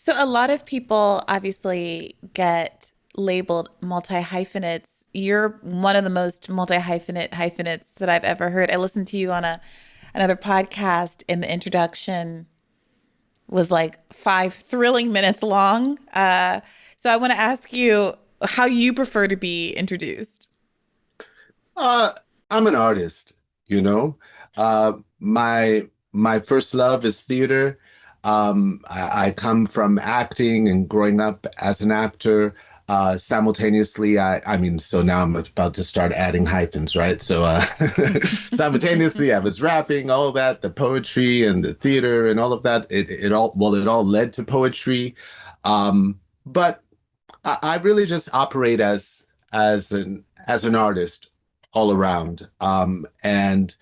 So a lot of people obviously get labeled multi-hyphenates. You're one of the most multi-hyphenates that I've ever heard. I listened to you on a another podcast, and the introduction was like 5 thrilling minutes long. So I want to ask you how you prefer to be introduced. Uh, I'm an artist, you know. My first love is theater. I come from acting and growing up as an actor. Simultaneously, I mean, so now I'm about to start adding hyphens, right? So simultaneously, I was rapping, all that, the poetry and the theater and all of that. It all led to poetry. But I really just operate as an artist all around. And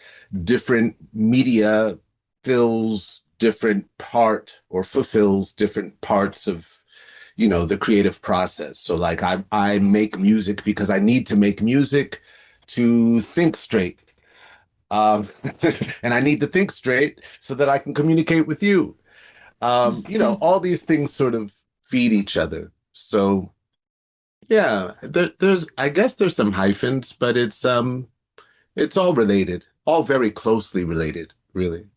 different media fills different part or fulfills different parts of, the creative process. So like I make music because I need to make music to think straight. Um, and I need to think straight so that I can communicate with you. All these things sort of feed each other. So yeah, I guess there's some hyphens, but it's all related, all very closely related, really.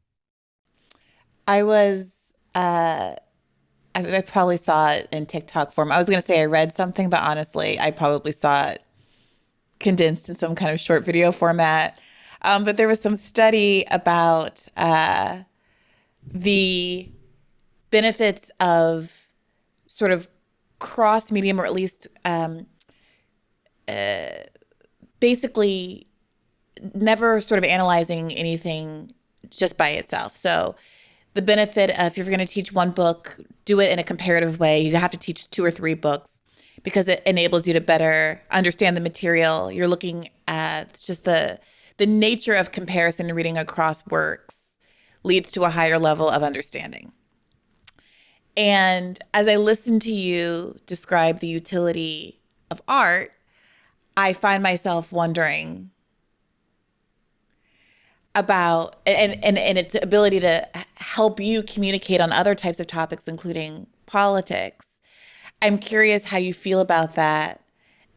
I was I probably saw it in TikTok form. I was going to say I read something, but honestly, I probably saw it condensed in some kind of short video format. But there was some study about the benefits of sort of cross medium, or at least basically never sort of analyzing anything just by itself. So the benefit of, if you're going to teach one book, do it in a comparative way. You have to teach two or three books because it enables you to better understand the material. You're looking at just the nature of comparison and reading across works leads to a higher level of understanding. And as I listen to you describe the utility of art, I find myself wondering about and its ability to help you communicate on other types of topics, including politics. I'm curious how you feel about that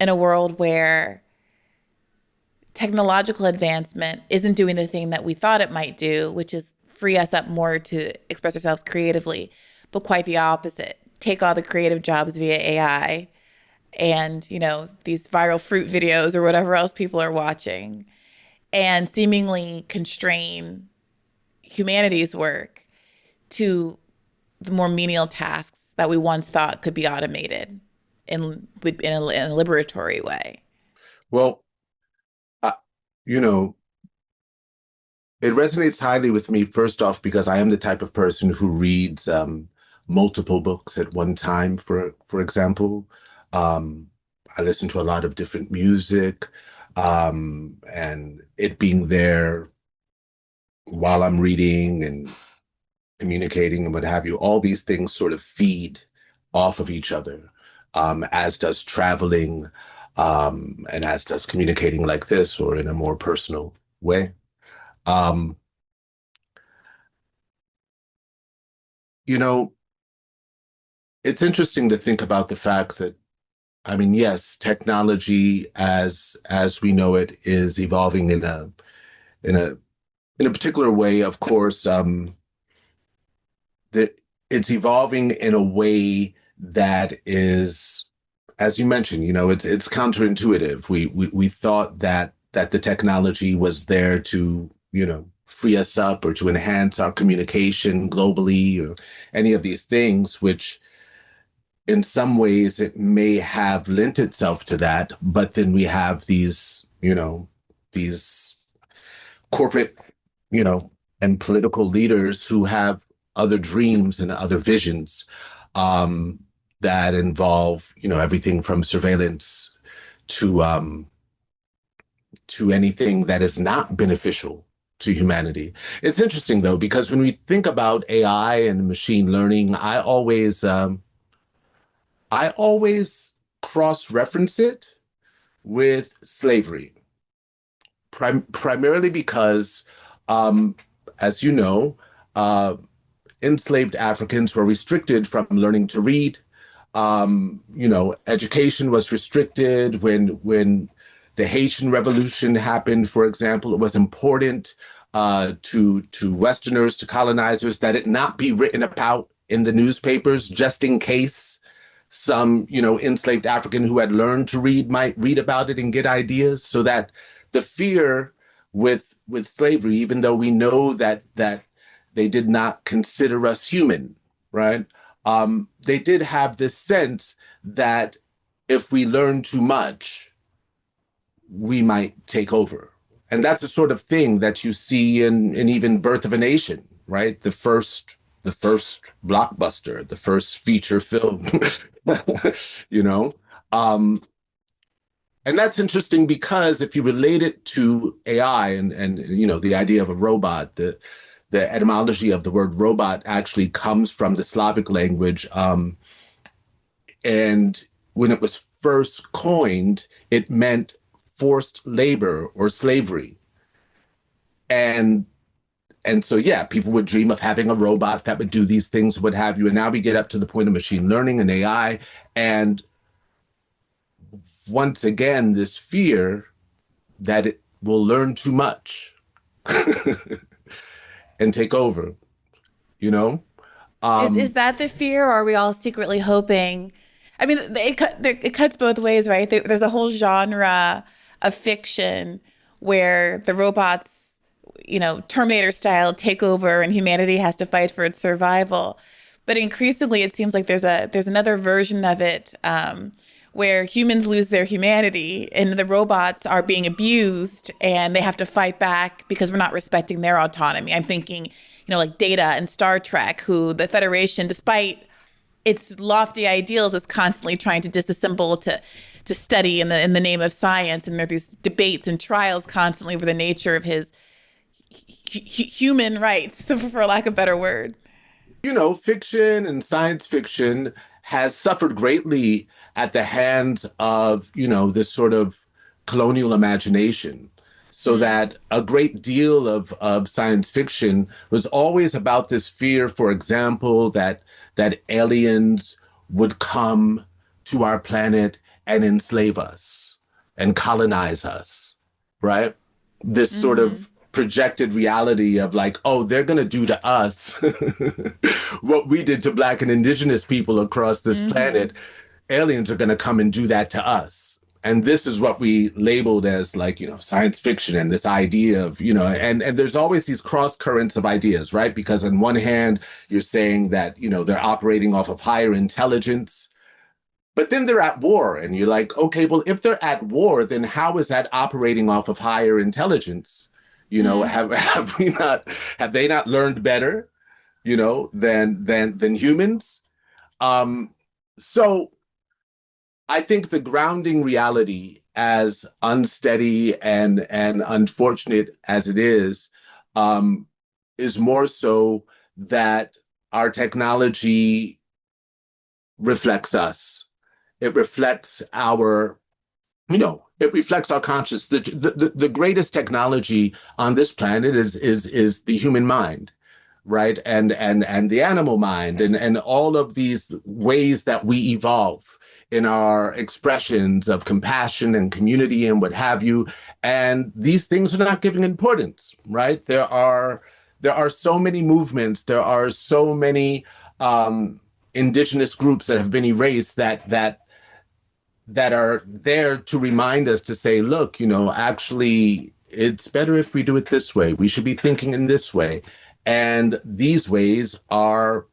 in a world where technological advancement isn't doing the thing that we thought it might do, which is free us up more to express ourselves creatively, but quite the opposite. Take all the creative jobs via AI and, these viral fruit videos or whatever else people are watching, and seemingly constrain humanity's work to the more menial tasks that we once thought could be automated in a liberatory way. Well, uh, you know, it resonates highly with me, first off, because I am the type of person who reads multiple books at one time, for example. Um, I listen to a lot of different music, and it being there while I'm reading and communicating and what have you, all these things sort of feed off of each other, as does traveling, and as does communicating like this or in a more personal way. Um, you know, it's interesting to think about the fact that, I mean, yes, technology as we know it is evolving in a in a particular way, of course. That it's evolving in a way that is, as you mentioned, it's counterintuitive. We thought that the technology was there to, free us up or to enhance our communication globally or any of these things, which in some ways it may have lent itself to that. But then we have these corporate, you know, and political leaders who have other dreams and other visions, um, that involve, everything from surveillance to anything that is not beneficial to humanity. It's interesting though, because when we think about AI and machine learning, I always cross-reference it with slavery, primarily because, um, as you know, uh, enslaved Africans were restricted from learning to read. Education was restricted when the Haitian Revolution happened, for example. It was important to Westerners, to colonizers, that it not be written about in the newspapers, just in case some, enslaved African who had learned to read might read about it and get ideas. So that the fear with slavery, even though we know that they did not consider us human, right? They did have this sense that if we learn too much, we might take over. And that's the sort of thing that you see in even Birth of a Nation, right? The first blockbuster, the first feature film, you know? Um, and that's interesting because if you relate it to AI and the idea of a robot, the etymology of the word robot actually comes from the Slavic language. And when it was first coined, it meant forced labor or slavery. And and so yeah, people would dream of having a robot that would do these things, what have you. And now we get up to the point of machine learning and AI. And once again, this fear that it will learn too much and take over, you know? Is Um, that the fear, or are we all secretly hoping? I mean, it cuts both ways, right? There's a whole genre of fiction where the robots, Terminator style, take over and humanity has to fight for its survival. But increasingly, it seems like there's another version of it, where humans lose their humanity and the robots are being abused and they have to fight back because we're not respecting their autonomy. I'm thinking, like Data and Star Trek, who the Federation, despite its lofty ideals, is constantly trying to disassemble to study in the name of science. And there are these debates and trials constantly over the nature of his human rights, for lack of a better word. fiction and science fiction has suffered greatly at the hands of, this sort of colonial imagination. So Mm, that a great deal of science fiction was always about this fear, for example, that aliens would come to our planet and enslave us and colonize us, right? This sort mm-hmm, of projected reality of like, oh, they're going to do to us what we did to Black and Indigenous people across this mm-hmm. planet. Aliens are going to come and do that to us. And this is what we labeled as like, science fiction, and this idea of, and there's always these cross currents of ideas, right? Because on one hand, you're saying that, they're operating off of higher intelligence, but then they're at war. And you're like, okay, well, if they're at war, then how is that operating off of higher intelligence? Mm. Have they not learned better, than humans? Um, so I think the grounding reality, as unsteady and unfortunate as it is more so that our technology reflects us. It reflects our conscious. The greatest technology on this planet is the human mind, right? And the animal mind, and all of these ways that we evolve in our expressions of compassion and community and what have you. And these things are not given importance, right? There are so many movements, there are so many indigenous groups that have been erased that are there to remind us to say, look, actually, it's better if we do it this way. We should be thinking in this way. And these ways are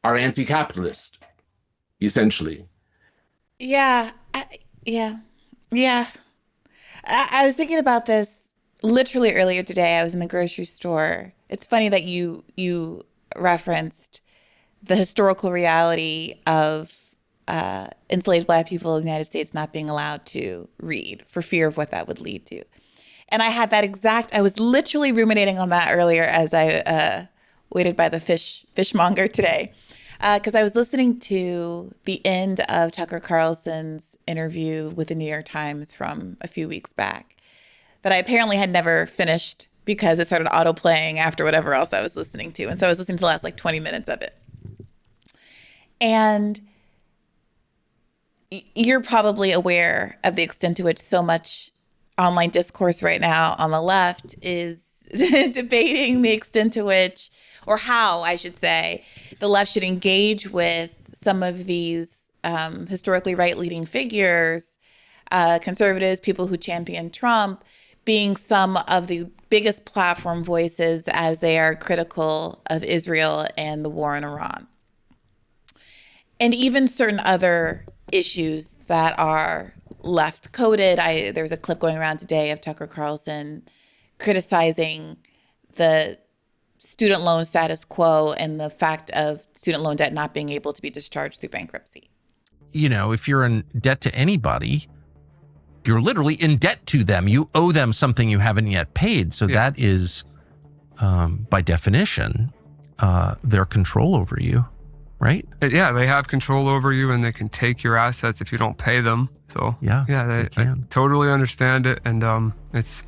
anti-capitalist, essentially. Yeah, yeah, yeah. I was thinking about this literally earlier today. I was in the grocery store. It's funny that you referenced the historical reality of enslaved Black people in the United States not being allowed to read for fear of what that would lead to. And I was literally ruminating on that earlier as I waited by the fishmonger today. Because I was listening to the end of Tucker Carlson's interview with the New York Times from a few weeks back that I apparently had never finished because it started auto-playing after whatever else I was listening to. And so I was listening to the last 20 minutes of it. And you're probably aware of the extent to which so much online discourse right now on the left is debating the extent to which, or how I should say, the left should engage with some of these historically right-leaning figures, conservatives, people who champion Trump, being some of the biggest platform voices as they are critical of Israel and the war in Iran. And even certain other issues that are left coded. There was a clip going around today of Tucker Carlson criticizing the student loan status quo and the fact of student loan debt not being able to be discharged through bankruptcy. You know, if you're in debt to anybody, you're literally in debt to them. You owe them something you haven't yet paid. So that is, by definition, their control over you, right? Yeah, they have control over you and they can take your assets if you don't pay them. So I totally understand it. And it's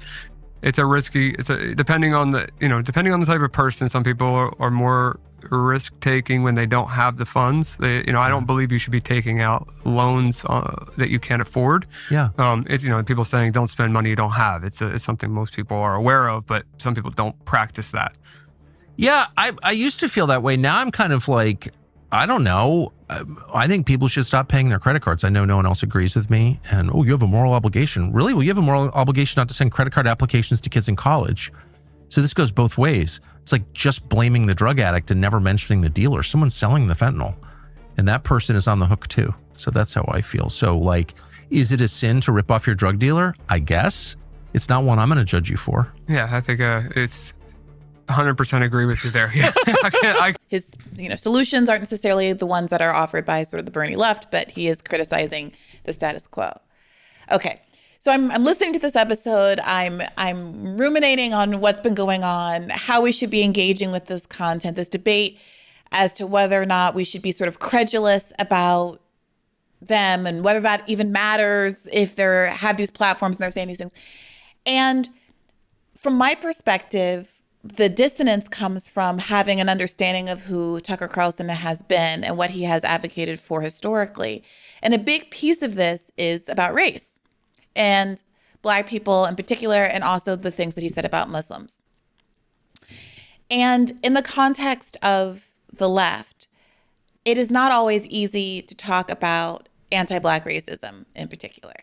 a risky, depending on the type of person. Some people are more risk taking when they don't have the funds. I don't believe you should be taking out loans that you can't afford. It's people saying don't spend money you don't have. It's something most people are aware of, but some people don't practice that. Yeah, I used to feel that way. Now I'm kind of like, I don't know. I think people should stop paying their credit cards. I know no one else agrees with me. And, you have a moral obligation. Really? Well, you have a moral obligation not to send credit card applications to kids in college. So this goes both ways. It's like just blaming the drug addict and never mentioning the dealer. Someone's selling the fentanyl, and that person is on the hook too. So that's how I feel. So like, is it a sin to rip off your drug dealer? I guess. It's not one I'm going to judge you for. Yeah, I think it's 100% agree with you there. Yeah. His solutions aren't necessarily the ones that are offered by sort of the Bernie left, but he is criticizing the status quo. Okay. So I'm listening to this episode. I'm ruminating on what's been going on, how we should be engaging with this content, this debate as to whether or not we should be sort of credulous about them and whether that even matters if they have these platforms and they're saying these things. And from my perspective, the dissonance comes from having an understanding of who Tucker Carlson has been and what he has advocated for historically. And a big piece of this is about race and Black people in particular, and also the things that he said about Muslims. And in the context of the left, it is not always easy to talk about anti-Black racism in particular.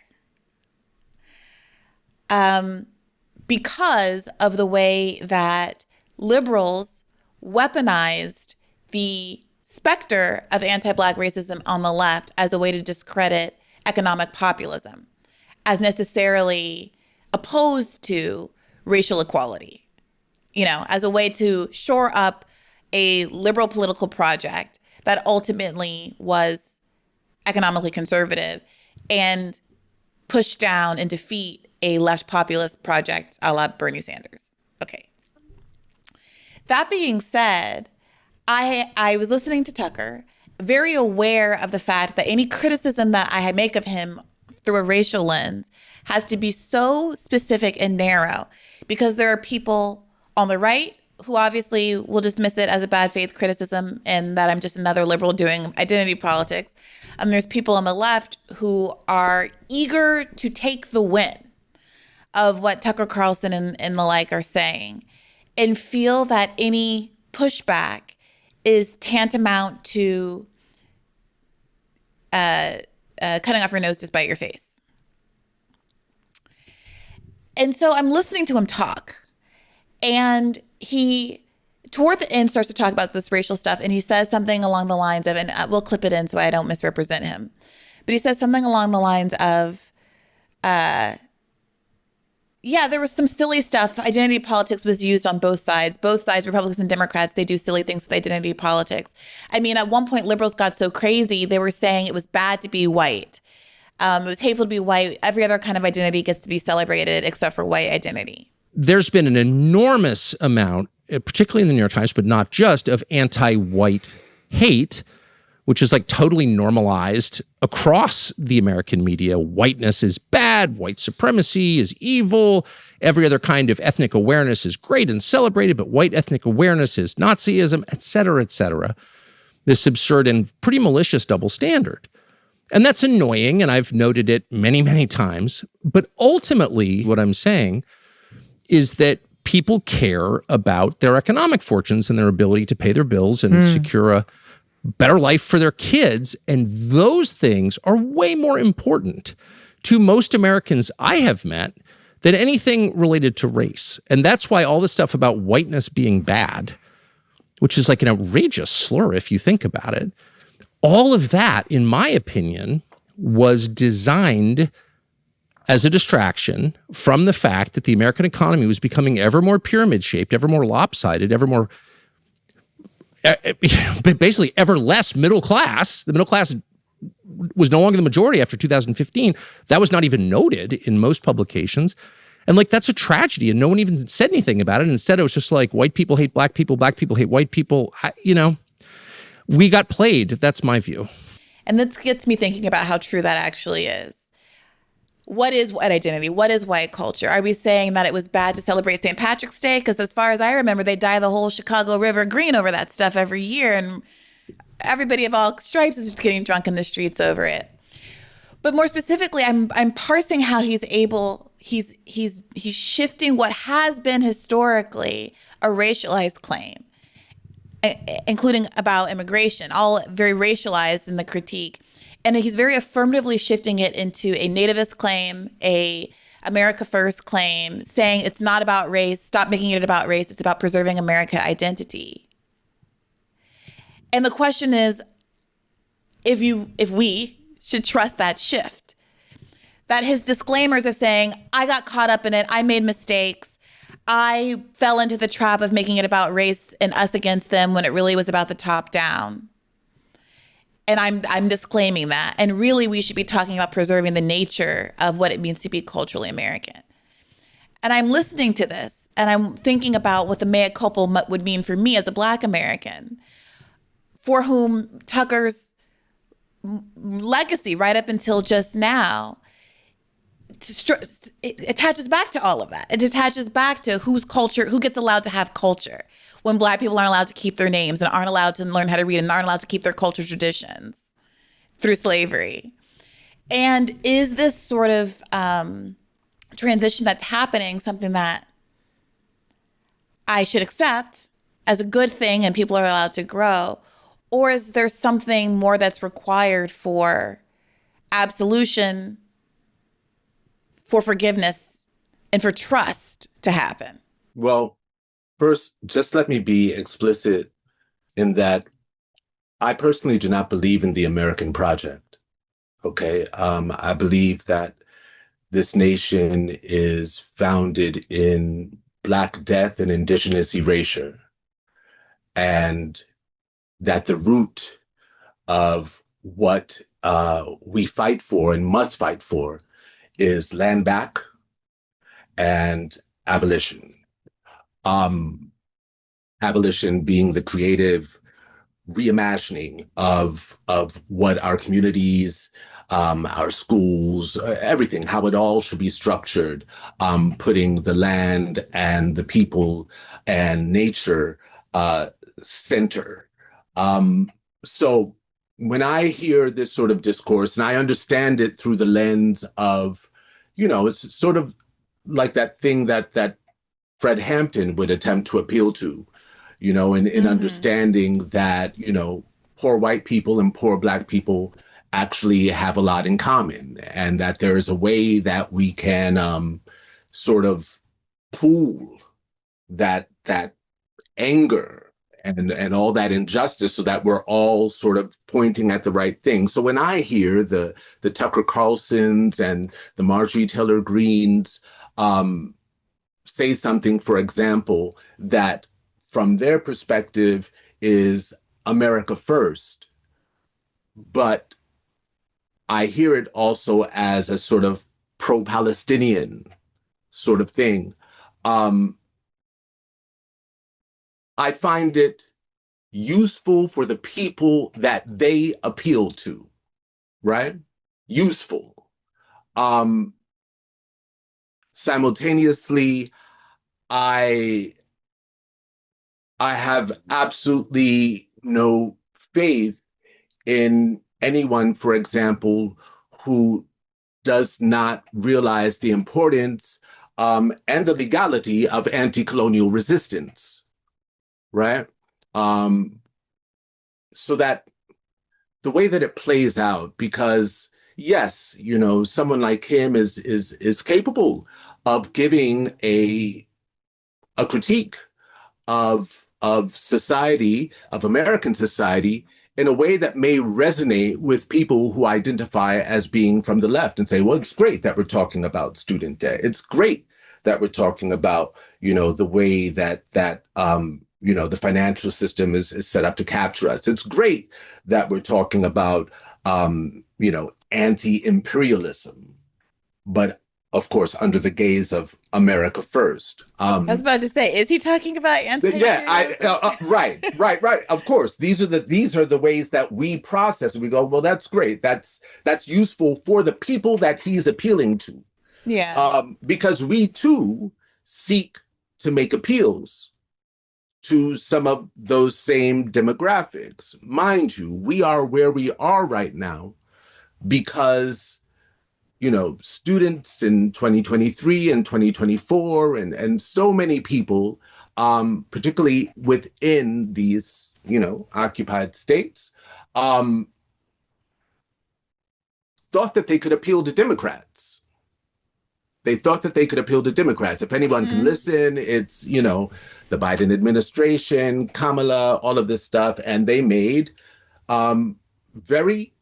Because of the way that liberals weaponized the specter of anti-Black racism on the left as a way to discredit economic populism, as necessarily opposed to racial equality, as a way to shore up a liberal political project that ultimately was economically conservative and push down and defeat a left populist project a la Bernie Sanders. Okay. That being said, I was listening to Tucker, very aware of the fact that any criticism that I make of him through a racial lens has to be so specific and narrow, because there are people on the right who obviously will dismiss it as a bad faith criticism and that I'm just another liberal doing identity politics. And there's people on the left who are eager to take the win of what Tucker Carlson and the like are saying and feel that any pushback is tantamount to cutting off your nose to spite your face. And so I'm listening to him talk, and he, toward the end, starts to talk about this racial stuff, and he says something along the lines of, and we'll clip it in so I don't misrepresent him, but he says something along the lines of, there was some silly stuff. Identity politics was used on both sides. Both sides, Republicans and Democrats, they do silly things with identity politics. I mean, at one point, liberals got so crazy, they were saying it was bad to be white. It was hateful to be white. Every other kind of identity gets to be celebrated except for white identity. There's been an enormous amount, particularly in the New York Times, but not just, of anti-white hate, which is like totally normalized across the American media. Whiteness is bad, white supremacy is evil, every other kind of ethnic awareness is great and celebrated, but white ethnic awareness is Nazism, et cetera, et cetera. This absurd and pretty malicious double standard. And that's annoying, and I've noted it many, many times. But ultimately, what I'm saying is that people care about their economic fortunes and their ability to pay their bills and secure a better life for their kids. And those things are way more important to most Americans I have met than anything related to race. And that's why all this stuff about whiteness being bad, which is like an outrageous slur if you think about it, all of that, in my opinion, was designed as a distraction from the fact that the American economy was becoming ever more pyramid-shaped, ever more lopsided, ever more basically ever less middle class. The middle class was no longer the majority after 2015. That was not even noted in most publications. And like, that's a tragedy. And no one even said anything about it. And instead, it was just like, white people hate black people hate white people. We got played. That's my view. And this gets me thinking about how true that actually is. What is white identity? What is white culture? Are we saying that it was bad to celebrate St. Patrick's Day? Because as far as I remember, they dye the whole Chicago River green over that stuff every year. And everybody of all stripes is just getting drunk in the streets over it. But more specifically, I'm parsing how he's shifting what has been historically a racialized claim, including about immigration, all very racialized in the critique. And he's very affirmatively shifting it into a nativist claim, a America First claim, saying it's not about race, stop making it about race, it's about preserving American identity. And the question is, if we should trust that shift, that his disclaimers of saying, I got caught up in it, I made mistakes, I fell into the trap of making it about race and us against them when it really was about the top down. And I'm disclaiming that. And really, we should be talking about preserving the nature of what it means to be culturally American. And I'm listening to this, and I'm thinking about what the mea culpa would mean for me as a Black American, for whom Tucker's legacy right up until just now, it attaches back to all of that. It attaches back to whose culture, who gets allowed to have culture when Black people aren't allowed to keep their names and aren't allowed to learn how to read and aren't allowed to keep their culture traditions through slavery. And is this sort of transition that's happening something that I should accept as a good thing and people are allowed to grow? Or is there something more that's required for absolution, for forgiveness, and for trust to happen? Well, first, just let me be explicit in that I personally do not believe in the American project. Okay. I believe that this nation is founded in Black death and Indigenous erasure, and that the root of what we fight for and must fight for is land back and abolition. Abolition being the creative reimagining of what our communities, our schools, everything, how it all should be structured, putting the land and the people and nature center. So when I hear this sort of discourse, and I understand it through the lens of, it's sort of like that thing that Fred Hampton would attempt to appeal to, in understanding that, poor white people and poor Black people actually have a lot in common, and that there is a way that we can sort of pool that anger and all that injustice so that we're all sort of pointing at the right thing. So when I hear the Tucker Carlsons and the Marjorie Taylor Greens say something, for example, that from their perspective is America first, but I hear it also as a sort of pro-Palestinian sort of thing. I find it useful for the people that they appeal to, right? Useful. Simultaneously, I have absolutely no faith in anyone, for example, who does not realize the importance and the legality of anti-colonial resistance, right? So that the way that it plays out, because yes, you know, someone like him is capable of giving a critique of society, of American society, in a way that may resonate with people who identify as being from the left and say, well, it's great that we're talking about student debt. It's great that we're talking about, you know, the way that you know, the financial system is set up to capture us. It's great that we're talking about, you know, anti-imperialism, but of course, under the gaze of America first. I was about to say, is he talking about anti-imperialism? Yeah, right. Of course, these are the ways that we process it. We go, well, that's great. That's useful for the people that he's appealing to. Yeah. Because we too seek to make appeals to some of those same demographics. Mind you, we are where we are right now because, you know, students in 2023 and 2024 and so many people, particularly within these, you know, occupied states, thought that they could appeal to Democrats. They thought that they could appeal to Democrats. If anyone can listen, it's, you know, the Biden administration, Kamala, all of this stuff. And they made very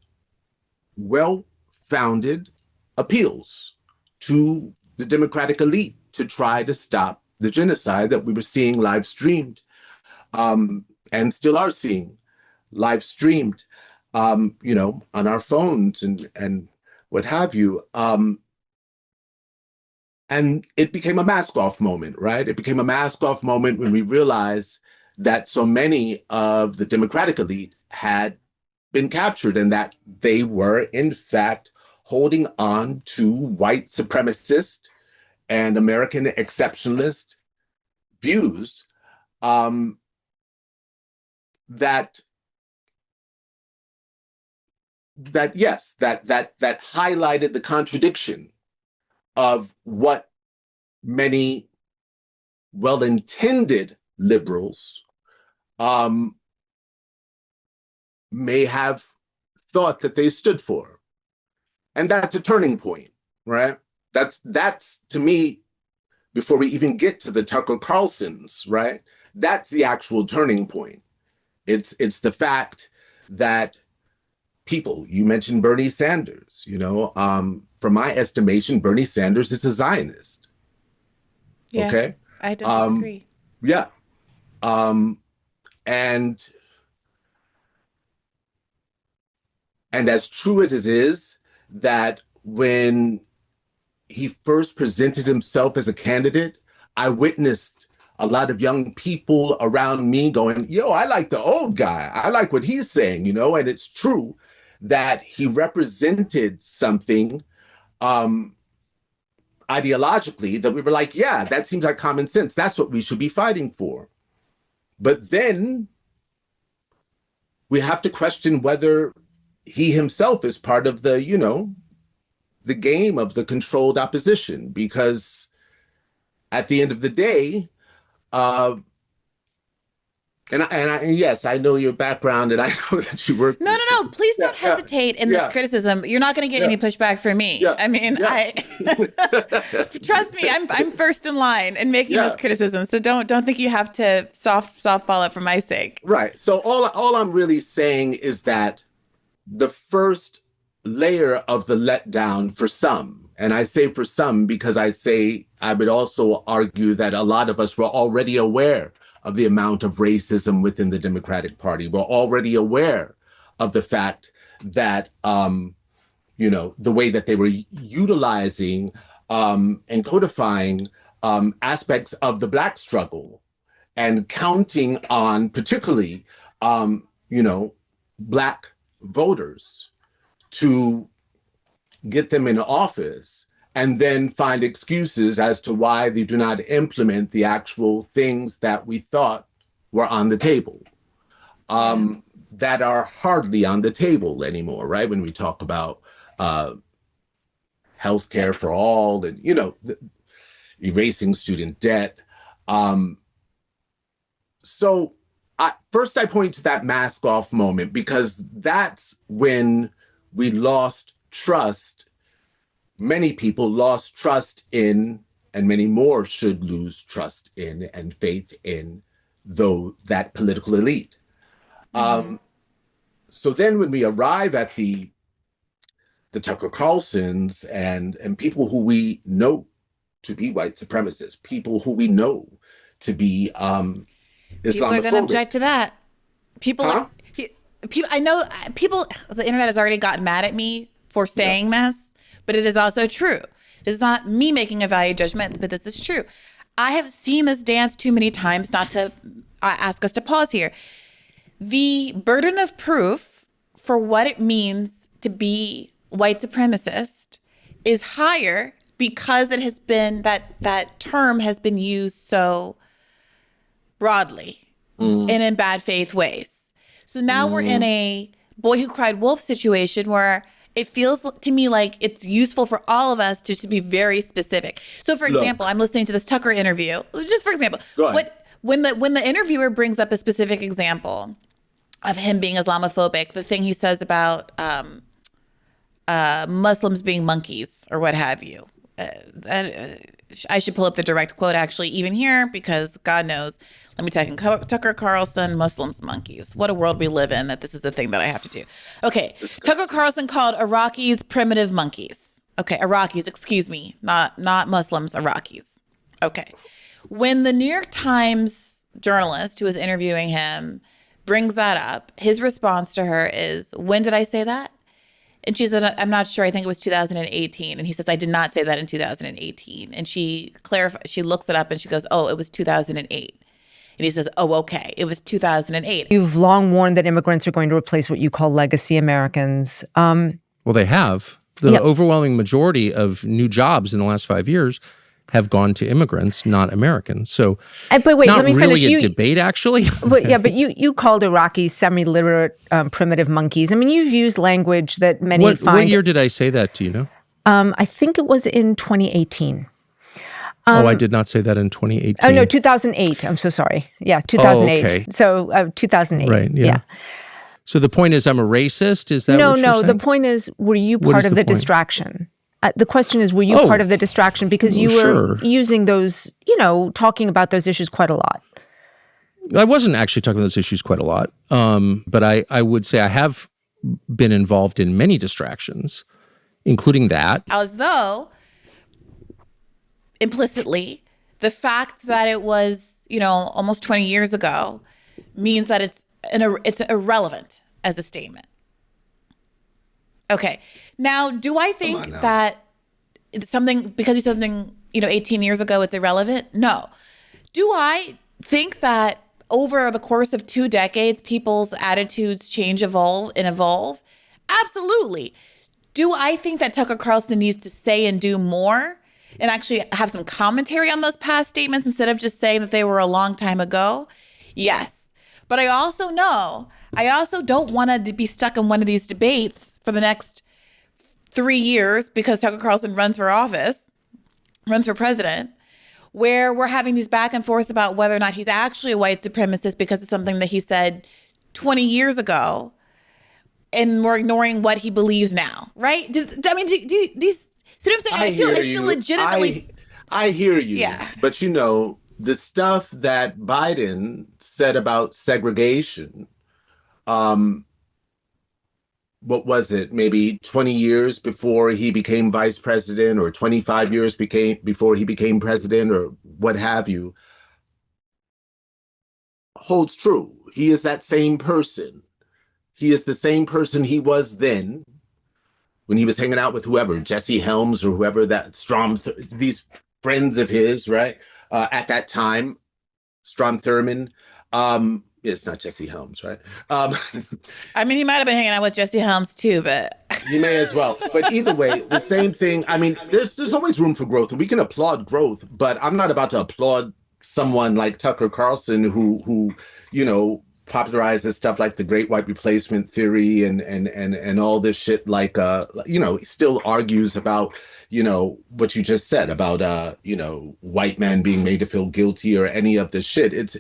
well-founded appeals to the Democratic elite to try to stop the genocide that we were seeing live streamed and still are seeing live streamed, you know, on our phones and what have you. And it became a mask-off moment, right? It became a mask-off moment when we realized that so many of the Democratic elite had been captured and that they were, in fact, holding on to white supremacist and American exceptionalist views that highlighted the contradiction of what many well-intended liberals may have thought that they stood for. And that's a turning point, right? That's to me, before we even get to the Tucker Carlsons, right? That's the actual turning point. It's the fact that people, you mentioned Bernie Sanders, you know, from my estimation, Bernie Sanders is a Zionist. Yeah, okay? I don't disagree. Yeah. And as true as it is that when he first presented himself as a candidate, I witnessed a lot of young people around me going, yo, I like the old guy. I like what he's saying, you know, and it's true that he represented something ideologically that we were like, yeah, that seems like common sense. That's what we should be fighting for. But then we have to question whether he himself is part of the, you know, the game of the controlled opposition, because at the end of the day, and yes, I know your background, and I know that you work. No. Please don't hesitate in this criticism. You're not going to get any pushback from me. I mean, trust me, I'm first in line in making this criticism. So don't think you have to soft fall up for my sake. Right. So all I'm really saying is that the first layer of the letdown for some, and I say for some because I would also argue that a lot of us were already aware of the amount of racism within the Democratic Party. We're already aware of the fact that, you know, the way that they were utilizing and codifying aspects of the Black struggle and counting on particularly Black voters to get them in office and then find excuses as to why they do not implement the actual things that we thought were on the table, that are hardly on the table anymore, right? When we talk about healthcare for all and, erasing student debt. So first I point to that mask off moment, because that's when we lost trust. Many people lost trust in, and many more should lose trust in and faith in, that political elite. So then when we arrive at the Tucker Carlsons and people who we know to be white supremacists, people who we know to be Islamophobic. People are going to object to that. People, I know people, the internet has already gotten mad at me for saying this, but it is also true. This is not me making a value judgment, but this is true. I have seen this dance too many times not to ask us to pause here. The burden of proof for what it means to be white supremacist is higher because it has been, that term has been used so broadly and in bad faith ways. So now we're in a boy who cried wolf situation where it feels to me like it's useful for all of us to be very specific. So for example, I'm listening to this Tucker interview. Just for example, when the interviewer brings up a specific example of him being Islamophobic, the thing he says about Muslims being monkeys or what have you. I should pull up the direct quote actually even here, because God knows. Let me type in Tucker Carlson, Muslims monkeys. What a world we live in that this is a thing that I have to do. Okay, Tucker Carlson called Iraqis primitive monkeys. Okay, Iraqis, excuse me, not Muslims, Iraqis. Okay. When the New York Times journalist who was interviewing him brings that up, his response to her is, when did I say that? And she said, I'm not sure. I think it was 2018. And he says, I did not say that in 2018. And she looks it up and she goes, oh, it was 2008. And he says, oh, okay, it was 2008. You've long warned that immigrants are going to replace what you call legacy Americans. Well, they have. The overwhelming majority of new jobs in the last 5 years have gone to immigrants, not Americans. So but wait, it's not let me really finish. a debate, actually. But you called Iraqis semi-literate primitive monkeys. I mean, you've used language that many find... What year did I say that, do you know? I think it was in 2018. I did not say that in 2018. Oh, no, 2008. I'm so sorry. Yeah, 2008. Oh, okay. So 2008. Right, yeah. So the point is I'm a racist? Is that what you're saying? No, the point is, were you part of the distraction? The question is, were you part of the distraction? Because you were using those, talking about those issues quite a lot. I wasn't actually talking about those issues quite a lot. But I would say I have been involved in many distractions, including that. As though, implicitly, the fact that it was, almost 20 years ago means that it's irrelevant as a statement. Okay. Now, do I think that it's something, because you said something, 18 years ago, it's irrelevant? No. Do I think that over the course of 2 decades, people's attitudes evolve? Absolutely. Do I think that Tucker Carlson needs to say and do more and actually have some commentary on those past statements instead of just saying that they were a long time ago? Yes. But I also don't want to be stuck in one of these debates for the next 3 years because Tucker Carlson runs for president, where we're having these back and forth about whether or not he's actually a white supremacist because of something that he said 20 years ago, and we're ignoring what he believes now, right? Do you see what I'm saying? I feel legitimately... I hear you. Yeah. But the stuff that Biden said about segregation, what was it, maybe 20 years before he became vice president, or 25 years before he became president, or what have you, holds true. He is that same person. He is the same person he was then when he was hanging out with whoever, Jesse Helms or whoever, that these friends of his, right? At that time, Strom Thurmond. It's not Jesse Helms, right? I mean, he might have been hanging out with Jesse Helms too, but you may as well. But either way, the same thing. I mean, there's always room for growth. We can applaud growth, but I'm not about to applaud someone like Tucker Carlson who popularizes stuff like the Great White Replacement theory and all this shit. Like still argues about what you just said about white men being made to feel guilty or any of this shit. It's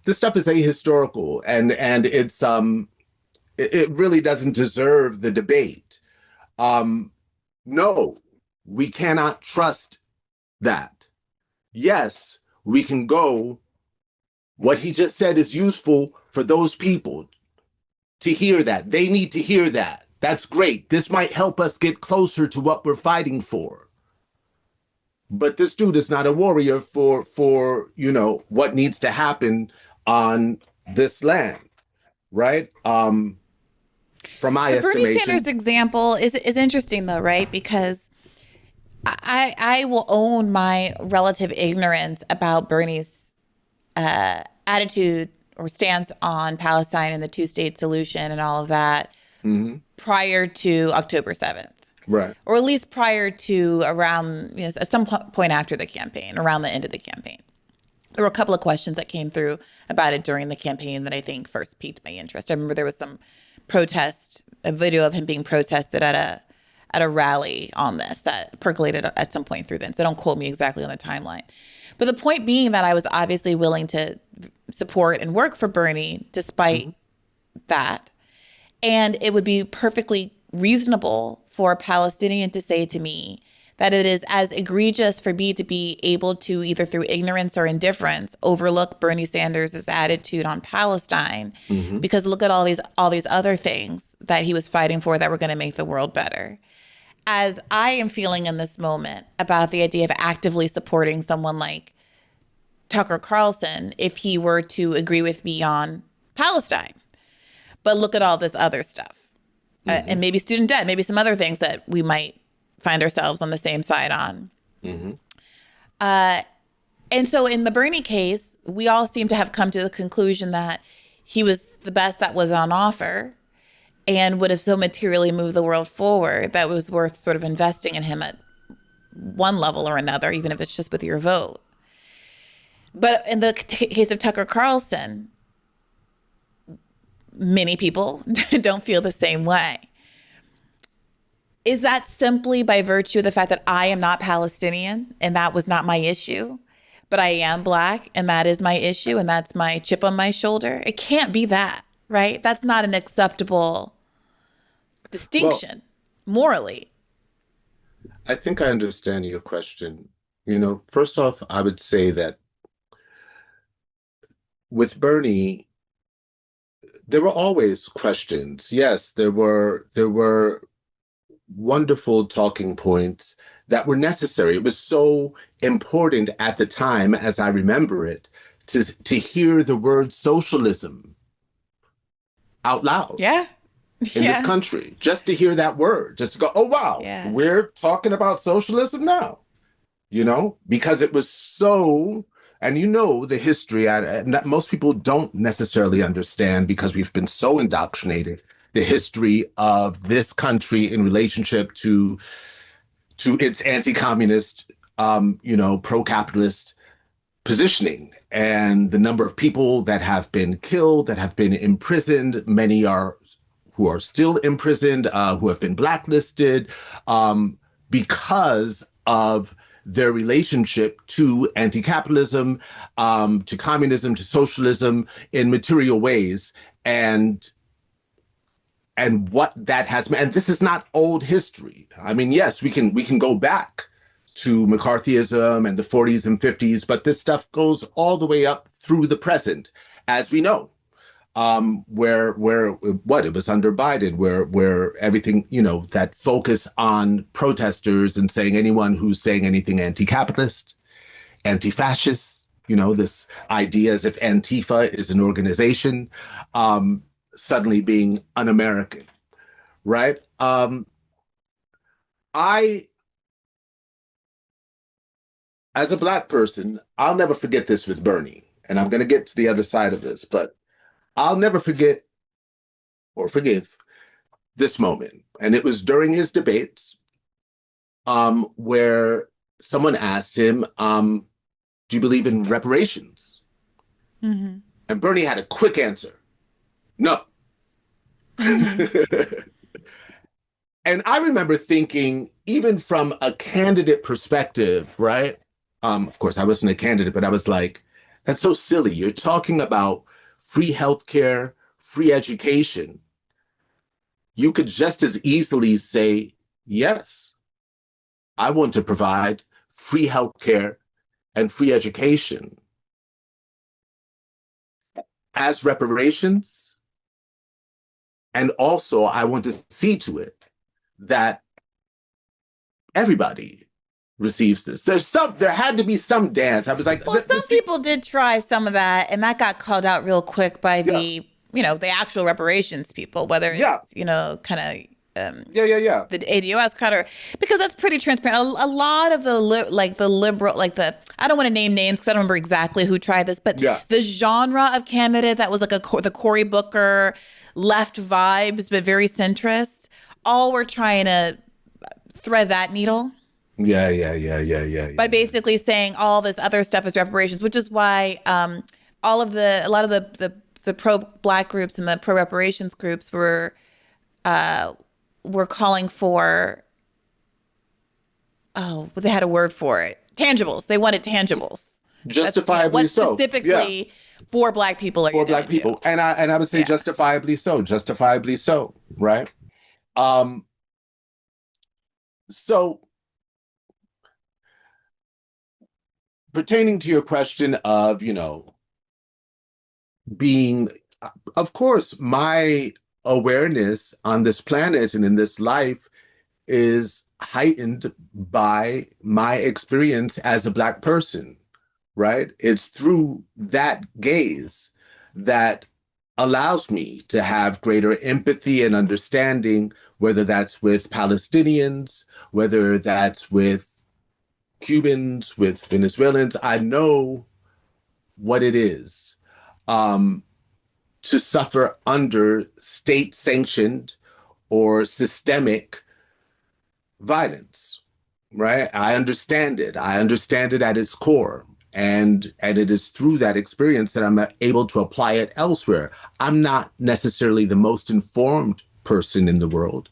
this stuff is ahistorical and it really doesn't deserve the debate. No, we cannot trust that. Yes, we can go. What he just said is useful for those people to hear that. They need to hear that. That's great. This might help us get closer to what we're fighting for. But this dude is not a warrior for what needs to happen on this land, right? From my estimation, Bernie Sanders example is interesting though, right? Because I will own my relative ignorance about Bernie's attitude or stance on Palestine and the two-state solution and all of that prior to October 7th. Right. Or at least prior to around, at some point after the campaign, around the end of the campaign. There were a couple of questions that came through about it during the campaign that I think first piqued my interest. I remember there was some a video of him being protested at a rally on this that percolated at some point through then. So don't quote me exactly on the timeline. But the point being that I was obviously willing to support and work for Bernie despite that. And it would be perfectly reasonable for a Palestinian to say to me that it is as egregious for me to be able to, either through ignorance or indifference, overlook Bernie Sanders' attitude on Palestine, because look at all these other things that he was fighting for that were going to make the world better. As I am feeling in this moment about the idea of actively supporting someone like Tucker Carlson if he were to agree with me on Palestine. But look at all this other stuff. And maybe student debt, maybe some other things that we might find ourselves on the same side on. And so in the Bernie case, we all seem to have come to the conclusion that he was the best that was on offer and would have so materially moved the world forward that it was worth sort of investing in him at one level or another, even if it's just with your vote. But in the case of Tucker Carlson, many people don't feel the same way. Is that simply by virtue of the fact that I am not Palestinian and that was not my issue, but I am Black and that is my issue and that's my chip on my shoulder? It can't be that, right? That's not an acceptable distinction morally. I think I understand your question. First off, I would say that with Bernie, there were always questions. Yes, there were wonderful talking points that were necessary. It was so important at the time, as I remember it, to hear the word socialism out loud. Yeah. In this country, just to hear that word, just to go, oh, wow, we're talking about socialism now, because it was so, and the history, most people don't necessarily understand because we've been so indoctrinated, the history of this country in relationship to its anti-communist, pro-capitalist positioning, and the number of people that have been killed, that have been imprisoned, many who are still imprisoned, who have been blacklisted, because of their relationship to anti-capitalism, to communism, to socialism in material ways, and what that has meant. And this is not old history. I mean, yes, we can go back to McCarthyism and the 40s and 50s, but this stuff goes all the way up through the present, as we know. Where it was under Biden, where everything, that focus on protesters and saying anyone who's saying anything anti-capitalist, anti-fascist, this idea as if Antifa is an organization, suddenly being un-American, right? As a Black person, I'll never forget this with Bernie. and I'm going to get to the other side of this, but I'll never forget or forgive this moment. And it was during his debates where someone asked him, do you believe in reparations? Mm-hmm. And Bernie had a quick answer. No. Mm-hmm. And I remember thinking, even from a candidate perspective, right? Of course, I wasn't a candidate, but I was like, that's so silly. You're talking about free healthcare, free education. You could just as easily say, yes, I want to provide free healthcare and free education as reparations. And also, I want to see to it that everybody receives this. There had to be some dance. I was like, well, some people did try some of that, and that got called out real quick by the actual reparations people, whether it's, kind of the ADOS crowd, because that's pretty transparent. A lot of the liberal, I don't want to name names because I don't remember exactly who tried this, but the genre of candidate that was like the Cory Booker left vibes, but very centrist, all were trying to thread that needle. Yeah. By basically saying all this other stuff is reparations, which is why a lot of the pro-Black groups and the pro-reparations groups were calling for, they had a word for it, tangibles. They wanted tangibles. Justifiably so. Specifically for Black people. For Black people. And I would say justifiably so, right? So pertaining to your question of, being, of course, my awareness on this planet and in this life is heightened by my experience as a Black person, right? It's through that gaze that allows me to have greater empathy and understanding, whether that's with Palestinians, whether that's with Cubans, with Venezuelans. I know what it is to suffer under state-sanctioned or systemic violence, right? I understand it. I understand it at its core. And it is through that experience that I'm able to apply it elsewhere. I'm not necessarily the most informed person in the world.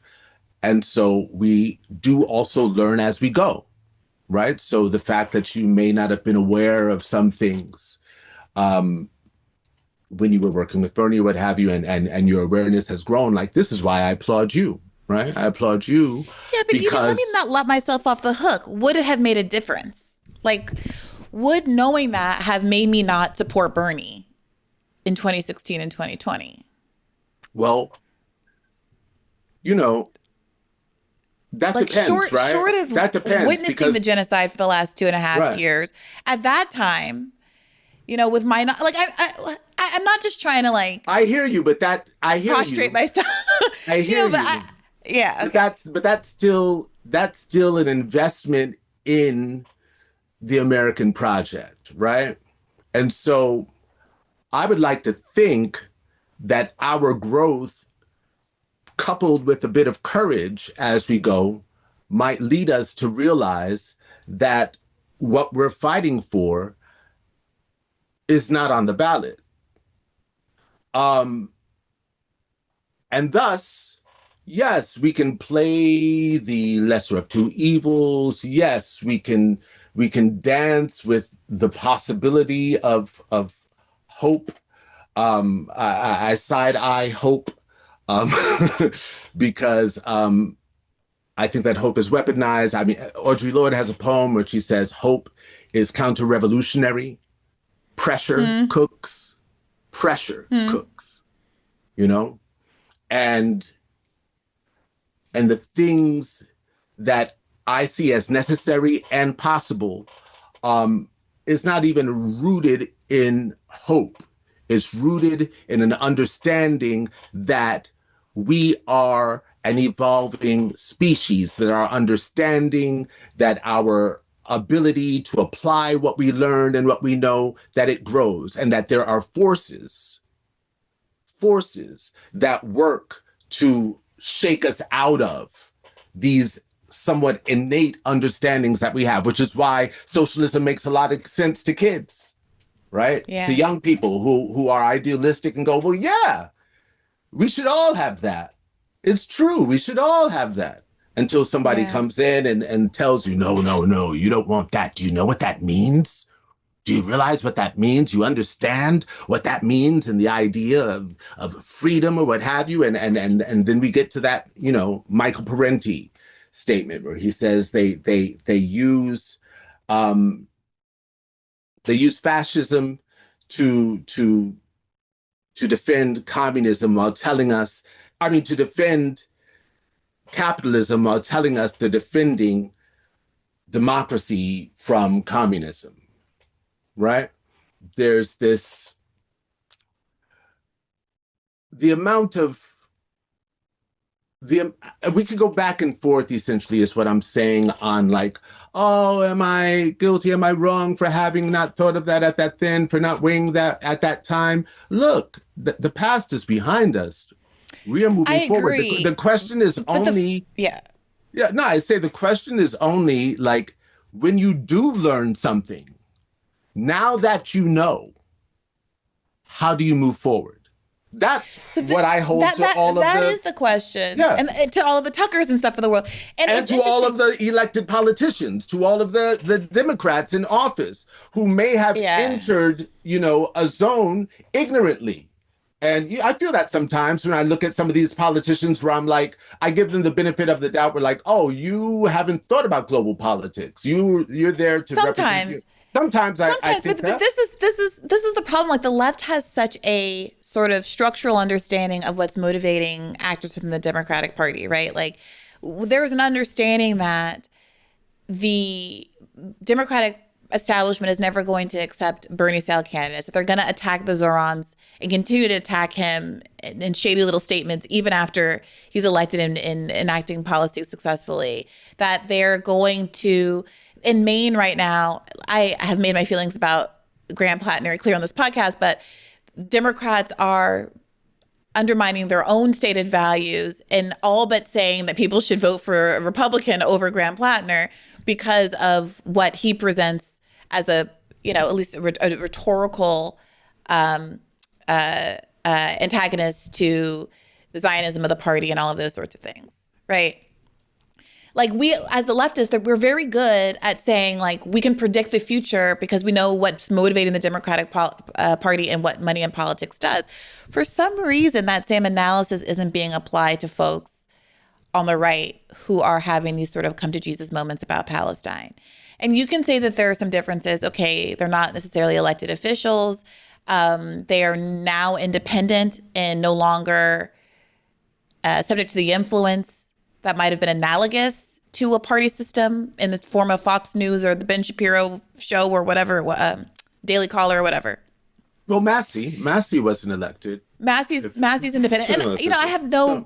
And so we do also learn as we go, right? So the fact that you may not have been aware of some things when you were working with Bernie or what have you, and your awareness has grown, like, this is why I applaud you, right? I applaud you. Yeah, but even, let me not let myself off the hook. Would it have made a difference? Would knowing that have made me not support Bernie in 2016 and 2020? Well, that depends, right? Short of that depends, witnessing the genocide for the last 2.5 years, at that time, with my, I'm not just trying to I hear you, but prostrate myself. I hear you. Okay. But that's still an investment in the American project, right? And so I would like to think that our growth, coupled with a bit of courage as we go, might lead us to realize that what we're fighting for is not on the ballot. And thus, yes, we can play the lesser of two evils. Yes, we can dance with the possibility of hope. I side-eye hope because I think that hope is weaponized. I mean, Audre Lorde has a poem where she says, hope is counter-revolutionary. Pressure cooks. Pressure cooks. And the things that I see as necessary and possible is not even rooted in hope. It's rooted in an understanding that we are an evolving species, that our understanding, that our ability to apply what we learn and what we know, that it grows, and that there are forces that work to shake us out of these somewhat innate understandings that we have, which is why socialism makes a lot of sense to kids, right? Yeah. To young people who are idealistic and go, well, yeah, we should all have that. It's true. We should all have that. Until somebody comes in and tells you, no, you don't want that. Do you know what that means? Do you realize what that means? You understand what that means and the idea of freedom or what have you? And then we get to that, Michael Parenti statement where he says they use fascism to defend communism while telling us, to defend capitalism while telling us they're defending democracy from communism, right? There's this, we could go back and forth, essentially, is what I'm saying, on like, oh, am I guilty? Am I wrong for having not thought of that at that then, for not weighing that at that time? Look, the past is behind us. We are moving forward. The question is only... I say the question is only, like, when you do learn something, now that you know, how do you move forward? That's what I hold to all of the... That is the question. Yeah. And to all of the Tuckers and stuff in the world. And to all of the elected politicians, to all of the Democrats in office who may have entered, a zone ignorantly. And I feel that sometimes when I look at some of these politicians where I'm like, I give them the benefit of the doubt. We're like, oh, you haven't thought about global politics. You're there to represent you. Sometimes I think but this is the problem. Like, the left has such a sort of structural understanding of what's motivating actors within the Democratic Party, right? Like, there's an understanding that the Democratic establishment is never going to accept Bernie-style candidates, that they're going to attack the Zorons and continue to attack him in shady little statements even after he's elected in enacting policy successfully, that they're going to... In Maine right now, I have made my feelings about Graham Plattner clear on this podcast, but Democrats are undermining their own stated values and all but saying that people should vote for a Republican over Graham Plattner because of what he presents as at least a rhetorical antagonist to the Zionism of the party and all of those sorts of things, right? Like, we, as the leftists, that we're very good at saying, like, we can predict the future because we know what's motivating the Democratic Party and what money in politics does. For some reason, that same analysis isn't being applied to folks on the right who are having these sort of come to Jesus moments about Palestine. And you can say that there are some differences. Okay, they're not necessarily elected officials. They are now independent and no longer subject to the influence that might have been analogous to a party system in the form of Fox News or the Ben Shapiro show or whatever, Daily Caller or whatever. Well, Massey wasn't elected. Massey's independent. And, I have I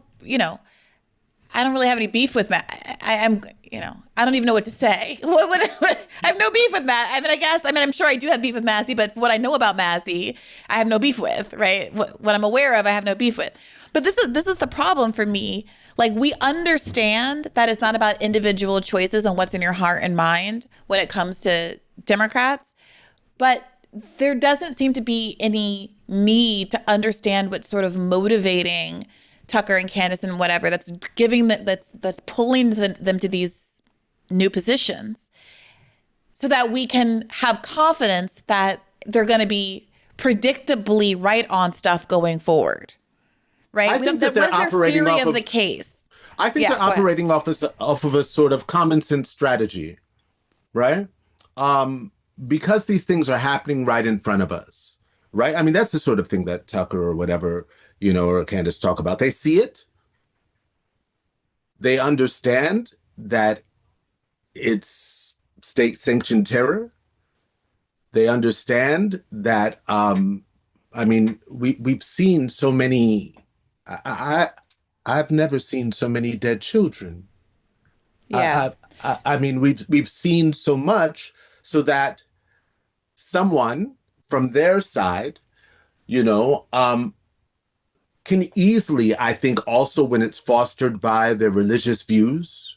don't really have any beef with Matt. I don't even know what to say. I have no beef with Matt. I'm sure I do have beef with Massey, but what I know about Massey, I have no beef with, right? What I'm aware of, I have no beef with. But this is the problem for me. Like, we understand that it's not about individual choices and what's in your heart and mind when it comes to Democrats, but there doesn't seem to be any need to understand what's sort of motivating Tucker and Candace and whatever that's pulling them to these new positions, so that we can have confidence that they're going to be predictably right on stuff going forward. Right? I think that they're operating theory off of the case. I think they're operating off of a sort of common sense strategy, right? Because these things are happening right in front of us, right? I mean, that's the sort of thing that Tucker or whatever, or Candace talk about. They see it. They understand that it's state-sanctioned terror. They understand that, we've seen so many... I've never seen so many dead children Yeah. I mean, we've seen so much so that someone from their side, can easily, I think, also when it's fostered by their religious views.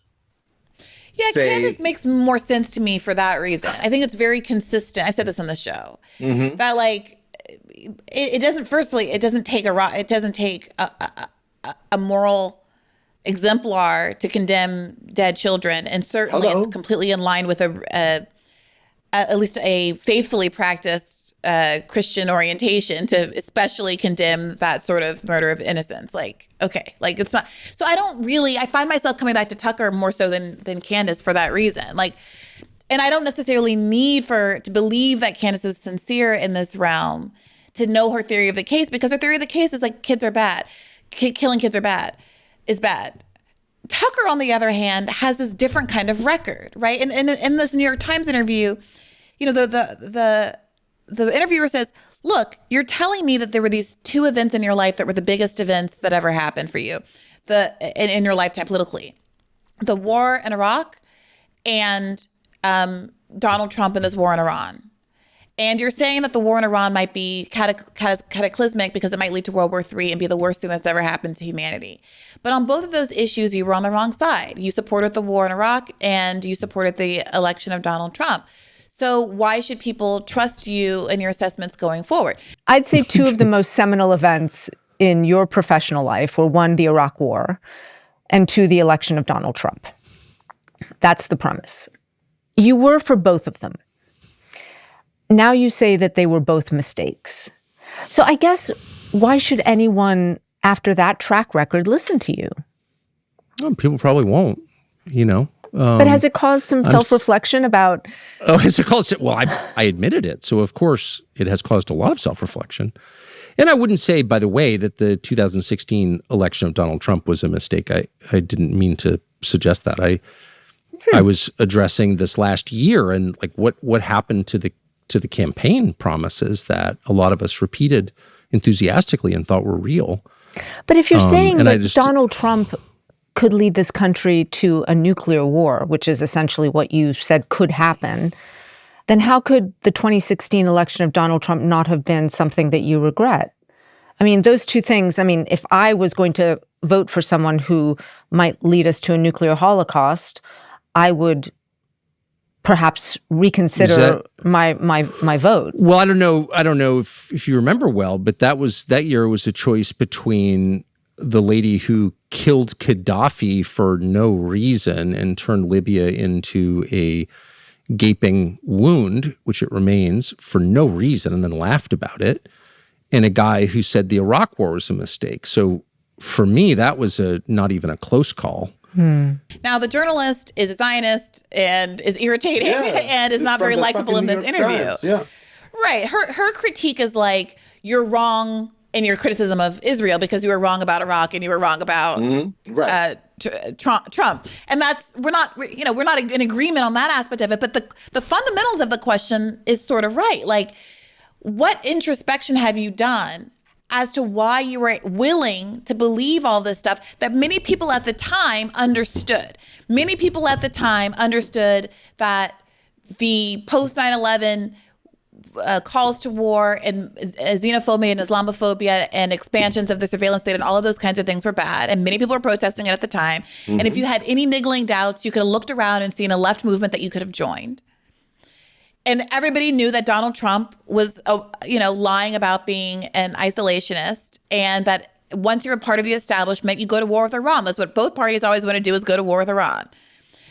Yeah, Candace makes more sense to me for that reason. I think it's very consistent. I've said this on the show that like it doesn't. Firstly, it doesn't take a moral exemplar to condemn dead children, and certainly it's completely in line with at least a faithfully practiced Christian orientation to especially condemn that sort of murder of innocence. Like, okay, like it's not. So I find myself coming back to Tucker more so than Candace for that reason. Like, and I don't necessarily need to believe that Candace is sincere in this realm to know her theory of the case, because her theory of the case is like kids are bad. Killing kids is bad. Tucker, on the other hand, has this different kind of record, right? And in this New York Times interview, the interviewer says, look, you're telling me that there were these two events in your life that were the biggest events that ever happened for you in your lifetime politically. The war in Iraq and Donald Trump and this war in Iran. And you're saying that the war in Iran might be cataclysmic because it might lead to World War III and be the worst thing that's ever happened to humanity. But on both of those issues, you were on the wrong side. You supported the war in Iraq and you supported the election of Donald Trump. So why should people trust you in your assessments going forward? I'd say two of the most seminal events in your professional life were, one, the Iraq War, and two, the election of Donald Trump. That's the premise. You were for both of them. Now you say that they were both mistakes. So I guess why should anyone after that track record listen to you? Well, people probably won't, But has it caused some self-reflection about? Oh, has it caused it? Well, I admitted it. So of course it has caused a lot of self-reflection. And I wouldn't say, by the way, that the 2016 election of Donald Trump was a mistake. I didn't mean to suggest that. I was addressing this last year and like what happened to the campaign promises that a lot of us repeated enthusiastically and thought were real. But if you're saying that Donald Trump could lead this country to a nuclear war, which is essentially what you said could happen, then how could the 2016 election of Donald Trump not have been something that you regret? I mean, those two things, if I was going to vote for someone who might lead us to a nuclear holocaust, I would perhaps reconsider my vote. Well, I don't know if you remember well, but that year was a choice between the lady who killed Gaddafi for no reason and turned Libya into a gaping wound, which it remains, for no reason, and then laughed about it, and a guy who said the Iraq War was a mistake. So for me, that was not even a close call. Now, the journalist is a Zionist and is irritating and is not very likable in this interview. Yeah. Right. Her critique is like, you're wrong in your criticism of Israel because you were wrong about Iraq and you were wrong about Trump. And we're not in agreement on that aspect of it. But the fundamentals of the question is sort of right. Like, what introspection have you done as to why you were willing to believe all this stuff that many people at the time understood? Many people at the time understood that the post 9/11 calls to war and xenophobia and Islamophobia and expansions of the surveillance state and all of those kinds of things were bad. And many people were protesting it at the time. And if you had any niggling doubts, you could have looked around and seen a left movement that you could have joined. And everybody knew that Donald Trump was, lying about being an isolationist, and that once you're a part of the establishment, you go to war with Iran. That's what both parties always want to do, is go to war with Iran.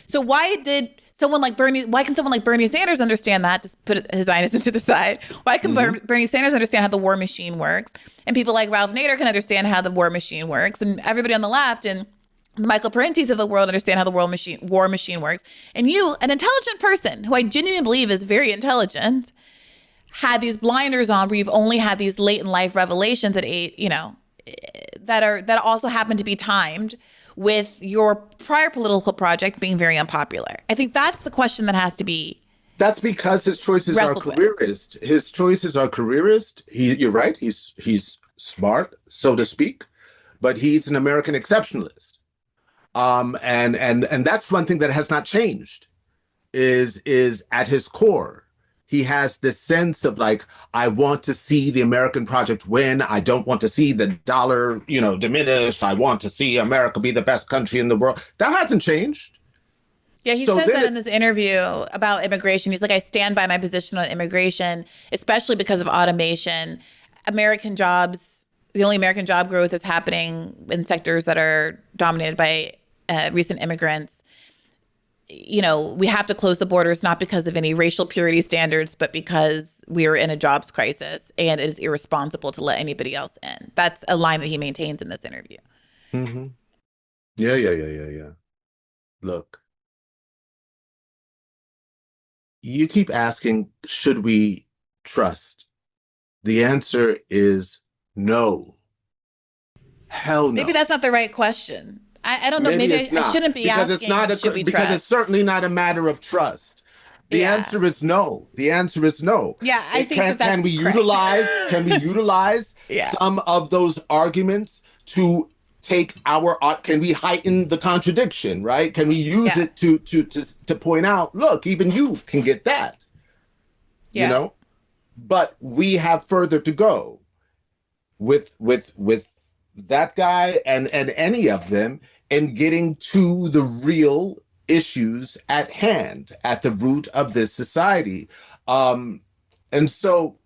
So why can someone like Bernie Sanders understand that? Just put his Zionism to the side. Why can Bernie Sanders understand how the war machine works? And people like Ralph Nader can understand how the war machine works. And everybody on the left and the Michael Parenti's of the world understand how the war machine works. And you, an intelligent person who I genuinely believe is very intelligent, had these blinders on where you've only had these late in life revelations at that also happen to be timed with your prior political project being very unpopular. I think that's the question that has to be. That's because his choices are careerist. His choices are careerist. You're right. He's smart, so to speak, but he's an American exceptionalist. And that's one thing that has not changed, is at his core. He has this sense of like, I want to see the American project win. I don't want to see the dollar, diminish. I want to see America be the best country in the world. That hasn't changed. Yeah, he says that in this interview about immigration. He's like, I stand by my position on immigration, especially because of automation. American jobs, the only American job growth is happening in sectors that are dominated by recent immigrants. We have to close the borders, not because of any racial purity standards, but because we are in a jobs crisis and it is irresponsible to let anybody else in. That's a line that he maintains in this interview. Mm-hmm. Yeah. Look, you keep asking, should we trust? The answer is no. Hell no. Maybe that's not the right question. I don't know. Maybe I shouldn't be because asking, should we trust? Because it's certainly not a matter of trust. The answer is no. The answer is no. Yeah, I think that's can we utilize some of those arguments to take can we heighten the contradiction, right? Can we use it to point out, look, even you can get that. But we have further to go with that guy and any of them in getting to the real issues at hand, at the root of this society. And so,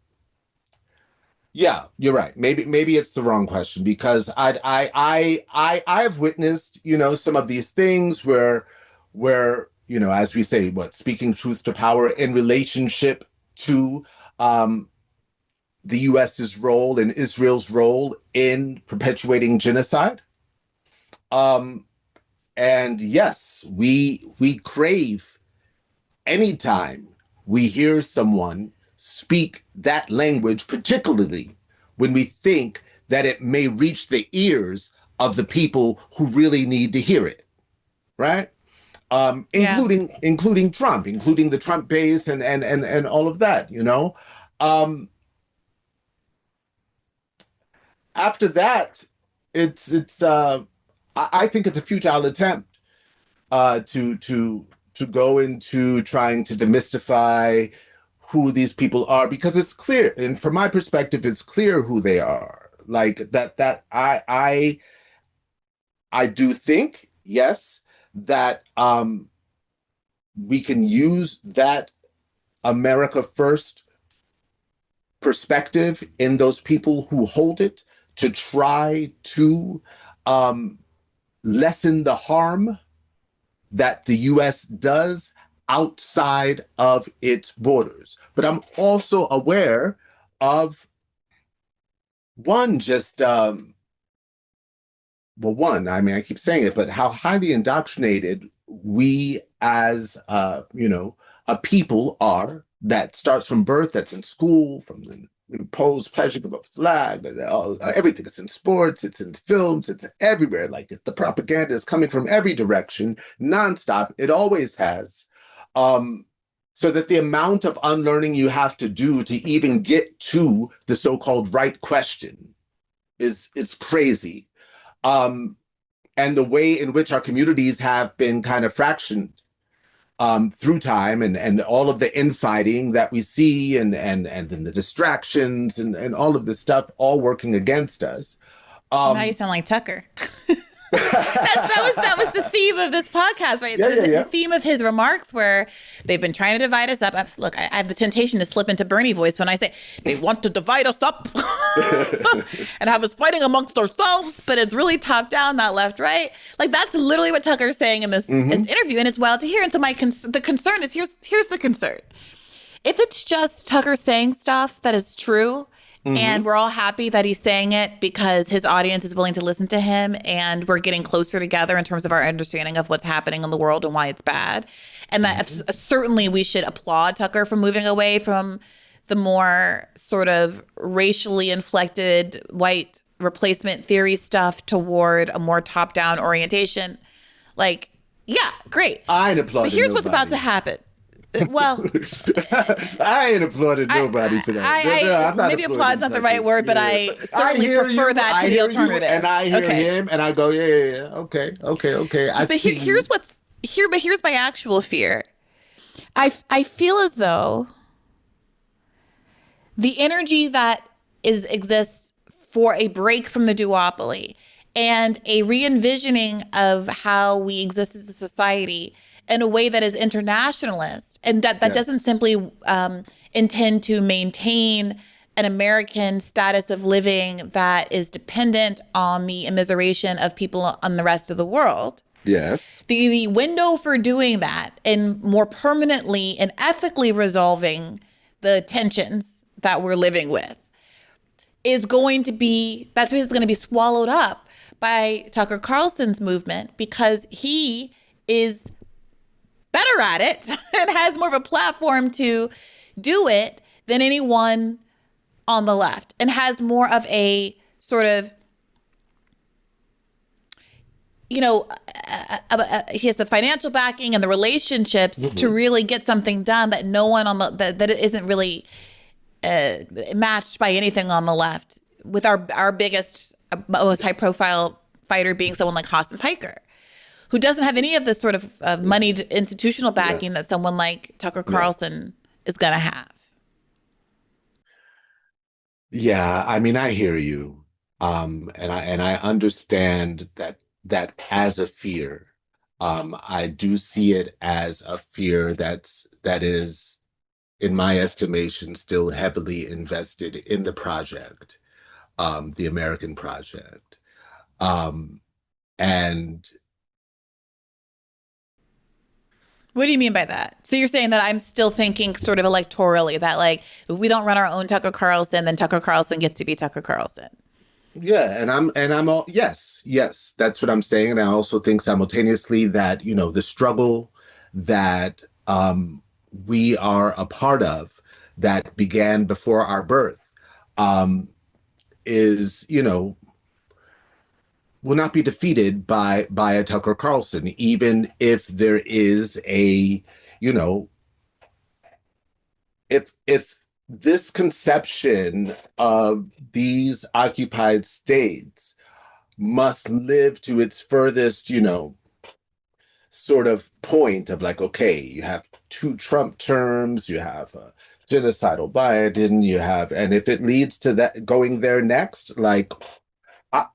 yeah, you're right. Maybe it's the wrong question, because I've witnessed, some of these things where, as we say, speaking truth to power in relationship to the U.S.'s role and Israel's role in perpetuating genocide. And yes, we crave anytime we hear someone speak that language, particularly when we think that it may reach the ears of the people who really need to hear it, right? Including Trump, including the Trump base and all of that, After that, I think it's a futile attempt to go into trying to demystify who these people are, because it's clear, and from my perspective, it's clear who they are. Like that I do think, yes, that we can use that America First perspective in those people who hold it to try to lessen the harm that the U.S. does outside of its borders. But I'm also aware of I keep saying it, but how highly indoctrinated we as, a people are, that starts from birth, that's in school, from the imposed pledging of a flag, everything. It's in sports, it's in films, it's everywhere. Like, the propaganda is coming from every direction, nonstop. It always has. So that the amount of unlearning you have to do to even get to the so-called right question is crazy. And the way in which our communities have been kind of fractioned through time, and all of the infighting that we see, and then the distractions and all of this stuff all working against us. Now you sound like Tucker. that was the theme of this podcast, right? The theme of his remarks were, they've been trying to divide us up. Look, I have the temptation to slip into Bernie voice when I say they want to divide us up and have us fighting amongst ourselves, but it's really top down, not left, right? Like, that's literally what Tucker's saying in this interview, and it's wild to hear. And so the concern is, here's the concern. If it's just Tucker saying stuff that is true, and we're all happy that he's saying it because his audience is willing to listen to him, and we're getting closer together in terms of our understanding of what's happening in the world and why it's bad. And that certainly we should applaud Tucker for moving away from the more sort of racially inflected white replacement theory stuff toward a more top-down orientation. Like, yeah, great. I'd applaud. But here's what's about to happen. Well, I ain't applauding nobody for that. I'm not maybe applaud's not the right word, but I certainly prefer that to the alternative. And I hear him, and I go, yeah, okay. Here's my actual fear. I feel as though the energy that exists for a break from the duopoly and a re-envisioning of how we exist as a society in a way that is internationalist and that doesn't simply intend to maintain an American status of living that is dependent on the immiseration of people on the rest of the world. Yes. The window for doing that and more permanently and ethically resolving the tensions that we're living with is going to be swallowed up by Tucker Carlson's movement because he is better at it and has more of a platform to do it than anyone on the left and has more of a sort of, he has the financial backing and the relationships to really get something done that no one that isn't really matched by anything on the left, with our biggest, most high profile fighter being someone like Hassan Piker, who doesn't have any of this sort of moneyed institutional backing that someone like Tucker Carlson is going to have. Yeah, I mean, I hear you. And I understand that as a fear. I do see it as a fear that is, in my estimation, still heavily invested in the project, the American project. And what do you mean by that? So you're saying that I'm still thinking sort of electorally that, like, if we don't run our own Tucker Carlson, then Tucker Carlson gets to be Tucker Carlson. Yeah, and I'm all yes, that's what I'm saying. And I also think simultaneously that, the struggle that we are a part of that began before our birth is, will not be defeated by a Tucker Carlson, even if there is a, if this conception of these occupied states must live to its furthest, sort of point of like, okay, you have 2 Trump terms, you have a genocidal Biden, and if it leads to that going there next, like, I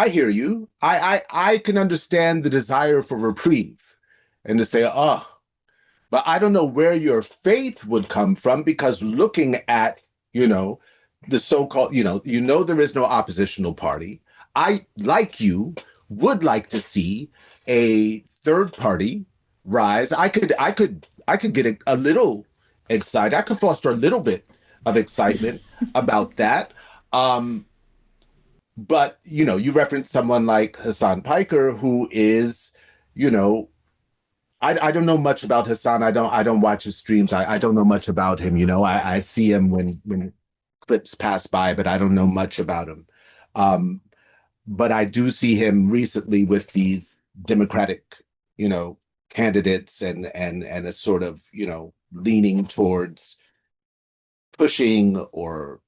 hear you. I can understand the desire for reprieve and to say, but I don't know where your faith would come from, because looking at, the so-called, there is no oppositional party. I, like you, would like to see a third party rise. I could get a little excited. I could foster a little bit of excitement about that. But, you reference someone like Hassan Piker, who is, I don't know much about Hassan. I don't watch his streams. I don't know much about him. I see him when clips pass by, but I don't know much about him. But I do see him recently with these Democratic, candidates and a sort of, leaning towards pushing or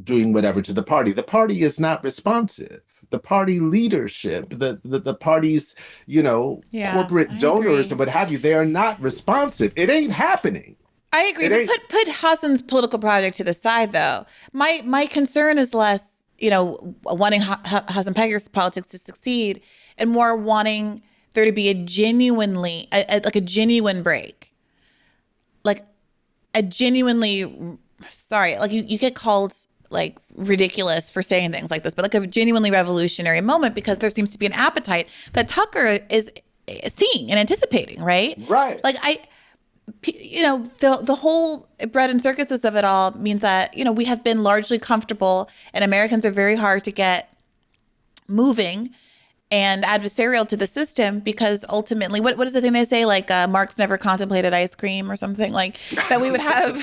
doing whatever to the party. The party is not responsive. The party leadership, the party's, corporate donors and what have you, they are not responsive. It ain't happening. I agree. But put Hassan's political project to the side, though. My concern is less, wanting Hassan Piker's politics to succeed, and more wanting there to be a genuine break, like a genuinely. Sorry, like you get called like ridiculous for saying things like this, but like a genuinely revolutionary moment, because there seems to be an appetite that Tucker is seeing and anticipating, right? Right. Like the whole bread and circuses of it all means that, we have been largely comfortable, and Americans are very hard to get moving and adversarial to the system, because ultimately, what is the thing they say? Like Marx never contemplated ice cream or something, like that we would have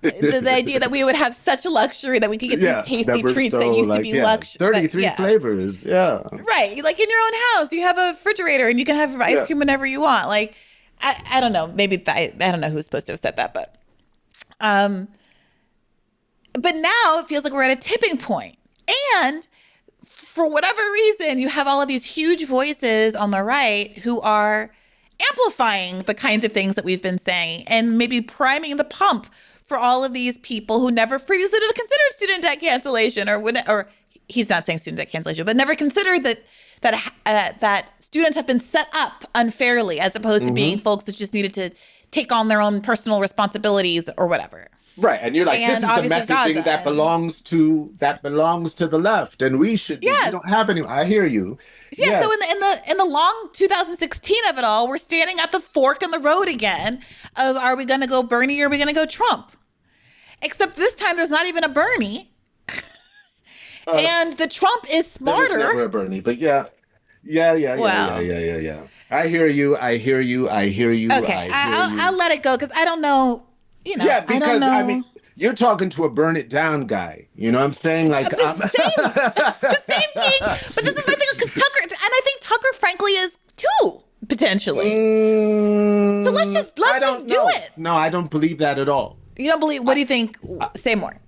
the idea that we would have such a luxury that we could get these tasty treats that used to be luxury. 33 flavors. Yeah. Right. Like in your own house, you have a refrigerator and you can have ice cream whenever you want. Like, I don't know. Maybe I don't know who's supposed to have said that, but now it feels like we're at a tipping point. And for whatever reason, you have all of these huge voices on the right who are amplifying the kinds of things that we've been saying and maybe priming the pump for all of these people who never previously would have considered student debt cancellation, or he's not saying student debt cancellation, but never considered that students have been set up unfairly as opposed to being folks that just needed to take on their own personal responsibilities or whatever. Right, and you're like, this is the messaging that belongs to the left, and we should. Yes. We don't have any. I hear you. Yeah. Yes. So in the long 2016 of it all, we're standing at the fork in the road again. Of are we going to go Bernie or are we going to go Trump? Except this time, there's not even a Bernie, and the Trump is smarter. There was never a Bernie, but yeah. I hear you. Okay, I'll let it go because I don't know. Yeah, because I mean, you're talking to a burn it down guy. You know what I'm saying? Like the same thing. But this is my thing because Tucker, and I think Tucker, frankly, is too potentially. So let's just do it. No, I don't believe that at all. You don't believe? What do you think? Say more.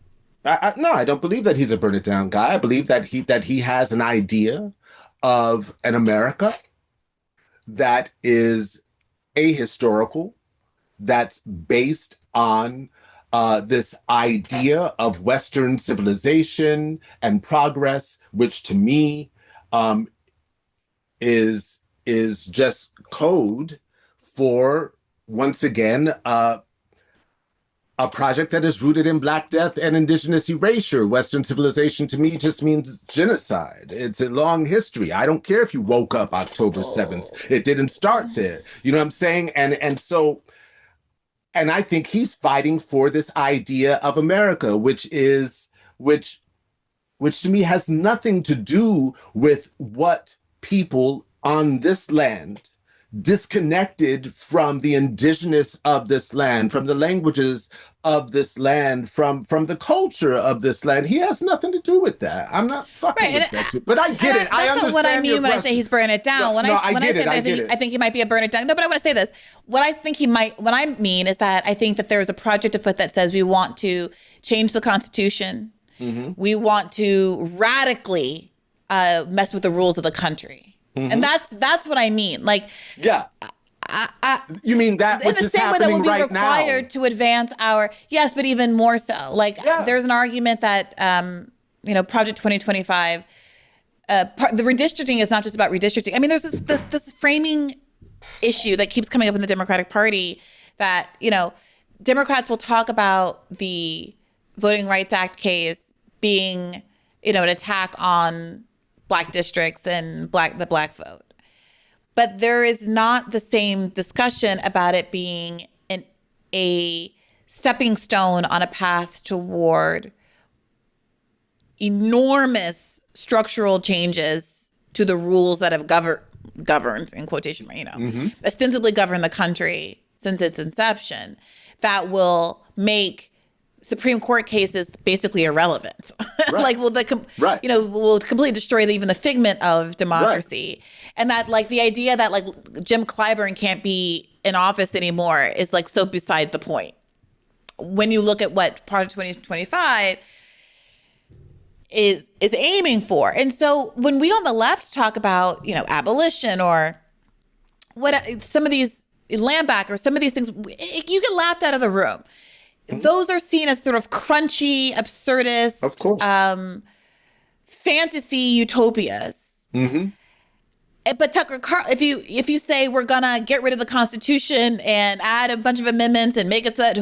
No, I don't believe that he's a burn it down guy. I believe that he has an idea of an America that is ahistorical, that's based on this idea of Western civilization and progress, which to me is just code for, once again, a project that is rooted in Black death and indigenous erasure. Western civilization to me just means genocide. It's a long history. I don't care if you woke up October 7th. It didn't start there. You know what I'm saying? And I think he's fighting for this idea of America, which to me has nothing to do with what people on this land, disconnected from the indigenous of this land, from the languages of this land, from the culture of this land. He has nothing to do with that. I'm not fucking with that too. But I get it. I understand. That's what I mean when I say he's burning it down. I think he might be a burn it down. No, but I want to say this. What I mean is that I think that there is a project afoot that says we want to change the Constitution. Mm-hmm. We want to radically mess with the rules of the country. Mm-hmm. And that's what I mean. Like, yeah, you mean that in the same way that will be required to advance our but even more so. Like, there's an argument that Project 2025, the redistricting is not just about redistricting. I mean, there's this framing issue that keeps coming up in the Democratic Party that Democrats will talk about the Voting Rights Act case being an attack on Black districts and the Black vote. But there is not the same discussion about it being a stepping stone on a path toward enormous structural changes to the rules that have governed, in quotation, ostensibly governed the country since its inception, that will make Supreme Court cases basically irrelevant. Right. Will completely destroy even the figment of democracy. Right. And that the idea that Jim Clyburn can't be in office anymore is so beside the point. When you look at what Project 2025 is aiming for. And so when we on the left talk about, abolition or what some of these land back or some of these things, you get laughed out of the room. Mm-hmm. Those are seen as sort of crunchy, absurdist, of course, fantasy utopias. Mm-hmm. But Tucker Carlson, if you say we're gonna get rid of the Constitution and add a bunch of amendments and make it so that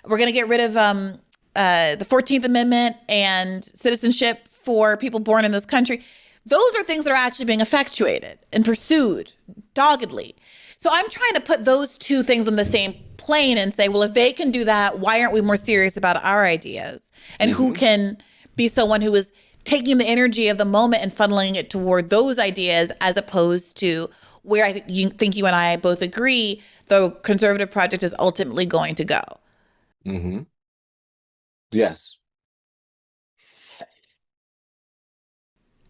we're gonna get rid of the 14th Amendment and citizenship for people born in this country, those are things that are actually being effectuated and pursued doggedly. So I'm trying to put those two things on the same plane and say, well, if they can do that, why aren't we more serious about our ideas? And who can be someone who is taking the energy of the moment and funneling it toward those ideas, as opposed to where I think you and I both agree the conservative project is ultimately going to go. Mm-hmm. Yes.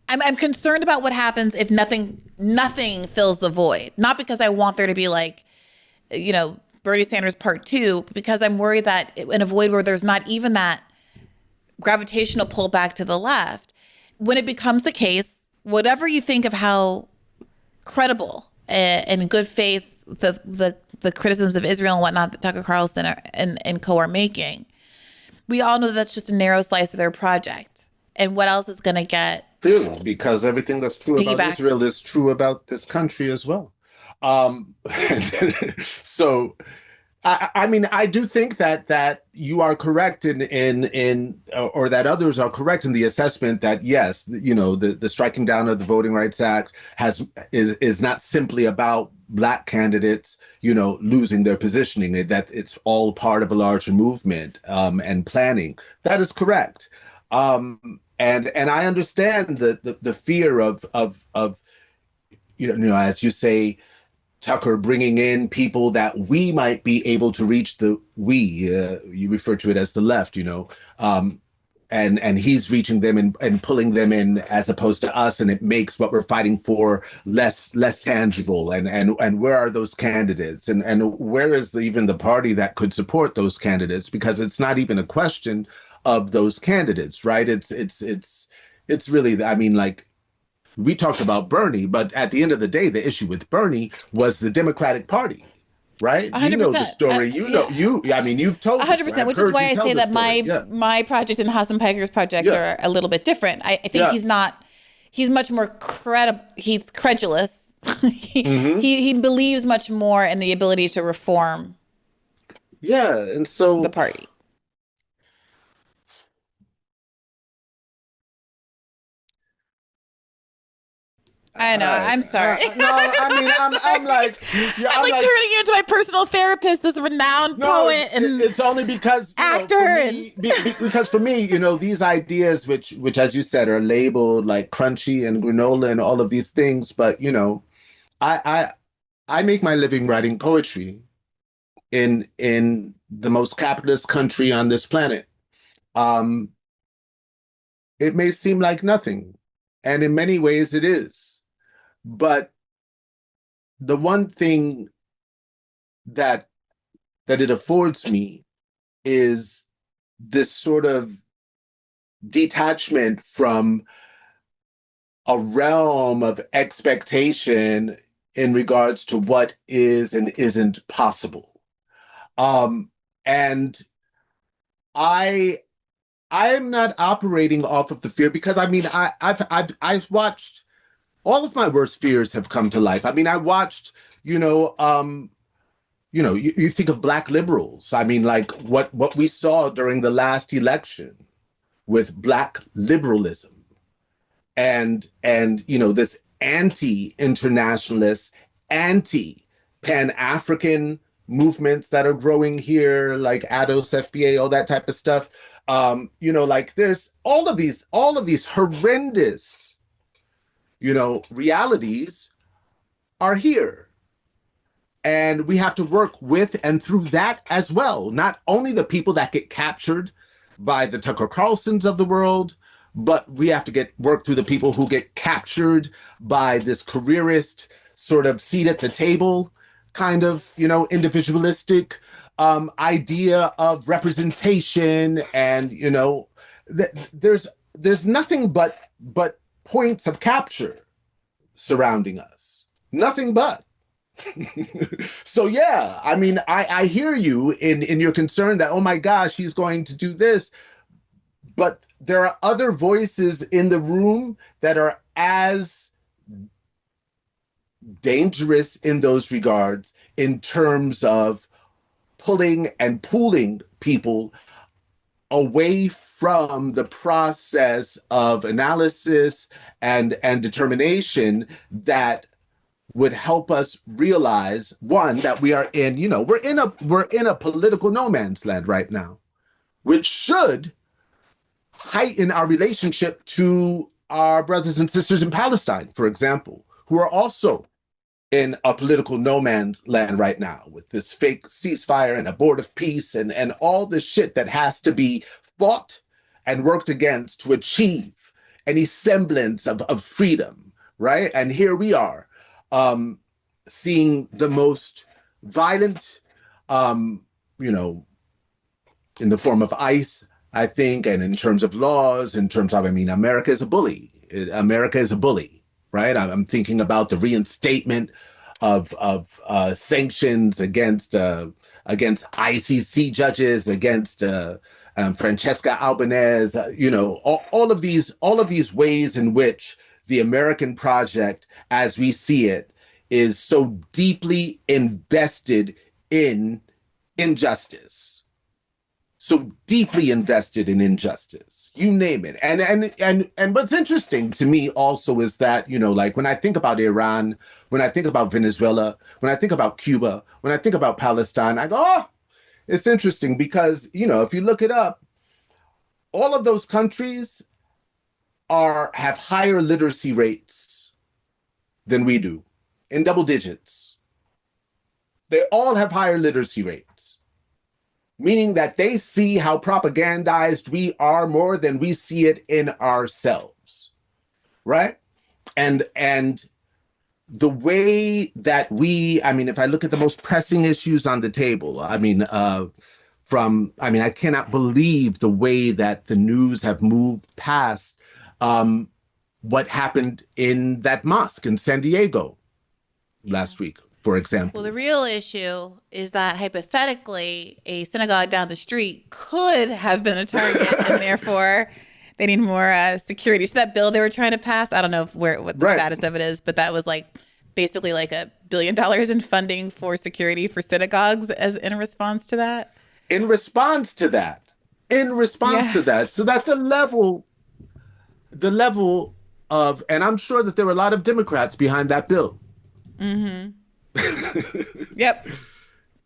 I'm concerned about what happens if nothing fills the void. Not because I want there to be like, Bernie Sanders part 2, but because I'm worried that in a void where there's not even that gravitational pull back to the left, when it becomes the case, whatever you think of how credible and in good faith the criticisms of Israel and whatnot that Tucker Carlson and co are making, we all know that that's just a narrow slice of their project. And what else is going to get clearly, because everything that's true about Israel is true about this country as well. So, I mean, I do think that you are correct or that others are correct in the assessment that yes, the striking down of the Voting Rights Act is not simply about Black candidates, losing their positioning. That it's all part of a larger movement and planning. That is correct. And I understand the fear of as you say, Tucker bringing in people that we might be able to reach you refer to it as the left, and he's reaching them and pulling them in as opposed to us, and it makes what we're fighting for less tangible. And where are those candidates, and where is even the party that could support those candidates? Because it's not even a question of those candidates, right? It's really, I mean, like, we talked about Bernie, but at the end of the day, the issue with Bernie was the Democratic Party, right? 100%. You know the story. You've told 100%, which is why I say that my project and Hassan Piker's project are a little bit different. I think he's much more credible. He's credulous. He believes much more in the ability to reform. Yeah, and so the party. I know. I'm sorry. No, I mean, I'm like, I'm like turning you into my personal therapist, this renowned poet, and it's only because actor. Because for me, these ideas, which as you said, are labeled like crunchy and granola and all of these things, but I make my living writing poetry in the most capitalist country on this planet. It may seem like nothing, and in many ways it is. But the one thing that it affords me is this sort of detachment from a realm of expectation in regards to what is and isn't possible. And I am not operating off of the fear, because I mean, I've watched. All of my worst fears have come to life. I mean, I watched, you think of Black liberals. I mean, like what we saw during the last election with Black liberalism and this anti-internationalist, anti-Pan-African movements that are growing here, like ADOS, FBA, all that type of stuff. Like there's all of these horrendous realities are here. And we have to work with and through that as well. Not only the people that get captured by the Tucker Carlsons of the world, but we have to work through the people who get captured by this careerist sort of seat at the table kind of, individualistic idea of representation. And, there's nothing but points of capture surrounding us. Nothing but. So yeah, I mean, I hear you in your concern that, oh my gosh, he's going to do this. But there are other voices in the room that are as dangerous in those regards, in terms of pulling and pulling people away from the process of analysis and determination that would help us realize, one, that we are in, we're in a political no man's land right now, which should heighten our relationship to our brothers and sisters in Palestine, for example, who are also in a political no man's land right now with this fake ceasefire and abortive peace and all this shit that has to be fought and worked against to achieve any semblance of freedom, right? And here we are, seeing the most violent, in the form of ICE, I think, and in terms of laws, in terms of, America is a bully. America is a bully, right? I'm thinking about the reinstatement of sanctions against ICC judges, against Francesca Albanese, all of these ways in which the American project, as we see it, is so deeply invested in injustice. So deeply invested in injustice, you name it. And what's interesting to me also is that, like when I think about Iran, when I think about Venezuela, when I think about Cuba, when I think about Palestine, I go, oh, it's interesting because, if you look it up, all of those countries have higher literacy rates than we do, in double digits. They all have higher literacy rates, meaning that they see how propagandized we are more than we see it in ourselves, right? And the way that if I look at the most pressing issues on the table, I cannot believe the way that the news have moved past what happened in that mosque in San Diego last week, for example. Well, the real issue is that hypothetically, a synagogue down the street could have been a target, and therefore they need more security. So that bill they were trying to pass, I don't know what the status of it is, but that was basically $1 billion in funding for security for synagogues in response to that. In response to that, so that the level of, and I'm sure that there were a lot of Democrats behind that bill. Mm-hmm. Yep.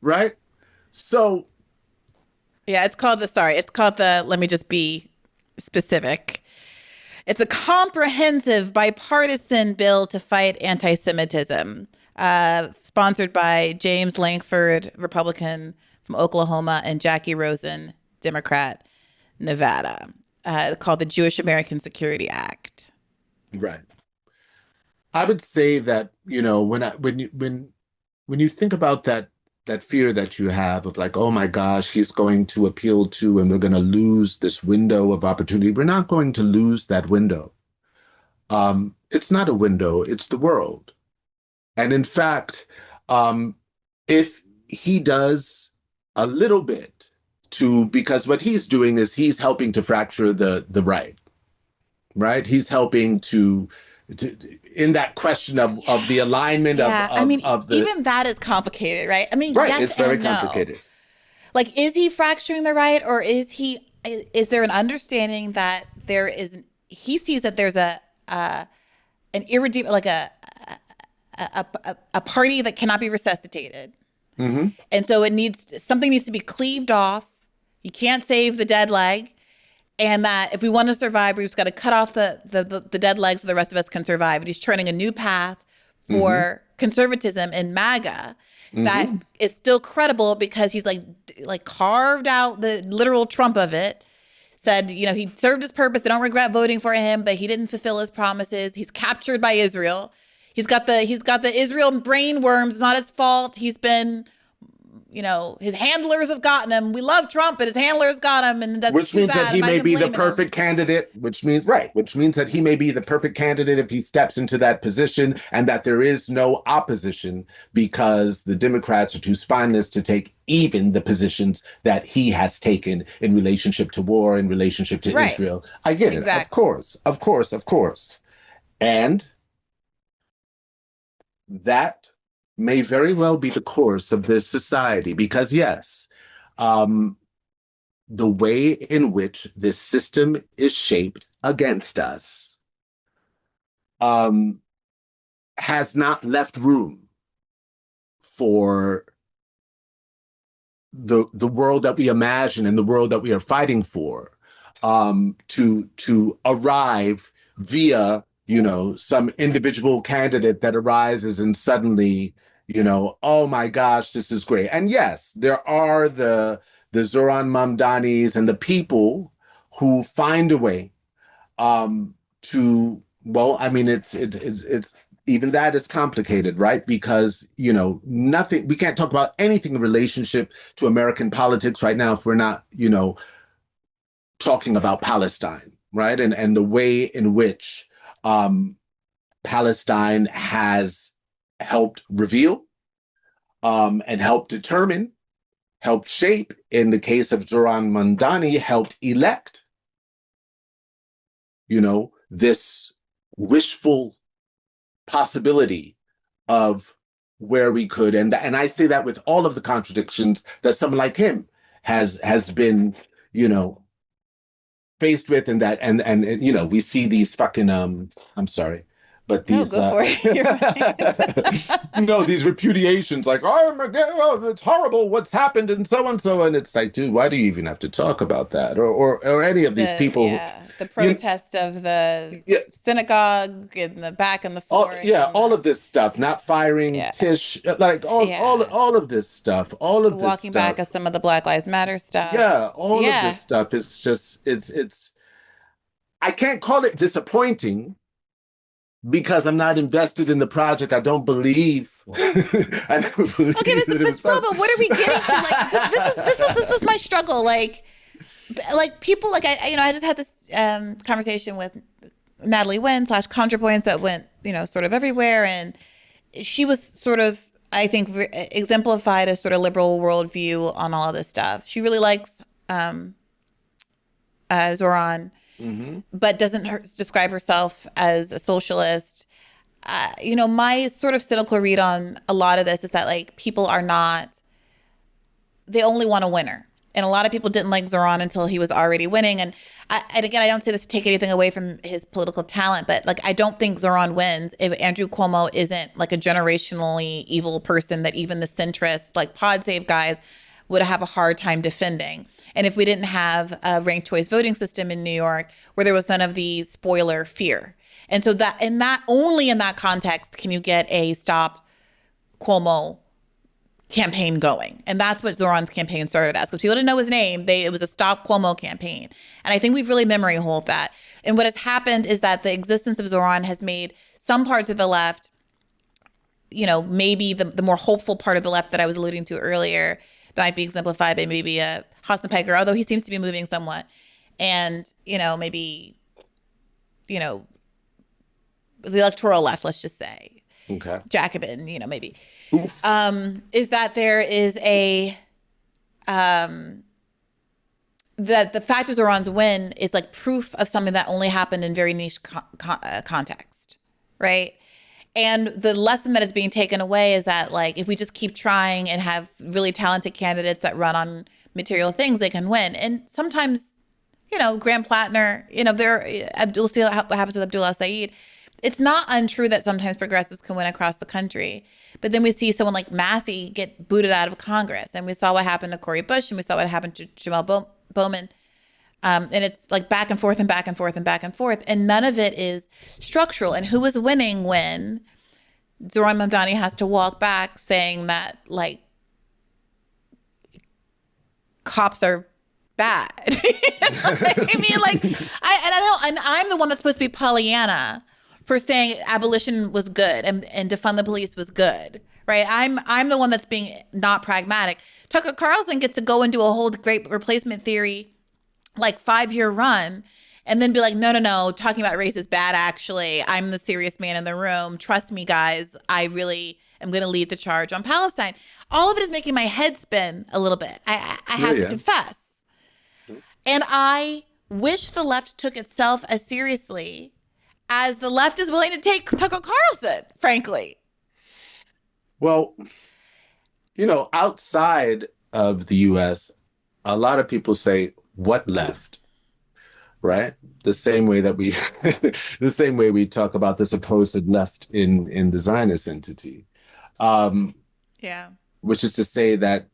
Right? So. Yeah, it's called let me just be specific. It's a comprehensive bipartisan bill to fight anti-Semitism, sponsored by James Lankford, Republican from Oklahoma, and Jackie Rosen, Democrat, Nevada, called the Jewish American Security Act. Right. I would say that, when you think about that fear that you have of oh my gosh, he's going to appeal to, and we're going to lose this window of opportunity. We're not going to lose that window. It's not a window, it's the world. And in fact, if he does a little bit because what he's doing is he's helping to fracture the right? He's helping to in that question of the alignment of the, even that is complicated, right? Right, yes, it's very and no. complicated. Is he fracturing the right, or is there an understanding that he sees that there's an irredeemable, a party that cannot be resuscitated. Mm-hmm. And so something needs to be cleaved off. You can't save the dead leg. And that if we want to survive, we just got to cut off the dead legs so the rest of us can survive. And he's turning a new path for conservatism in MAGA that is still credible because he's carved out the literal Trump of it. Said, he served his purpose. They don't regret voting for him, but he didn't fulfill his promises. He's captured by Israel. He's got the Israel brain worms. It's not his fault. He's been, his handlers have gotten him. We love Trump, but his handlers got him, and that's which means that he may be the perfect candidate. Which means that he may be the perfect candidate if he steps into that position, and that there is no opposition because the Democrats are too spineless to take even the positions that he has taken in relationship to war, in relationship to Israel. I get it, of course, and that may very well be the course of this society because, yes, the way in which this system is shaped against us has not left room for the world that we imagine and the world that we are fighting for to arrive via some individual candidate that arises and suddenly, oh my gosh, this is great. And yes, there are the Zoran Mamdanis and the people who find a way to, well, I mean, it's even that is complicated, right? Because, you know, nothing, we can't talk about anything in relationship to American politics right now if we're not, you know, talking about Palestine, right? And the way in which Palestine has helped reveal and helped determine, helped shape, in the case of Zoran Mamdani, helped elect, you know, this wishful possibility of where we could, and I say that with all of the contradictions that someone like him has been, you know, faced with, and that and you know, we see these fucking I'm sorry, but these go for it. no, these repudiations, like, oh my god, oh, it's horrible what's happened and so and so, and it's like, dude, why do you even have to talk about that, or any of these people? The protest of the synagogue in the back and the floor. All of this stuff, not firing Tish, like all of this stuff, all of this walking back of some of the Black Lives Matter stuff. All of this stuff is just it's I can't call it disappointing because I'm not invested in the project. I don't believe. I don't believe but what are we getting to? Like, this is my struggle. Like people, like I just had this conversation with Natalie Wynn / ContraPoints that went, you know, sort of everywhere, and she was sort of, I think, exemplified a sort of liberal worldview on all of this stuff. She really likes Zoran. Mm-hmm. But doesn't describe herself as a socialist. You know, my sort of cynical read on a lot of this is that, like, people are not, they only want a winner. And a lot of people didn't like Zoran until he was already winning. And again, I don't say this to take anything away from his political talent, but, like, I don't think Zoran wins if Andrew Cuomo isn't, like, a generationally evil person that even the centrist, like, Pod Save guys would have a hard time defending. And if we didn't have a ranked choice voting system in New York where there was none of the spoiler fear. And so that only in that context can you get a Stop Cuomo campaign going. And that's what Zoran's campaign started as, because people didn't know his name. It was a Stop Cuomo campaign. And I think we've really memory holed that. And what has happened is that the existence of Zoran has made some parts of the left, you know, maybe the more hopeful part of the left that I was alluding to earlier, that might be exemplified by maybe a Hassan Piker, although he seems to be moving somewhat. And, you know, maybe, you know, the electoral left, let's just say. Okay. Jacobin, you know, maybe. Is that there is a, that the fact of Zoran's win is like proof of something that only happened in very niche context, right? And the lesson that is being taken away is that, like, if we just keep trying and have really talented candidates that run on material things, they can win. And sometimes, you know, Graham Plattner, you know, we'll see what happens with Abdullah Saeed. It's not untrue that sometimes progressives can win across the country. But then we see someone like Massey get booted out of Congress. And we saw what happened to Cori Bush, and we saw what happened to Jamal Bowman. And it's like back and forth and back and forth and back and forth. And none of it is structural. And who is winning when Zoran Mamdani has to walk back saying that, like, cops are bad. I mean, like, and I'm the one that's supposed to be Pollyanna for saying abolition was good and defund the police was good, right? I'm the one that's being not pragmatic. Tucker Carlson gets to go and do a whole great replacement theory, like 5-year run, and then be like, no, talking about race is bad, actually. I'm the serious man in the room. Trust me, guys. I really am going to lead the charge on Palestine. All of it is making my head spin a little bit. I have to confess. And I wish the left took itself as seriously as the left is willing to take Tucker Carlson, frankly. Well, you know, outside of the U.S., a lot of people say, what left? Right? The same way that we talk about the supposed left in the Zionist entity. Which is to say that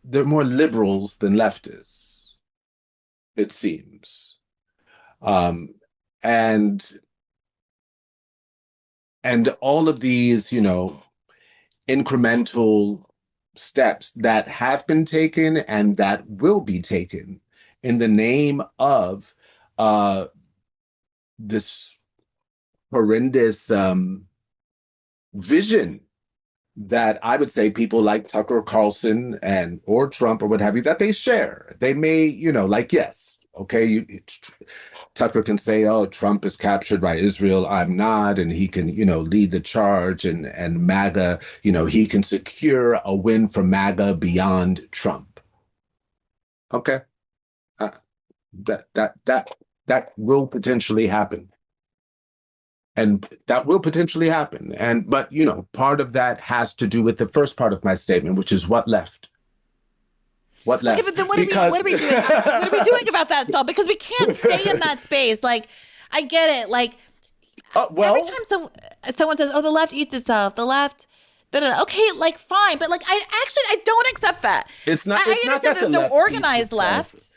they're more liberals than leftists, it seems. And all of these, you know, incremental steps that have been taken and that will be taken in the name of this horrendous vision that I would say people like Tucker Carlson or Trump or what have you, that they share. They may, yes, okay, Tucker can say, oh, Trump is captured by Israel, I'm not, and he can, lead the charge, and MAGA, he can secure a win for MAGA beyond Trump. Okay. That will potentially happen. And that will potentially happen. But part of that has to do with the first part of my statement, which is what left. What left? Okay, but then what are we doing? What are we doing about that, Saul? Because we can't stay in that space. Like, I get it. Like, every time someone says, "Oh, the left eats itself," the left. Okay, like fine, but like I don't accept that. It's not. I understand there's no organized left.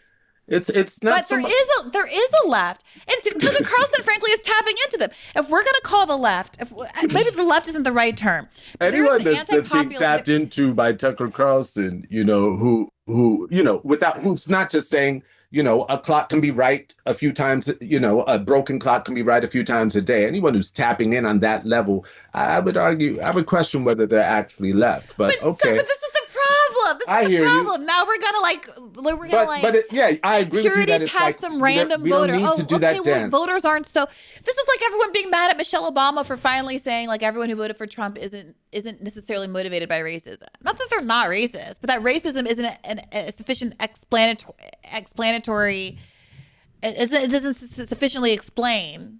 It's not. But there is a left, and Tucker Carlson, frankly, is tapping into them. If we're going to call the left, maybe the left isn't the right term. Anyone that's being tapped into by Tucker Carlson, who's not just saying, a clock can be right a few times, a broken clock can be right a few times a day. Anyone who's tapping in on that level, I would question whether they're actually left. But okay. But this is the problem. This is the problem. Now we're gonna I agree with you that it's test some random voter. Voters aren't so. This is like everyone being mad at Michelle Obama for finally saying like everyone who voted for Trump isn't necessarily motivated by racism. Not that they're not racist, but that racism isn't a sufficient explanatory. It doesn't sufficiently explain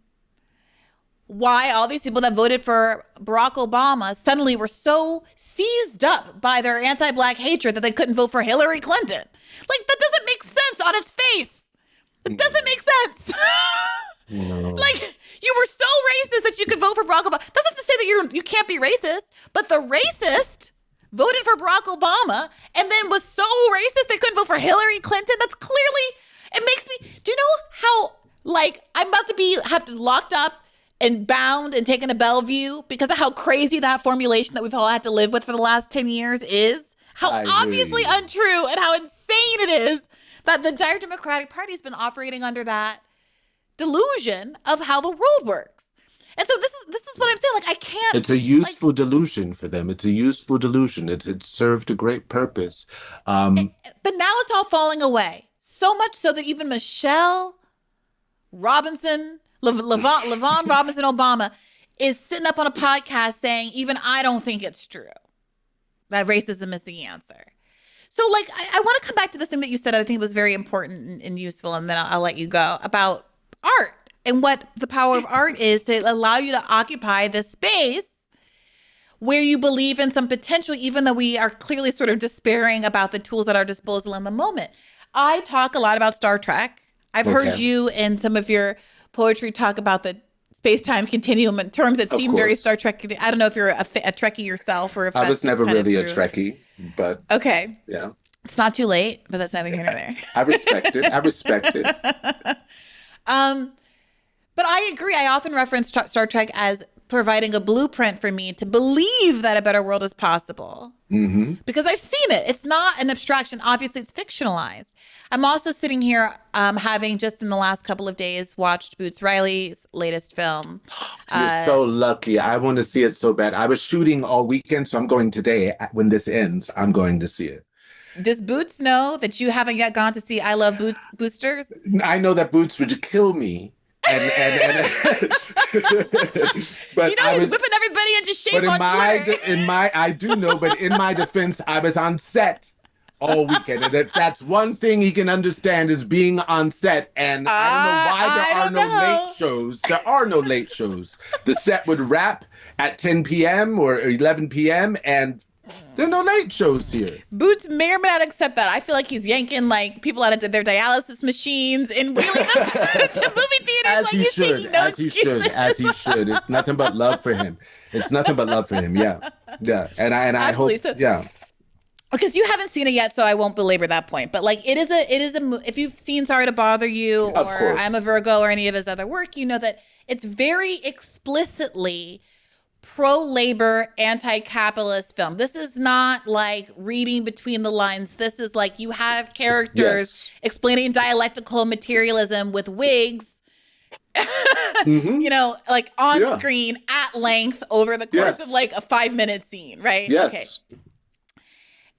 why all these people that voted for Barack Obama suddenly were so seized up by their anti-Black hatred that they couldn't vote for Hillary Clinton. Like, that doesn't make sense on its face. It doesn't make sense. No. Like, you were so racist that you could vote for Barack Obama. That's not to say that you can't be racist, but the racist voted for Barack Obama and then was so racist they couldn't vote for Hillary Clinton. That's clearly, it makes me, do you know how, like, I'm about to have to locked up and bound and taken to Bellevue because of how crazy that formulation that we've all had to live with for the last 10 years is? How obviously untrue and how insane it is that the entire Democratic Party has been operating under that delusion of how the world works. And so this is what I'm saying. Like, I can't. It's a useful delusion for them. It's a useful delusion. It served a great purpose. But now it's all falling away. So much so that even Michelle Robinson, LaVon Robinson Obama is sitting up on a podcast saying, even I don't think it's true that racism is the answer. So, like, I want to come back to this thing that you said. I think it was very important and useful, and then I'll let you go, about art and what the power of art is to allow you to occupy this space where you believe in some potential, even though we are clearly sort of despairing about the tools at our disposal in the moment. I talk a lot about Star Trek. I've heard you in some of your poetry talk about the space-time continuum in terms that seem very Star Trek. I don't know if you're a Trekkie yourself or if I was never really a Trekkie, but okay, yeah, it's not too late. But that's neither here nor there. I respect it. But I agree. I often reference Star Trek as providing a blueprint for me to believe that a better world is possible. Mm-hmm. Because I've seen it. It's not an abstraction. Obviously, it's fictionalized. I'm also sitting here having just in the last couple of days watched Boots Riley's latest film. You're so lucky. I want to see it so bad. I was shooting all weekend, so I'm going today. When this ends, I'm going to see it. Does Boots know that you haven't yet gone to see I Love Boosters? I know that Boots would kill me. And but he's whipping everybody into shape on Twitter. I do know, but in my defense, I was on set all weekend. And that's one thing he can understand is being on set. And I don't know why there are no late shows. There are no late shows. The set would wrap at 10 p.m. or 11 p.m. and there are no late shows here. Boots may or may not accept that. I feel like he's yanking like people out of their dialysis machines and wheeling them to movie theaters. As he should. It's nothing but love for him. Yeah. And I hope. Yeah. Because you haven't seen it yet, so I won't belabor that point. But like, it is a. If you've seen Sorry to Bother You or I'm a Virgo or any of his other work, you know that it's very explicitly pro-labor, anti-capitalist film. This is not like reading between the lines. This is like you have characters explaining dialectical materialism with wigs, you know, like on screen at length over the course of like a 5-minute scene, right? Yes. Okay.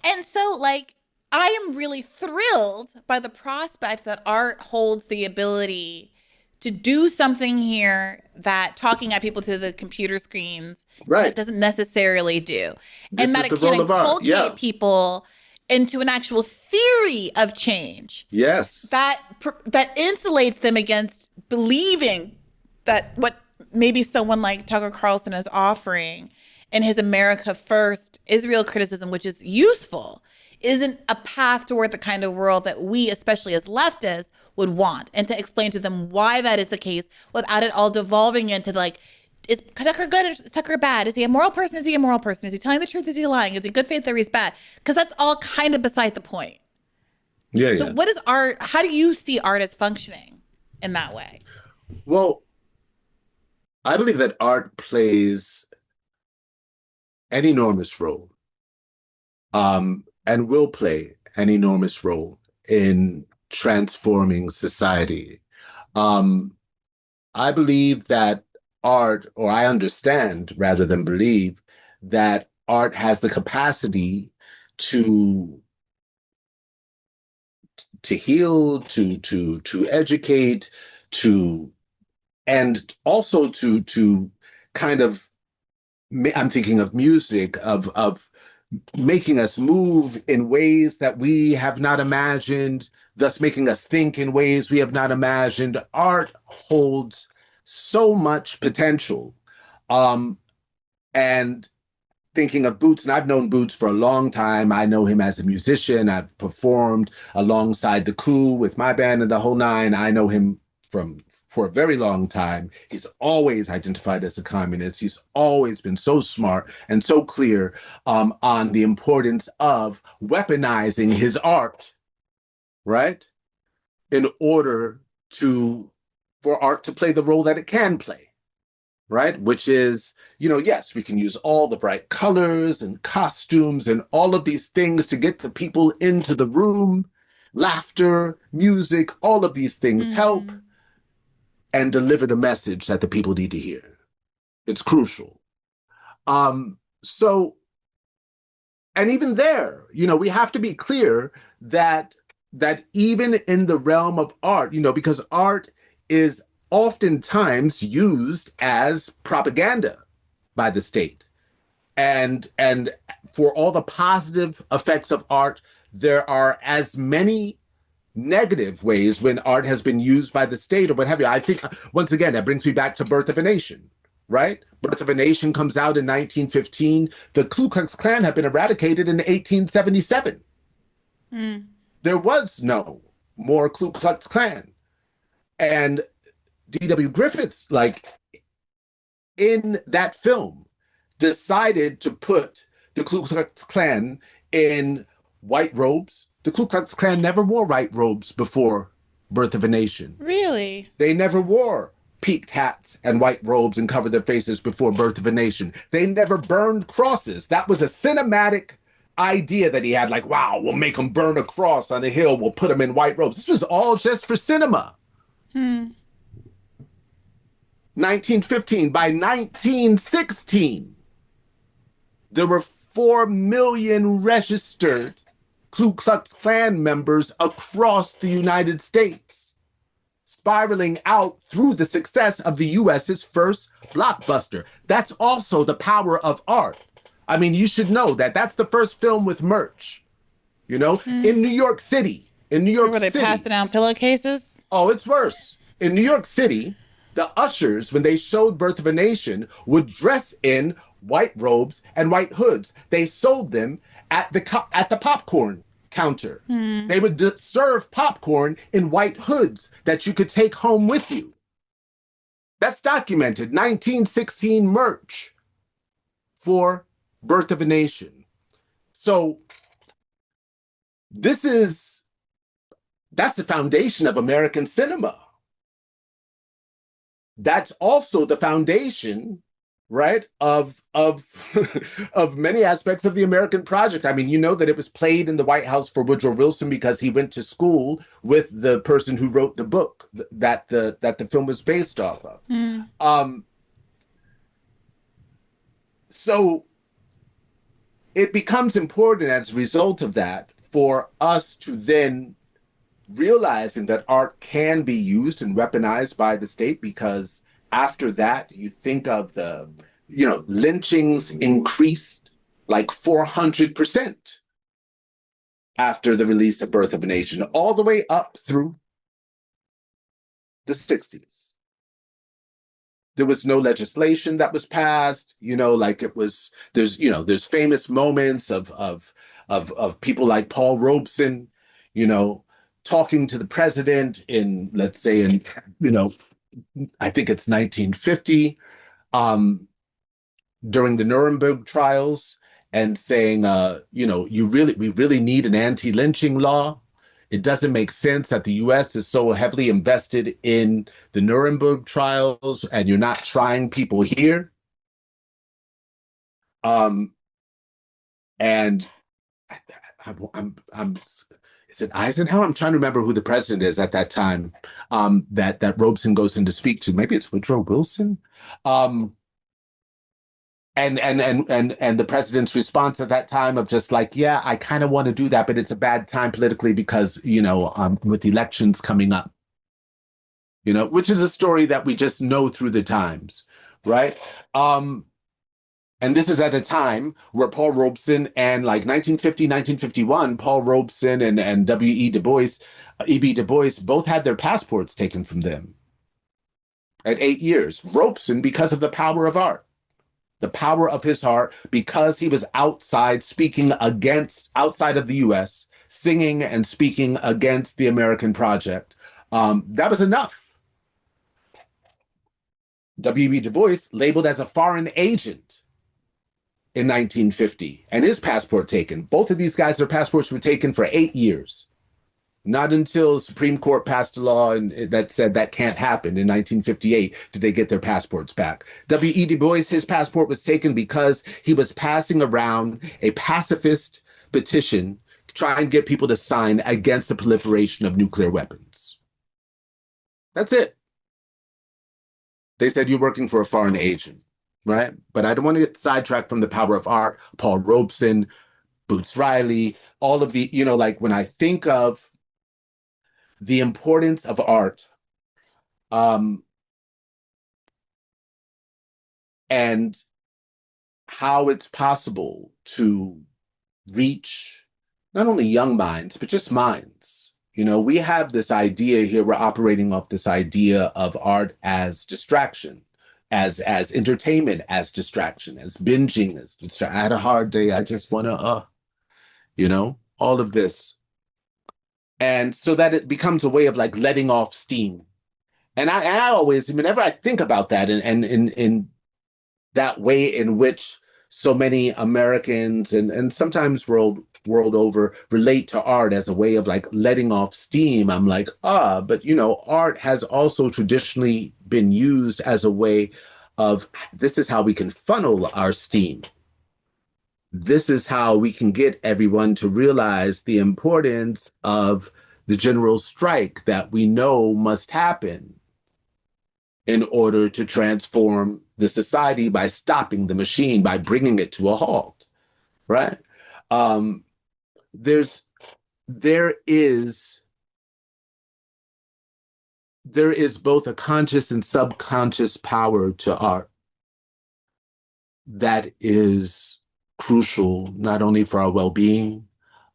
And so like, I am really thrilled by the prospect that art holds the ability to do something here that talking at people through the computer screens that doesn't necessarily do. And that it can inculcate people into an actual theory of change. Yes. That insulates them against believing that what maybe someone like Tucker Carlson is offering in his America First Israel criticism, which is useful, isn't a path toward the kind of world that we, especially as leftists, would want. And to explain to them why that is the case without it all devolving into like, is Tucker good or is Tucker bad? Is he a moral person? Is he a immoral person? Is he telling the truth? Is he lying? Is he good faith or he's bad? Because that's all kind of beside the point. So what is art? How do you see art as functioning in that way? Well, I believe that art plays an enormous role, and will play an enormous role in transforming society. I believe that art, or I understand rather than believe, that art has the capacity to heal, to educate, and also to kind of, I'm thinking of music, of making us move in ways that we have not imagined, thus making us think in ways we have not imagined. Art holds so much potential. And thinking of Boots, and I've known Boots for a long time. I know him as a musician. I've performed alongside the Coup with my band and the whole nine. I know him for a very long time. He's always identified as a communist. He's always been so smart and so clear on the importance of weaponizing his art, right? In order for art to play the role that it can play, right? Which is, yes, we can use all the bright colors and costumes and all of these things to get the people into the room. Laughter, music, all of these things help and deliver the message that the people need to hear. It's crucial. So, and even there, we have to be clear that even in the realm of art, because art is oftentimes used as propaganda by the state. And for all the positive effects of art, there are as many negative ways when art has been used by the state or what have you. I think, once again, that brings me back to Birth of a Nation, right? Birth of a Nation comes out in 1915. The Ku Klux Klan had been eradicated in 1877. There was no more Ku Klux Klan. And D.W. Griffiths, in that film, decided to put the Ku Klux Klan in white robes. The Ku Klux Klan never wore white robes before Birth of a Nation. Really? They never wore peaked hats and white robes and covered their faces before Birth of a Nation. They never burned crosses. That was a cinematic idea that he had, wow, we'll make them burn a cross on a hill. We'll put them in white robes. This was all just for cinema. 1915. By 1916, there were 4 million registered Ku Klux Klan members across the United States, spiraling out through the success of the U.S.'s first blockbuster. That's also the power of art. I mean, you should know that that's the first film with merch, in New York City. Were they passing out pillowcases? Oh, it's worse. In New York City, the ushers, when they showed Birth of a Nation, would dress in white robes and white hoods. They sold them at the popcorn counter. They would serve popcorn in white hoods that you could take home with you. That's documented. 1916 merch for Birth of a Nation. So that's the foundation of American cinema. That's also the foundation right, of of many aspects of the American project. I mean, you know that it was played in the White House for Woodrow Wilson because he went to school with the person who wrote the book that the film was based off of. So it becomes important as a result of that for us to then realizing that art can be used and weaponized by the state, because after that, you think of the, lynchings increased like 400% after the release of Birth of a Nation, all the way up through the 60s. There was no legislation that was passed, there's famous moments of people like Paul Robeson, talking to the president in, let's say, I think it's 1950, during the Nuremberg trials, and saying, we really need an anti-lynching law. It doesn't make sense that the U.S. is so heavily invested in the Nuremberg trials, and you're not trying people here. And I'm is it Eisenhower? I'm trying to remember who the president is at that time, that Robeson goes in to speak to. Maybe it's Woodrow Wilson. And the president's response at that time of just like, yeah, I kind of want to do that, but it's a bad time politically because, with elections coming up, which is a story that we just know through the times, right? And this is at a time where Paul Robeson and, like, 1950, 1951, Paul Robeson and E.B. Du Bois both had their passports taken from them at 8 years. Robeson, because of the power of art, the power of his heart, because he was outside of the U.S., singing and speaking against the American project. That was enough. W.E.B. Du Bois labeled as a foreign agent in 1950, and his passport taken. Both of these guys, their passports were taken for 8 years. Not until the Supreme Court passed a law that said that can't happen in 1958 did they get their passports back. W.E. Du Bois, his passport was taken because he was passing around a pacifist petition trying to get people to sign against the proliferation of nuclear weapons. That's it. They said, you're working for a foreign agent, right? But I don't want to get sidetracked from the power of art. Paul Robeson, Boots Riley, all of the, when I think of the importance of art, and how it's possible to reach not only young minds, but just minds. We have this idea here, we're operating off this idea of art as distraction, as entertainment, as distraction, as binging, I had a hard day, I just want to, all of this. And so that it becomes a way of like letting off steam. And I always, whenever I think about that and in that way in which so many Americans and sometimes world over relate to art as a way of like letting off steam, I'm like, but art has also traditionally been used as a way of, this is how we can funnel our steam. This is how we can get everyone to realize the importance of the general strike that we know must happen in order to transform the society by stopping the machine, by bringing it to a halt, right? There is both a conscious and subconscious power to art that is crucial, not only for our well-being,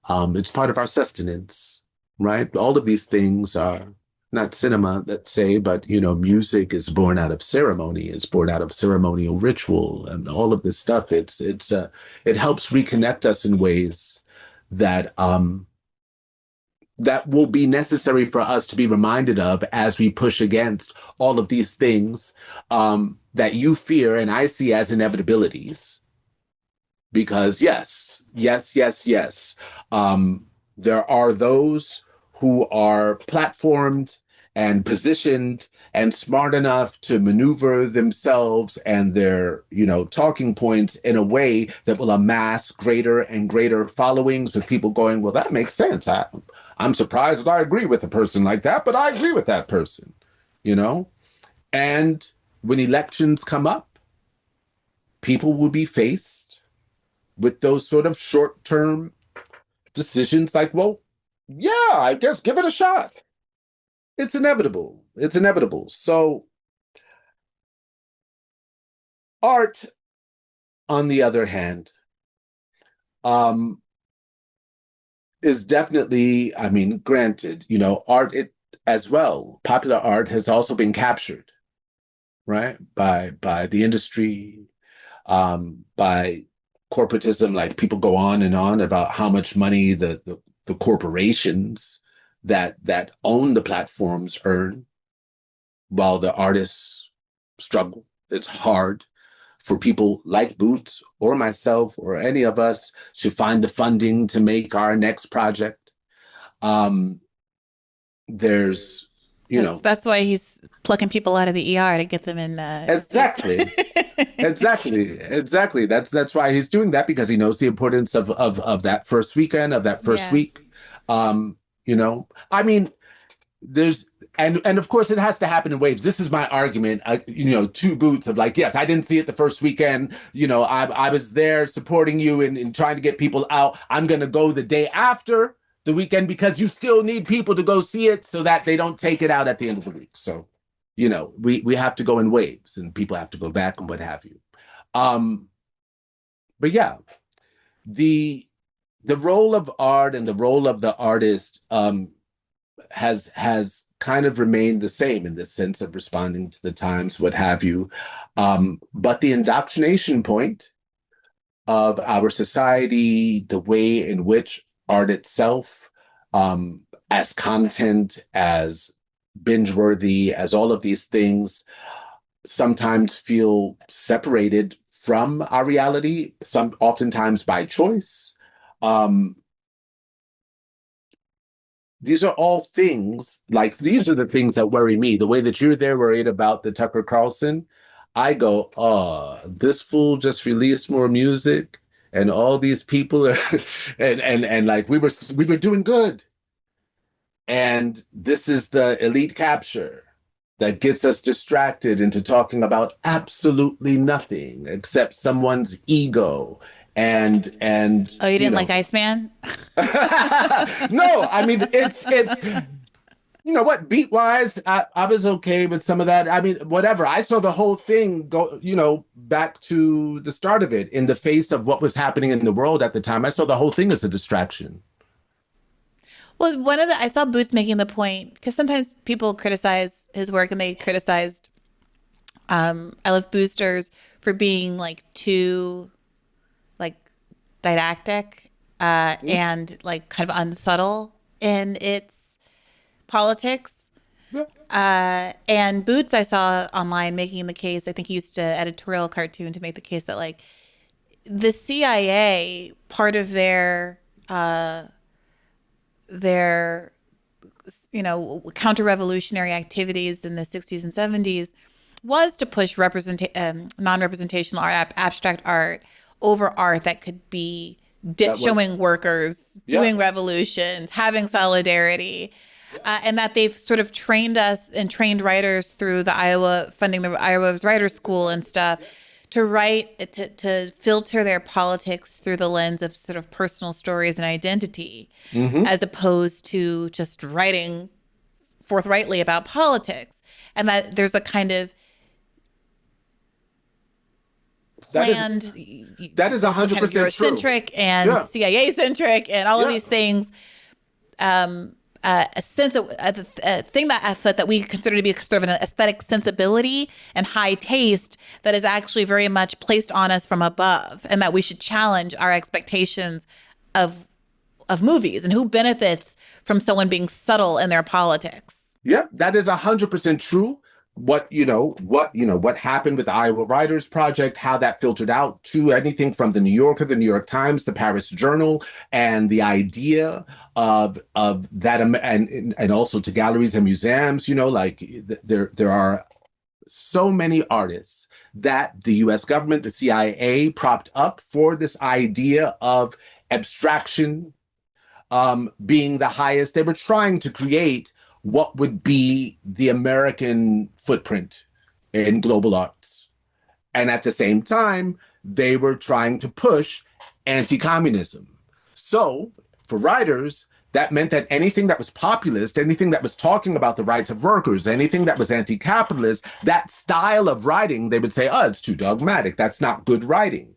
it's part of our sustenance, right? All of these things are not cinema, let's say, but, music is born out of ceremony, it's born out of ceremonial ritual, and all of this stuff. It helps reconnect us in ways that that will be necessary for us to be reminded of as we push against all of these things that you fear and I see as inevitabilities. Because yes, there are those who are platformed and positioned and smart enough to maneuver themselves and their, talking points in a way that will amass greater and greater followings with people going, well, that makes sense. I'm surprised that I agree with a person like that, but I agree with that person, And when elections come up, people will be faced with those sort of short-term decisions like, well, yeah, I guess give it a shot. It's inevitable. It's inevitable. So art, on the other hand, is definitely, granted, art as well. Popular art has also been captured, right, by the industry, by corporatism. Like, people go on and on about how much money the corporations that own the platforms earn while the artists struggle. It's hard for people like Boots or myself or any of us to find the funding to make our next project. There's, That's why he's plucking people out of the ER to get them in. Exactly. Exactly. That's why he's doing that, because he knows the importance of that first weekend, of that first week. There's, and of course it has to happen in waves. This is my argument, to Boots, of like, yes, I didn't see it the first weekend. I was there supporting you in trying to get people out. I'm going to go the day after the weekend because you still need people to go see it so that they don't take it out at the end of the week. So, we have to go in waves and people have to go back and what have you. But yeah, the role of art and the role of the artist has kind of remained the same in the sense of responding to the times, what have you. But the indoctrination point of our society, the way in which art itself, as content, as binge-worthy, as all of these things, sometimes feel separated from our reality, oftentimes by choice. These are all things, these are the things that worry me. The way that you're there worried about the Tucker Carlson, I go, oh, this fool just released more music and all these people are, and like we were doing good. And this is the elite capture that gets us distracted into talking about absolutely nothing except someone's ego. And oh, you didn't like Iceman? No, it's what, beat wise, I was okay with some of that. Whatever. I saw the whole thing go, back to the start of it in the face of what was happening in the world at the time. I saw the whole thing as a distraction. Well, I saw Boots making the point, because sometimes people criticize his work and they criticized I Love Boosters for being too didactic and kind of unsubtle in its politics. Yeah. And Boots, I saw online making the case, I think he used to editorial cartoon to make the case that the CIA, part of their counter-revolutionary activities in the 60s and 70s was to push non-representational art, abstract art, over art that could be showing workers, doing revolutions, having solidarity, and that they've sort of trained us and trained writers through funding the Iowa Writers School and stuff to write, to filter their politics through the lens of sort of personal stories and identity, as opposed to just writing forthrightly about politics. And that there's a kind of planned, that is 100% kind of Eurocentric true. And CIA-centric and all of these things. A sense that a thing that afoot that we consider to be sort of an aesthetic sensibility and high taste that is actually very much placed on us from above, and that we should challenge our expectations of movies and who benefits from someone being subtle in their politics. Yeah, that is 100% true. what happened with the Iowa Writers Project, how that filtered out to anything from the New Yorker, the New York Times, the Paris Journal, and the idea of that, and also to galleries and museums. There are so many artists that the U.S. government, the CIA, propped up for this idea of abstraction being the highest. They were trying to create what would be the American footprint in global arts. And at the same time, they were trying to push anti-communism. So for writers, that meant that anything that was populist, anything that was talking about the rights of workers, anything that was anti-capitalist, that style of writing, they would say, oh, it's too dogmatic. That's not good writing.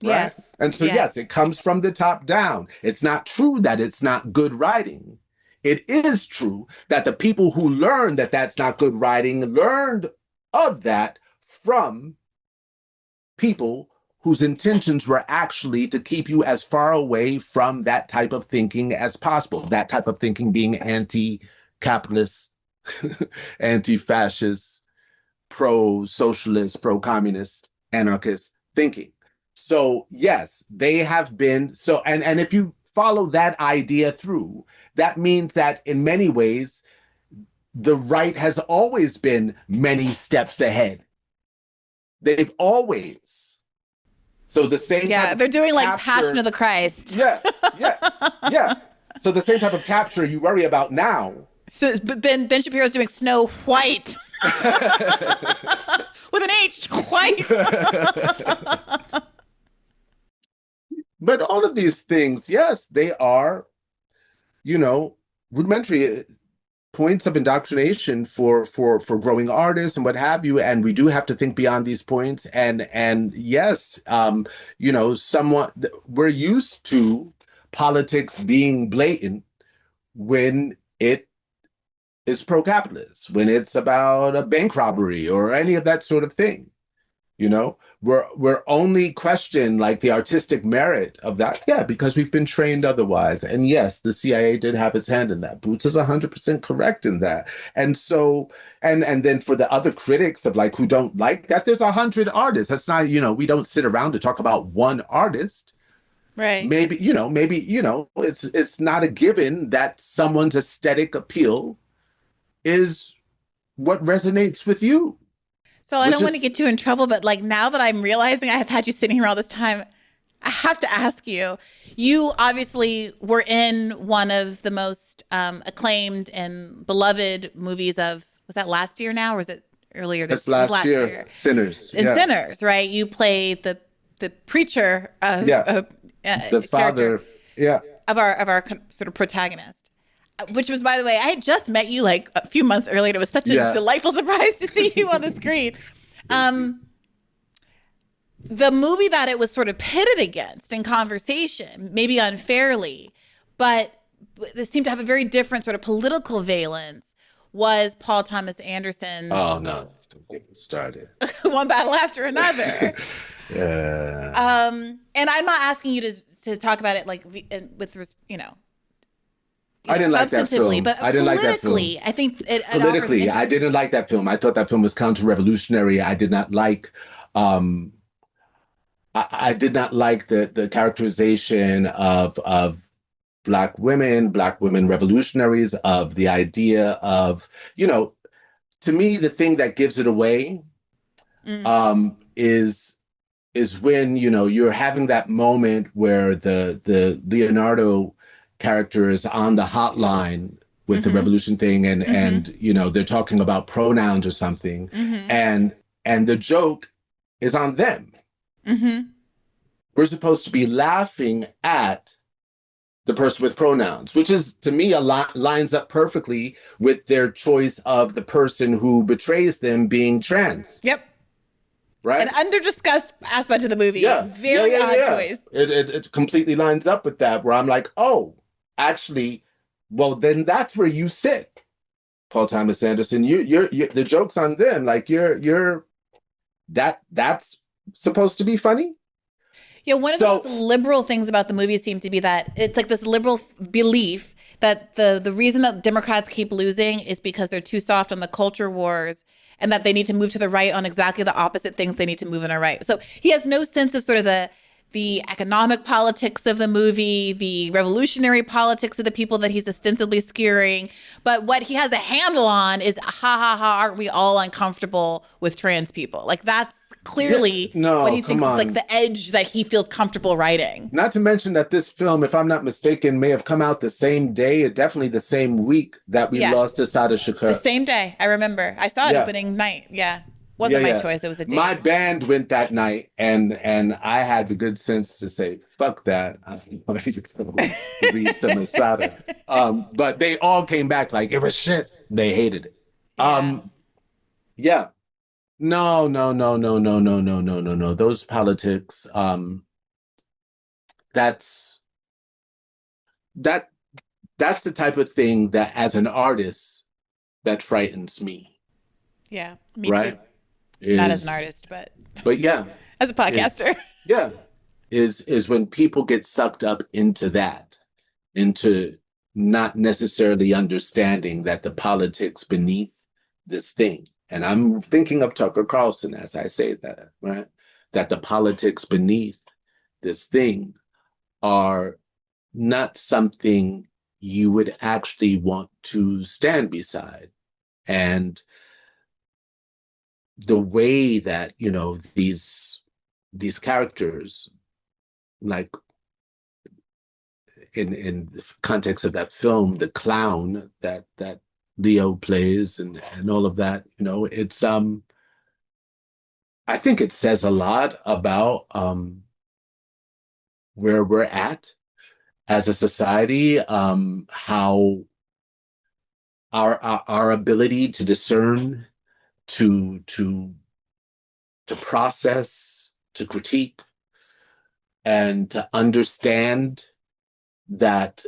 Right? Yes. And so, yes, it comes from the top down. It's not true that it's not good writing. It is true that the people who learned that that's not good writing learned of that from people whose intentions were actually to keep you as far away from that type of thinking as possible. That type of thinking being anti-capitalist, anti-fascist, pro-socialist, pro-communist, anarchist thinking. So yes, they have been so, and if you follow that idea through, that means that in many ways, the right has always been many steps ahead. They've always. So the same. Yeah, they're doing like capture, Passion of the Christ. Yeah. So the same type of capture you worry about now. So Ben Shapiro's doing Snow White. With an H, white. But all of these things, yes, they are, rudimentary points of indoctrination for growing artists and what have you. And we do have to think beyond these points. And yes, somewhat we're used to politics being blatant when it is pro-capitalist, when it's about a bank robbery or any of that sort of thing. We're only question like the artistic merit of that, because we've been trained otherwise. And yes, the CIA did have its hand in that. Boots is 100% correct in that. And so, and then for the other critics of like who don't like that, there's 100 artists. That's not, we don't sit around to talk about one artist. Right. Maybe it's not a given that someone's aesthetic appeal is what resonates with you. So I don't want to get you in trouble, but like now that I'm realizing I have had you sitting here all this time, I have to ask you, you obviously were in one of the most acclaimed and beloved movies of, was that last year now or was it earlier this year? Last year. Sinners. Sinners, right? You played the preacher of the father of our sort of protagonist. Which was, by the way, I had just met you like a few months earlier. And it was such a delightful surprise to see you on the screen. The movie that it was sort of pitted against in conversation, maybe unfairly, but it seemed to have a very different sort of political valence, was Paul Thomas Anderson's. Oh, no. Don't get me started. One battle after another. Yeah. And I'm not asking you to talk about it like with, I didn't like that film. But I didn't like that film. I think politically, I didn't like that film. I thought that film was counter-revolutionary. I did not like. I did not like the characterization of Black women revolutionaries, of the idea of, to me, the thing that gives it away is when you're having that moment where the Leonardo character is on the hotline with the revolution thing and they're talking about pronouns or something and the joke is on them. We're supposed to be laughing at the person with pronouns, which is, to me, lines up perfectly with their choice of the person who betrays them being trans. Yep. Right? An under-discussed aspect of the movie. Very odd choice. It completely lines up with that, where I'm like, oh, actually, well, then that's where you sit, Paul Thomas Anderson. You're the joke's on them. Like that's supposed to be funny. Yeah, one of the most liberal things about the movie seemed to be that it's like this liberal belief that the reason that Democrats keep losing is because they're too soft on the culture wars, and that they need to move to the right on exactly the opposite things they need to move in the right. So he has no sense of sort of the economic politics of the movie, the revolutionary politics of the people that he's ostensibly skewering. But what he has a handle on is, aren't we all uncomfortable with trans people? Like, that's clearly what he thinks is like the edge that he feels comfortable writing. Not to mention that this film, if I'm not mistaken, may have come out the same day, or definitely the same week that we lost Assata Shakur. The same day, I remember. I saw it opening night. Yeah. Wasn't my choice. It was a date. My band went that night, and I had the good sense to say, fuck that. I'm going to read some Assata. But they all came back like, it was shit. They hated it. No. Those politics, that's the type of thing that, as an artist, that frightens me. Yeah, me too. Not as an artist, but yeah, as a podcaster. Is when people get sucked up into that, into not necessarily understanding that the politics beneath this thing. And I'm thinking of Tucker Carlson as I say that, right? That the politics beneath this thing are not something you would actually want to stand beside. And the way that, these characters, like in the context of that film, the clown that Leo plays and all of that, it's I think it says a lot about where we're at as a society, how our ability to discern, to process, to critique, and to understand that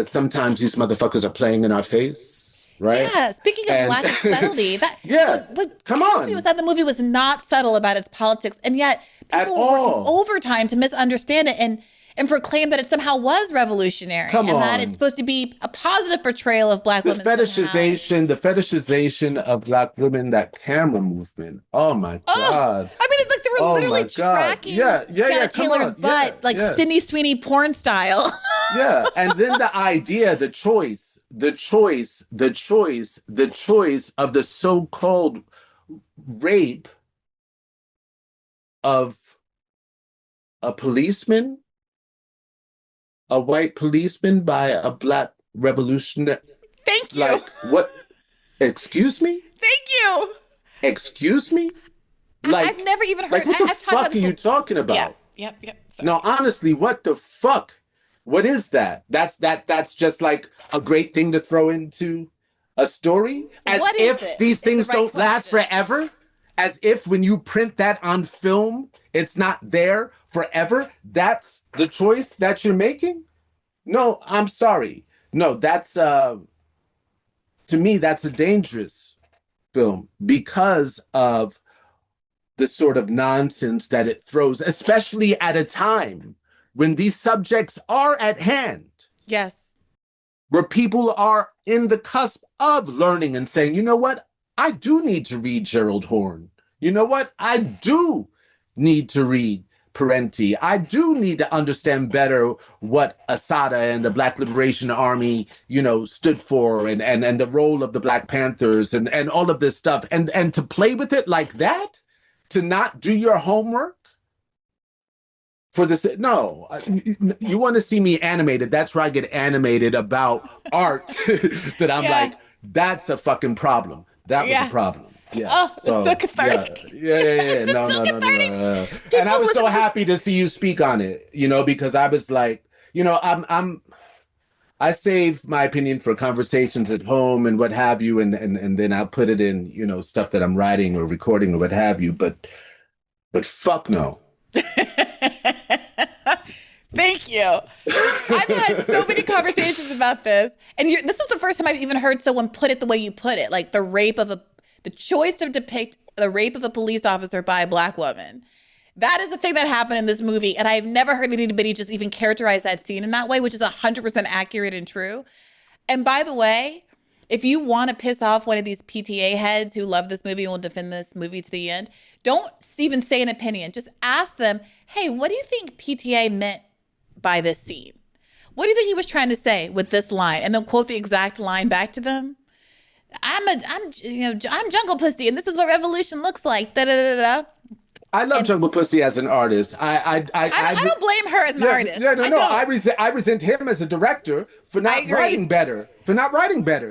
sometimes these motherfuckers are playing in our face, right? Yeah. Speaking of lack of subtlety, come on. Was that the movie was not subtle about its politics, and yet people were working overtime to misunderstand it and proclaim that it somehow was revolutionary, that it's supposed to be a positive portrayal of Black women. The fetishization of Black women, that camera movement. Oh my God! I mean, it's like they were literally tracking Janet Taylor's butt, Sydney Sweeney porn style. Yeah, and then the idea, the choice of the so-called rape of a policeman, a white policeman, by a Black revolutionary. Thank you. Like, what? Excuse me? Thank you. Excuse me? Like, I've never even heard. Like, what the fuck are you talking about? Yep. Sorry. No, honestly, what the fuck? What is that? That's just like a great thing to throw into a story? As if these things don't last forever? As if when you print that on film, it's not there forever? That's the choice that you're making? No, I'm sorry. No, that's to me, that's a dangerous film because of the sort of nonsense that it throws, especially at a time when these subjects are at hand. Yes. Where people are in the cusp of learning and saying, you know what? I do need to read Gerald Horne. You know what? I do need to read Parenti. I do need to understand better what Assata and the Black Liberation Army, stood for, and the role of the Black Panthers and all of this stuff. And to play with it like that, to not do your homework for this. No, you want to see me animated. That's where I get animated about art that I'm like, that's a fucking problem. That was a problem. Yeah. Oh, it's so cathartic. Yeah. No. And I was so happy to see you speak on it, because I was like, I save my opinion for conversations at home and what have you, and then I'll put it in, stuff that I'm writing or recording or what have you. But fuck no. Thank you. I've had so many conversations about this, and this is the first time I've even heard someone put it the way you put it, like the choice to depict the rape of a police officer by a Black woman. That is the thing that happened in this movie. And I've never heard anybody just even characterize that scene in that way, which is 100% accurate and true. And by the way, if you want to piss off one of these PTA heads who love this movie and will defend this movie to the end, don't even say an opinion. Just ask them, hey, what do you think PTA meant by this scene? What do you think he was trying to say with this line? And then quote the exact line back to them. I'm Jungle Pussy, and this is what revolution looks like. Da da da da. I love Jungle Pussy as an artist. I don't blame her as an artist. I resent him as a director for not writing better.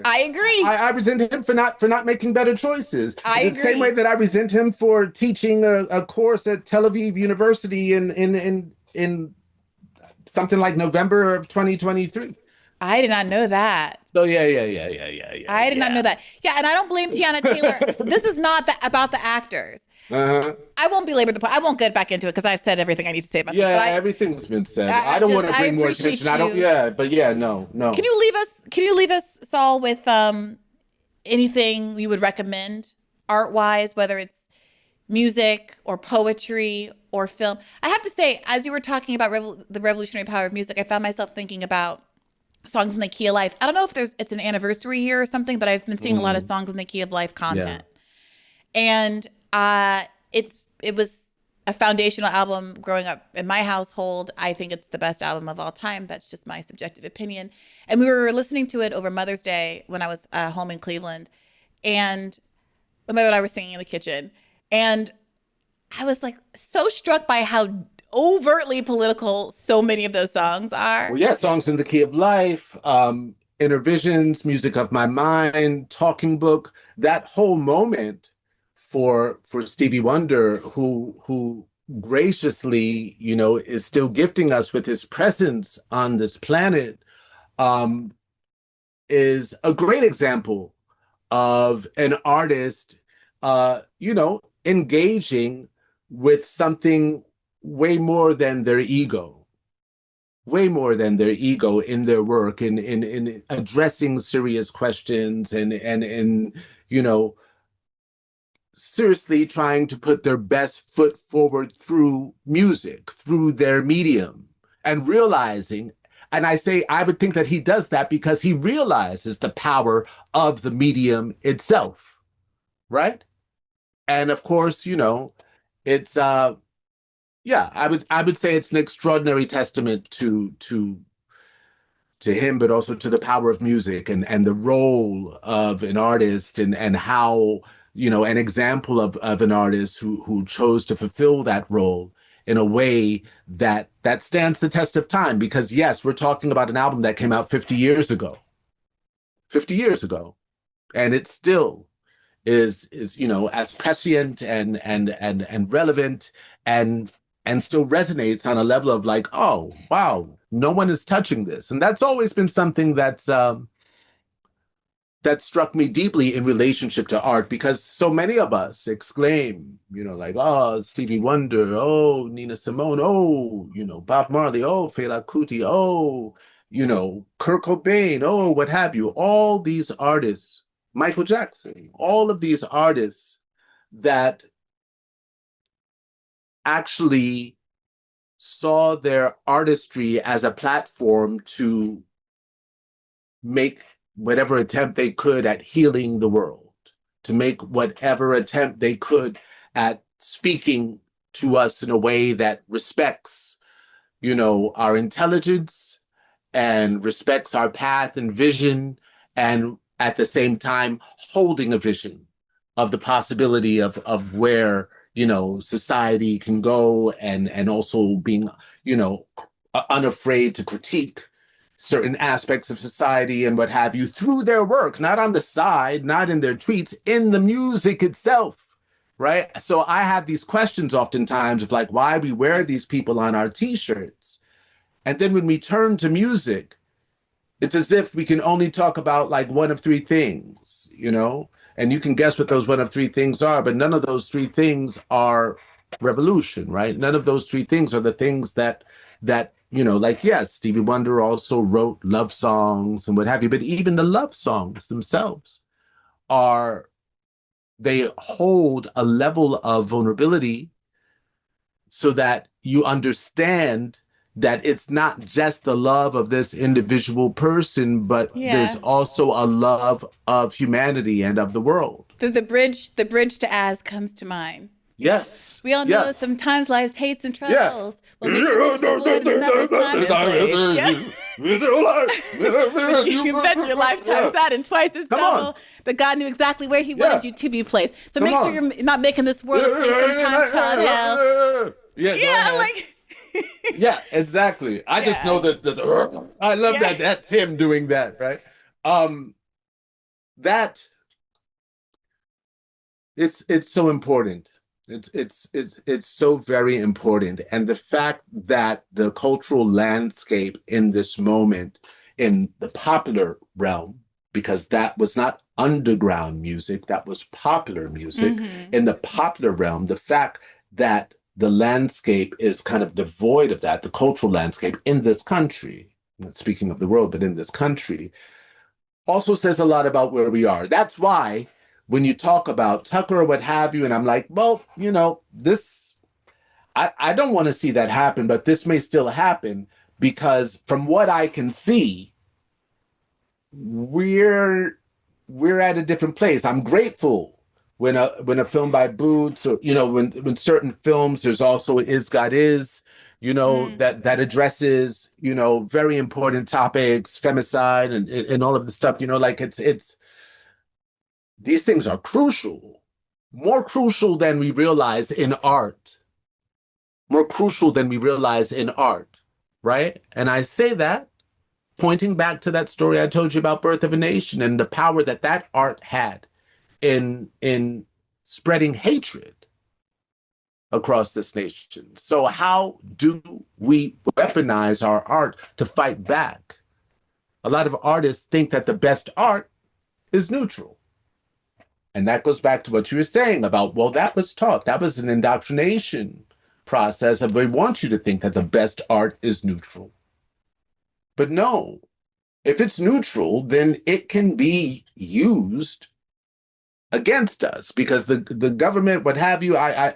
I agree. I resent him for not making better choices. The same way that I resent him for teaching a course at Tel Aviv University in something like November of 2023. I did not know that. Oh, yeah. I did not know that. Yeah, and I don't blame Tiana Taylor. This is not about the actors. Uh-huh. I won't belabor the point. I won't get back into it because I've said everything I need to say about this. Yeah, everything's been said. I don't want to bring more attention. No. Can you leave us, Saul, with anything you would recommend art-wise, whether it's music or poetry or film? I have to say, as you were talking about the revolutionary power of music, I found myself thinking about songs in the key of life. I don't know if it's an anniversary year or something, but I've been seeing a lot of songs in the key of life content. Yeah. And it was a foundational album growing up in my household. I think it's the best album of all time. That's just my subjective opinion. And we were listening to it over Mother's Day when I was home in Cleveland. And my mother and I were singing in the kitchen. And I was like so struck by how overtly political so many of those songs are. Well, yeah, songs in the key of life, Inner Visions, Music of My Mind, Talking Book, that whole moment for Stevie Wonder, who graciously, is still gifting us with his presence on this planet, is a great example of an artist, engaging with something way more than their ego in their work, in addressing serious questions and seriously trying to put their best foot forward through music, through their medium, and realizing, and I would think that he does that because he realizes the power of the medium itself, right? And of course, it's I would say it's an extraordinary testament to him, but also to the power of music and the role of an artist and how, an example of an artist who chose to fulfill that role in a way that stands the test of time. Because yes, we're talking about an album that came out 50 years ago, and it still is as prescient and relevant and still resonates on a level of like, oh wow, no one is touching this. And that's always been something that struck me deeply in relationship to art, because so many of us exclaim, like, oh, Stevie Wonder, oh, Nina Simone, oh, Bob Marley, oh, Fela Kuti, oh, Kurt Cobain, oh, what have you, all these artists, Michael Jackson, all of these artists that actually saw their artistry as a platform to make whatever attempt they could at healing the world, to make whatever attempt they could at speaking to us in a way that respects, our intelligence and respects our path and vision, and at the same time holding a vision of the possibility of where, society can go, and also being, unafraid to critique certain aspects of society and what have you through their work, not on the side, not in their tweets, in the music itself, right? So I have these questions oftentimes of like why we wear these people on our t-shirts. And then when we turn to music, it's as if we can only talk about like one of three things, and you can guess what those one of three things are, but none of those three things are revolution, right? None of those three things are the things that like, yes, Stevie Wonder also wrote love songs and what have you, but even the love songs themselves they hold a level of vulnerability, so that you understand that it's not just the love of this individual person, but there's also a love of humanity and of the world. The bridge to As comes to mind. Yes. We all know sometimes life's hates and troubles. Well, another time and place. You can bet your lifetime's that and twice as double. But God knew exactly where he wanted you to be placed. So make sure you're not making this world a place sometimes called hell. Yeah, exactly. I just know that I love that. That's him doing that, right? That it's so important. It's so very important. And the fact that the cultural landscape in this moment in the popular realm, because that was not underground music, that was popular music. In the popular realm, the fact that the landscape is kind of devoid of that, the cultural landscape in this country, not speaking of the world, but in this country, also says a lot about where we are. That's why when you talk about Tucker or what have you, and I'm like, well, this, I don't want to see that happen, but this may still happen, because from what I can see, we're at a different place. I'm grateful when a film by Boots, or when certain films, there's also Is God Is, that addresses very important topics, femicide and all of the stuff. It's these things are crucial, more crucial than we realize in art, right? And I say that pointing back to that story I told you about Birth of a Nation and the power that art had in spreading hatred across this nation. So how do we weaponize our art to fight back? A lot of artists think that the best art is neutral. And that goes back to what you were saying about, well, that was taught. That was an indoctrination process of, we want you to think that the best art is neutral. But no, if it's neutral, then it can be used against us, because the government, what have you, an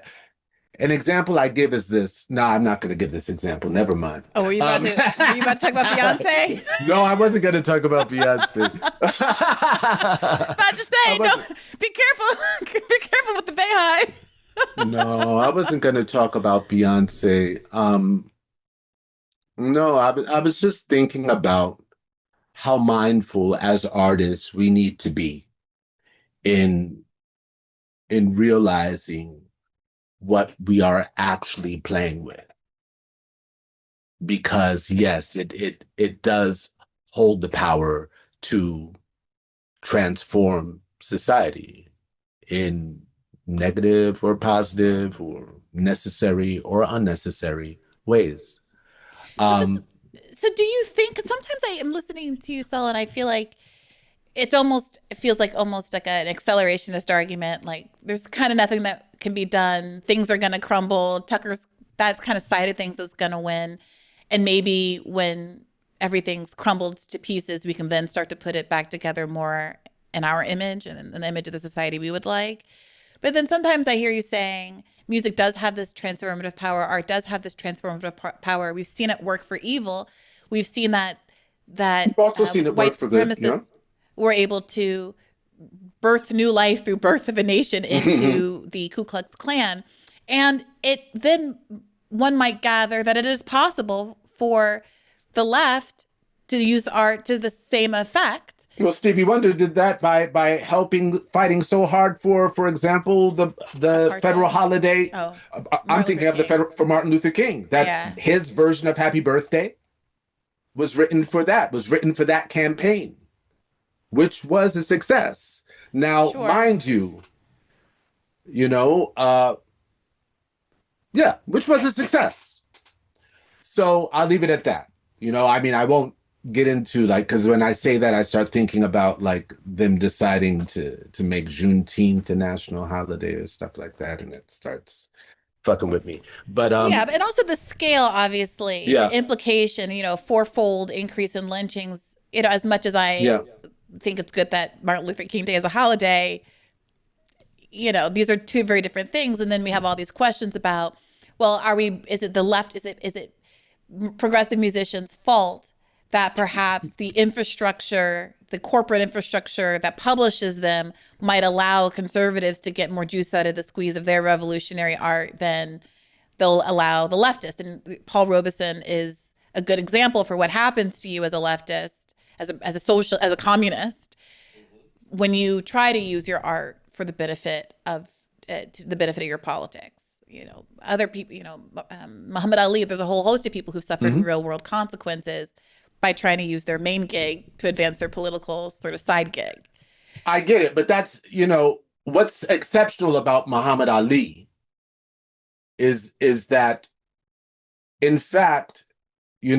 example I give is this. No, I'm not going to give this example. Never mind. Oh, were you about to talk about Beyonce? No, I wasn't going to talk about Beyonce. About to say, don't be careful. Be careful with the Bayhive. No, I wasn't going to talk about Beyonce. No, I was just thinking about how mindful as artists we need to be in realizing what we are actually playing with. Because yes, it does hold the power to transform society in negative or positive or necessary or unnecessary ways. So do you think, because sometimes I am listening to you, Saul, and I feel like it feels like almost like an accelerationist argument. Like there's kind of nothing that can be done. Things are going to crumble. That kind of side of things is going to win. And maybe when everything's crumbled to pieces, we can then start to put it back together more in our image and in the image of the society we would like. But then sometimes I hear you saying music does have this transformative power. Art does have this transformative power. We've seen it work for evil. We've seen that We've also seen it white work for good. supremacists were able to birth new life through Birth of a Nation into the Ku Klux Klan. And then one might gather that it is possible for the left to use the art to the same effect. Well, Stevie Wonder did that by fighting so hard for example, the federal holiday. Oh, I'm thinking of for Martin Luther King. That his version of Happy Birthday was written for that campaign, which was a success. Now, mind you, which was a success. So I'll leave it at that. I won't get into because when I say that, I start thinking about them deciding to make Juneteenth a national holiday or stuff like that, and it starts fucking with me. But and also the scale, obviously, the implication, fourfold increase in lynchings. As much as I think it's good that Martin Luther King Day is a holiday, these are two very different things. And then we have all these questions about well, is it the left? Is it progressive musicians' fault that perhaps the infrastructure, the corporate infrastructure that publishes them might allow conservatives to get more juice out of the squeeze of their revolutionary art than they'll allow the leftist? And Paul Robeson is a good example for what happens to you as a leftist, as a communist, when you try to use your art for the benefit of your politics. Other people, Muhammad Ali, there's a whole host of people who've suffered real world consequences by trying to use their main gig to advance their political sort of side gig. I get it, but that's, what's exceptional about Muhammad Ali is that, in fact, he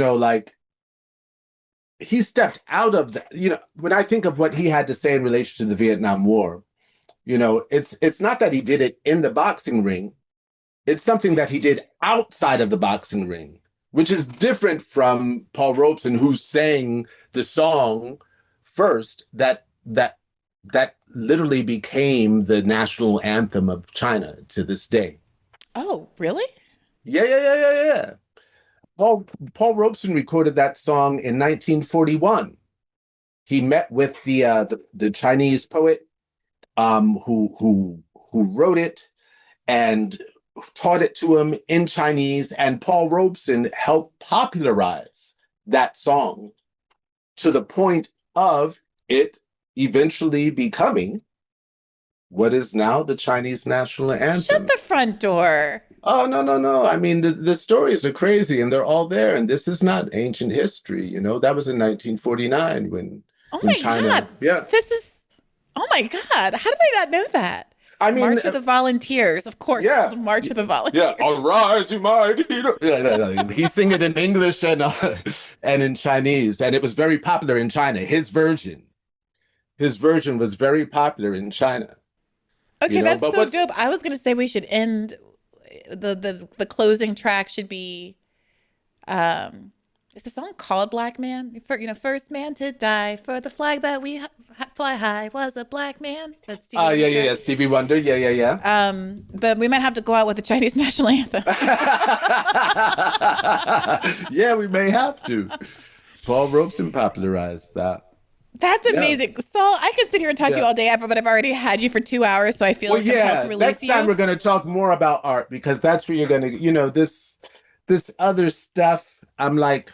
stepped out of the, when I think of what he had to say in relation to the Vietnam War, it's not that he did it in the boxing ring. It's something that he did outside of the boxing ring, which is different from Paul Robeson, who sang the song first that literally became the national anthem of China to this day. Oh, really? Yeah. Paul Robeson recorded that song in 1941. He met with the Chinese poet who wrote it and taught it to him in Chinese, and Paul Robeson helped popularize that song to the point of it eventually becoming what is now the Chinese national anthem. Shut the front door. Oh, no. I mean, the stories are crazy and they're all there. And this is not ancient history. That was in 1949 when China. God. Yeah. Oh my God. How did I not know that? I mean, March of the Volunteers, of course. Yeah. March of the Volunteers. Yeah. Arise, you mighty. He sang it in English and in Chinese. And it was very popular in China. His version was very popular in China. Okay, that's so dope. I was going to say we should end, the closing track should be, is the song called Black Man? First man to die for the flag that we fly high was a black man. That's Stevie Wonder. Yeah. Stevie Wonder. Yeah. But we might have to go out with the Chinese national anthem. Yeah, we may have to. Paul Robeson popularized that. That's amazing. Yeah. Saul, I could sit here and talk to you all day, but I've already had you for 2 hours, so I feel compelled to release next time we're going to talk more about art, because that's where you're going to, this other stuff. I'm like,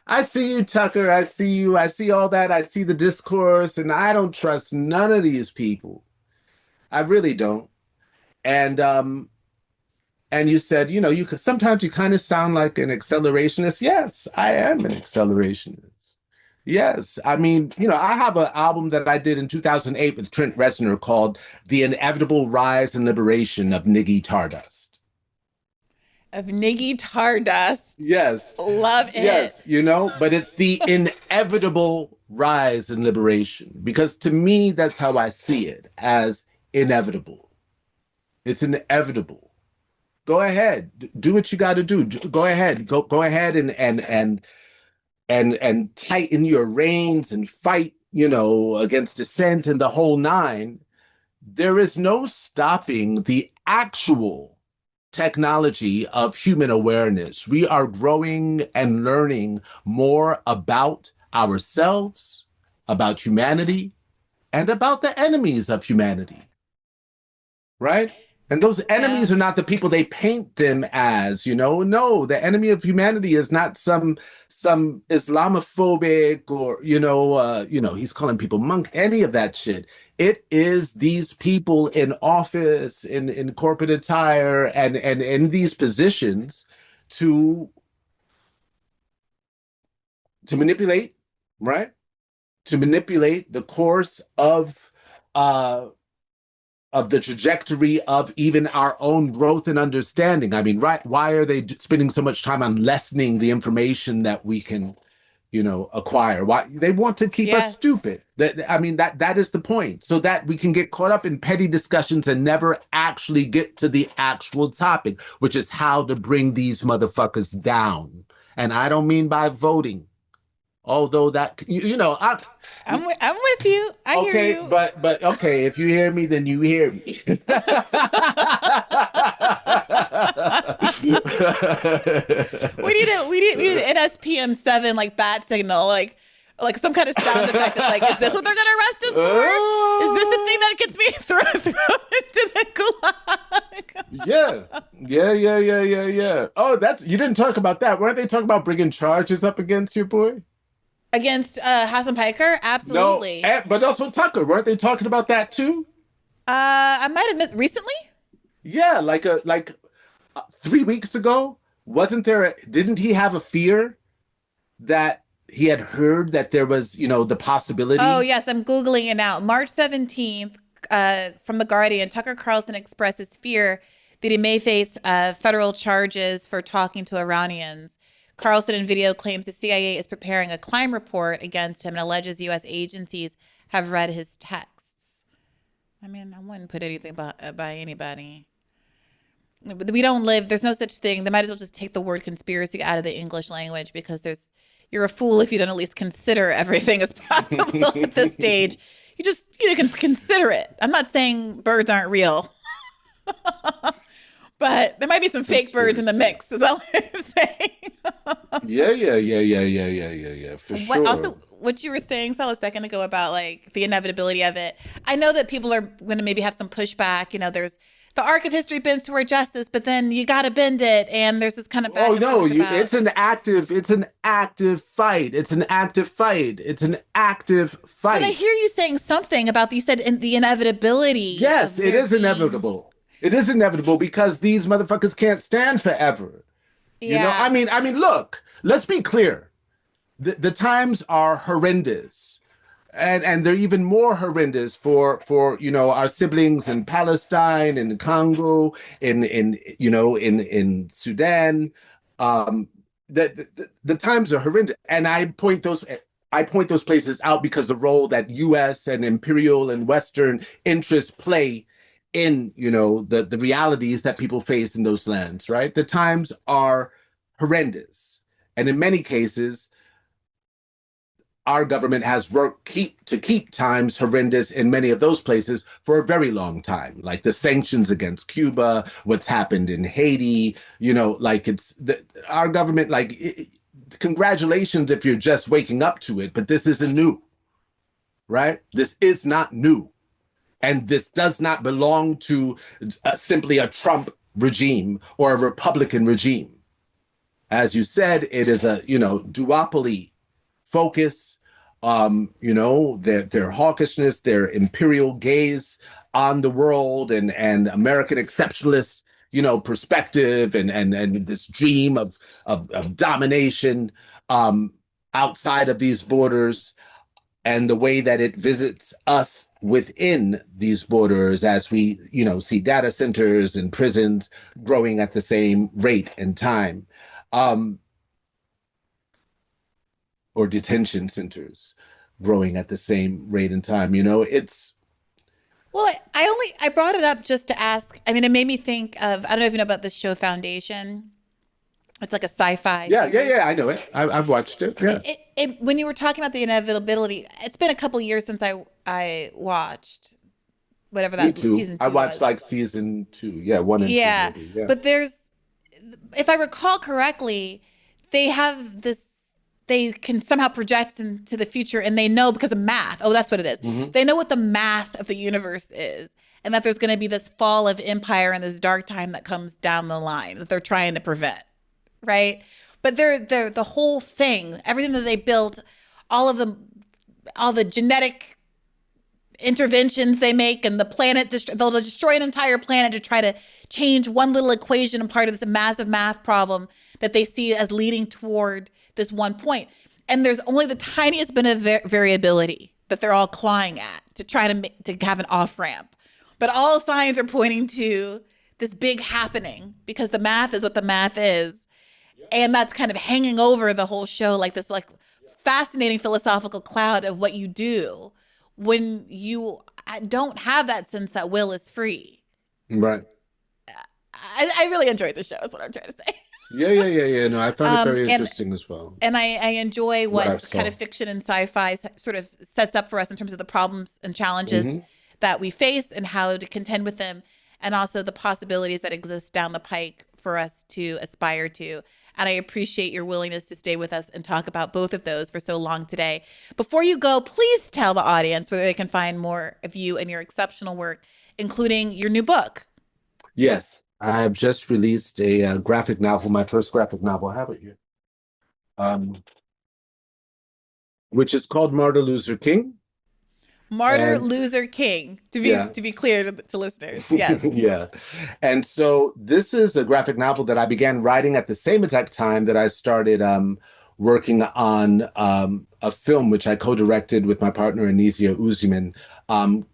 I see you, Tucker. I see you. I see all that. I see the discourse, and I don't trust none of these people. I really don't. And you said, sometimes you kind of sound like an accelerationist. Yes, I am an accelerationist. Yes. I mean, I have an album that I did in 2008 with Trent Reznor called The Inevitable Rise and Liberation of Niggy Tardust. Of Niggy Tardust. Yes. Love it. Yes, but it's the inevitable rise and liberation, because to me, that's how I see it, as inevitable. It's inevitable. Go ahead. Do what you got to do. Go ahead. Go ahead and tighten your reins and fight, against dissent and the whole nine. There is no stopping the actual technology of human awareness. We are growing and learning more about ourselves, about humanity, and about the enemies of humanity. Right? And those enemies are not the people they paint them as, No, the enemy of humanity is not some Islamophobic or, he's calling people monk, any of that shit. It is these people in office, in corporate attire, and in these positions to manipulate, right? To manipulate the course of the trajectory of even our own growth and understanding. I mean, right? Why are they spending so much time on lessening the information that we can, acquire? Why they want to keep us stupid? That is the point, so that we can get caught up in petty discussions and never actually get to the actual topic, which is how to bring these motherfuckers down. And I don't mean by voting. Although that, I'm with you. I hear you. But okay, if you hear me, then you hear me. We need an NSPM7 like bat signal, like some kind of sound effect that's like, is this what they're gonna arrest us for? Is this the thing that gets me thrown into the gulag? Yeah. Oh, you didn't talk about that. Weren't they talking about bringing charges up against your boy? Against Hassan Piker? Absolutely. No, but also Tucker. Weren't they talking about that too? I might have missed recently. Yeah, like 3 weeks ago. Didn't he have a fear that he had heard that there was, the possibility? Oh, yes. I'm Googling it now. March 17th, from The Guardian, Tucker Carlson expresses fear that he may face federal charges for talking to Iranians. Carlson in video claims the CIA is preparing a crime report against him and alleges U.S. agencies have read his texts. I mean, I wouldn't put anything by anybody. There's no such thing. They might as well just take the word conspiracy out of the English language, because you're a fool if you don't at least consider everything as possible at this stage. You just can consider it. I'm not saying birds aren't real, but there might be some fake birds in the mix. Is that what I'm saying? Yeah. For sure. Also, what you were saying, Saul, a second ago about like the inevitability of it. I know that people are going to maybe have some pushback. There's the arc of history bends toward justice, but then you got to bend it, and there's this kind of back. Oh no, it's an active fight. It's an active fight. But I hear you saying something about you said the inevitability. Yes, it is inevitable. It is inevitable because these motherfuckers can't stand forever. Yeah. I mean, look. Let's be clear. The times are horrendous. And they're even more horrendous for our siblings in Palestine, in Congo, in Sudan. The times are horrendous, and I point those places out because the role that U.S. and imperial and Western interests play in the realities that people face in those lands. Right, the times are horrendous, and in many cases, our government has worked to keep times horrendous in many of those places for a very long time, like the sanctions against Cuba, what's happened in Haiti, our government, congratulations if you're just waking up to it, but this isn't new, right? This is not new. And this does not belong to simply a Trump regime or a Republican regime. As you said, it is a, duopoly focus. Their hawkishness, their imperial gaze on the world and American exceptionalist, perspective and this dream of domination outside of these borders, and the way that it visits us within these borders as we, see data centers and prisons growing at the same rate and time. Or detention centers growing at the same rate and time. It's... Well, I brought it up just to ask. I mean, it made me think of, I don't know if you know about this show Foundation. It's like a sci-fi. Yeah, I know it. I've watched it. Yeah. When you were talking about the inevitability, it's been a couple years since I watched whatever that season 2 I watched was. like season 2. Yeah, 1 and 2. Maybe. Yeah. But if I recall correctly, they have this, they can somehow project into the future, and they know because of math. Oh, that's what it is. Mm-hmm. They know what the math of the universe is, and that there's going to be this fall of empire and this dark time that comes down the line that they're trying to prevent, right? But they're the whole thing, everything that they built, all the genetic interventions they make, and the planet, they'll destroy an entire planet to try to change one little equation and part of this massive math problem that they see as leading toward this one point. And there's only the tiniest bit of variability that they're all clawing at to try to have an off ramp. But all signs are pointing to this big happening because the math is what the math is. And that's kind of hanging over the whole show, like this fascinating philosophical cloud of what you do when you don't have that sense that will is free. Right. I really enjoyed the show is what I'm trying to say. Yeah. No, I found it very interesting as well. And I enjoy what kind of fiction and sci-fi sort of sets up for us in terms of the problems and challenges that we face and how to contend with them, and also the possibilities that exist down the pike for us to aspire to. And I appreciate your willingness to stay with us and talk about both of those for so long today. Before you go, please tell the audience where they can find more of you and your exceptional work, including your new book. Yes, I've just released a graphic novel, my first graphic novel. I have it here, which is called Martyr Loser King. Martyr Loser King, to be clear to listeners. Yes. Yeah. And so this is a graphic novel that I began writing at the same exact time that I started working on a film which I co-directed with my partner Anisia Uziman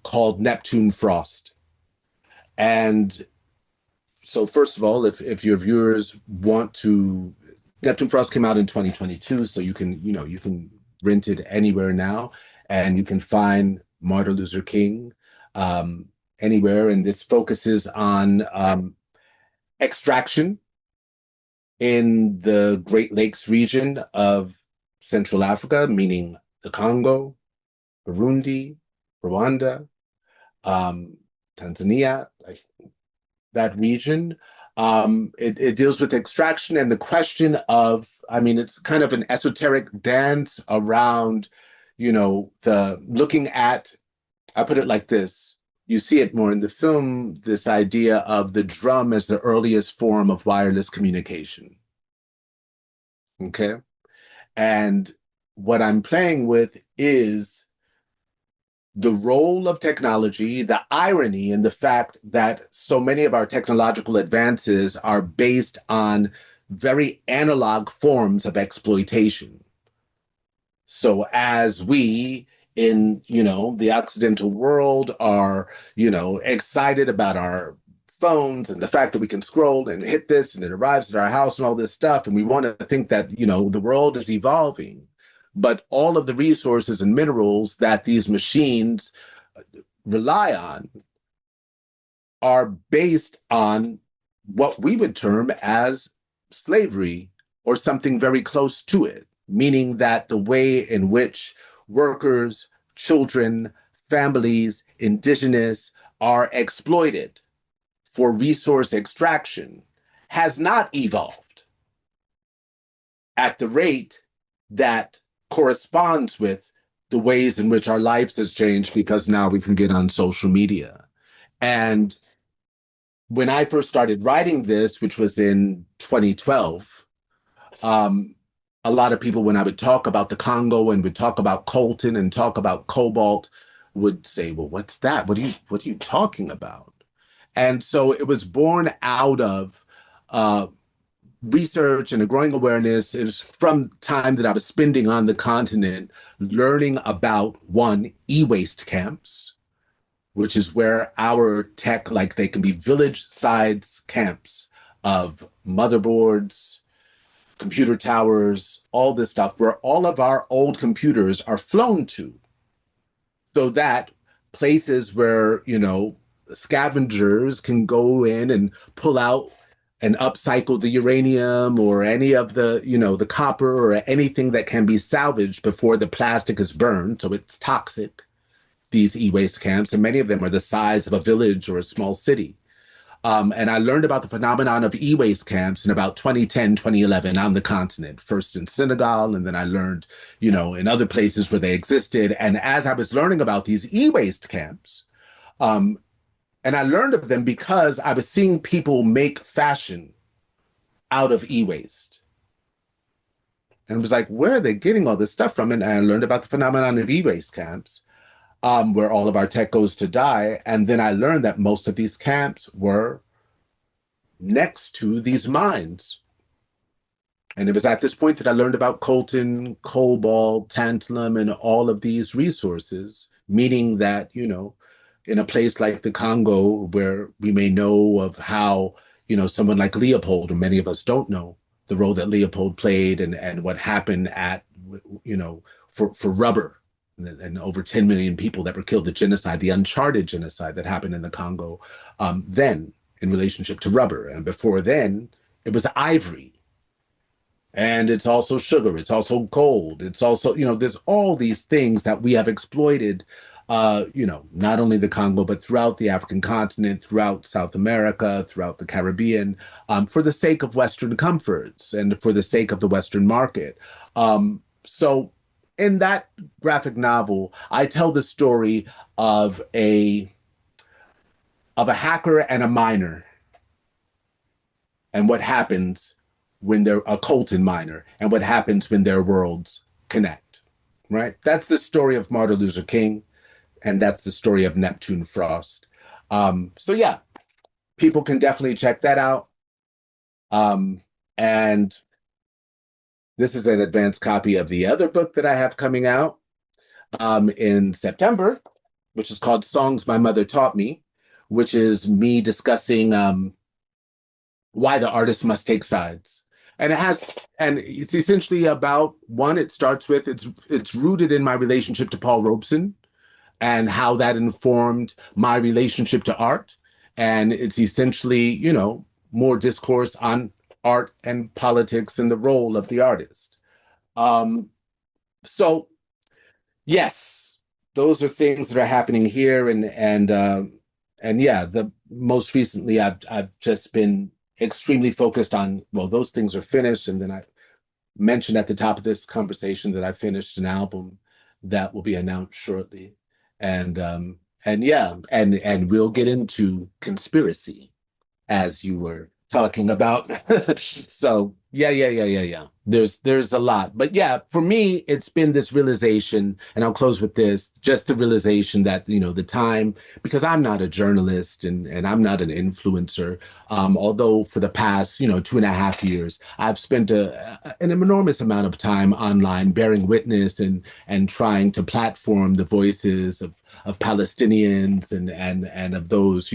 called Neptune Frost. And so first of all, if your viewers want to, Neptune Frost came out in 2022, so you can rent it anywhere now. And you can find Martyr Loser King anywhere. And this focuses on extraction in the Great Lakes region of Central Africa, meaning the Congo, Burundi, Rwanda, Tanzania, like that region. It deals with extraction and the question of, it's kind of an esoteric dance around the looking at, I put it like this, you see it more in the film, this idea of the drum as the earliest form of wireless communication. Okay. And what I'm playing with is the role of technology, the irony in the fact that so many of our technological advances are based on very analog forms of exploitation. So as we in, the Occidental world are, excited about our phones and the fact that we can scroll and hit this and it arrives at our house and all this stuff, and we want to think that, the world is evolving, but all of the resources and minerals that these machines rely on are based on what we would term as slavery or something very close to it. Meaning that the way in which workers, children, families, indigenous are exploited for resource extraction has not evolved at the rate that corresponds with the ways in which our lives has changed, because now we can get on social media. And when I first started writing this, which was in 2012, a lot of people, when I would talk about the Congo and would talk about coltan and talk about cobalt, would say, well, what's that? What are you talking about? And so it was born out of research and a growing awareness. It was from time that I was spending on the continent, learning about, one, e-waste camps, which is where our tech, like they can be village-sized camps of motherboards, computer towers, all this stuff, where all of our old computers are flown to, so that places where, scavengers can go in and pull out and upcycle the uranium or any of the, the copper or anything that can be salvaged before the plastic is burned. So it's toxic, these e-waste camps, and many of them are the size of a village or a small city. And I learned about the phenomenon of e-waste camps in about 2010, 2011 on the continent, first in Senegal, and then I learned, in other places where they existed. And as I was learning about these e-waste camps, and I learned of them because I was seeing people make fashion out of e-waste. And it was like, where are they getting all this stuff from? And I learned about the phenomenon of e-waste camps, where all of our tech goes to die. And then I learned that most of these camps were next to these mines. And it was at this point that I learned about coltan, cobalt, tantalum, and all of these resources, meaning that, in a place like the Congo, where we may know of how, someone like Leopold, or many of us don't know, the role that Leopold played and what happened at, for rubber, and over 10 million people that were killed, the genocide, the uncharted genocide that happened in the Congo, then in relationship to rubber. And before then, it was ivory. And it's also sugar, it's also gold, it's also, there's all these things that we have exploited not only the Congo, but throughout the African continent, throughout South America, throughout the Caribbean, for the sake of Western comforts and for the sake of the Western market. So in that graphic novel, I tell the story of a hacker and a miner, and what happens when they're a Colton miner, and what happens when their worlds connect, right? That's the story of Martin Luther King, and that's the story of Neptune Frost. So yeah, people can definitely check that out. And this is an advanced copy of the other book that I have coming out in September, which is called Songs My Mother Taught Me, which is me discussing why the artist must take sides. And it's essentially about, one, it starts with, it's rooted in my relationship to Paul Robeson and how that informed my relationship to art. And it's essentially, more discourse on art and politics and the role of the artist. So yes, those are things that are happening here. And yeah, the most recently I've just been extremely focused on, well, those things are finished. And then I mentioned at the top of this conversation that I finished an album that will be announced shortly. And yeah, and we'll get into conspiracy as you were talking about. So yeah. There's a lot. But yeah, for me, it's been this realization, and I'll close with this, just the realization that, the time, because I'm not a journalist and I'm not an influencer, although for the past, 2.5 years, I've spent an enormous amount of time online bearing witness and trying to platform the voices of Palestinians and of those,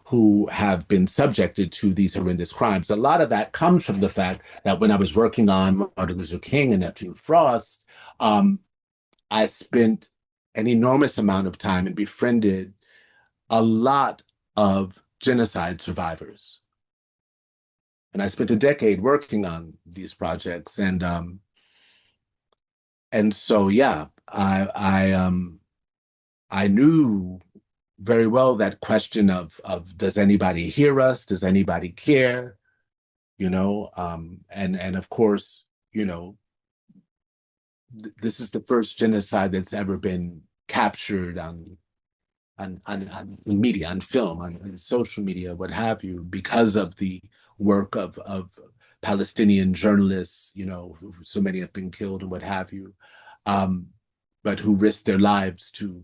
who have been subjected to these horrendous crimes. A lot of that comes from the fact that when I was working on Martin Luther King and Neptune Frost, I spent an enormous amount of time and befriended a lot of genocide survivors. And I spent a decade working on these projects. And so, yeah, I knew very well that question of does anybody hear us? Does anybody care? And of course, this is the first genocide that's ever been captured on media, on film, on social media, what have you, because of the work of Palestinian journalists, who so many have been killed and what have you. But who risked their lives to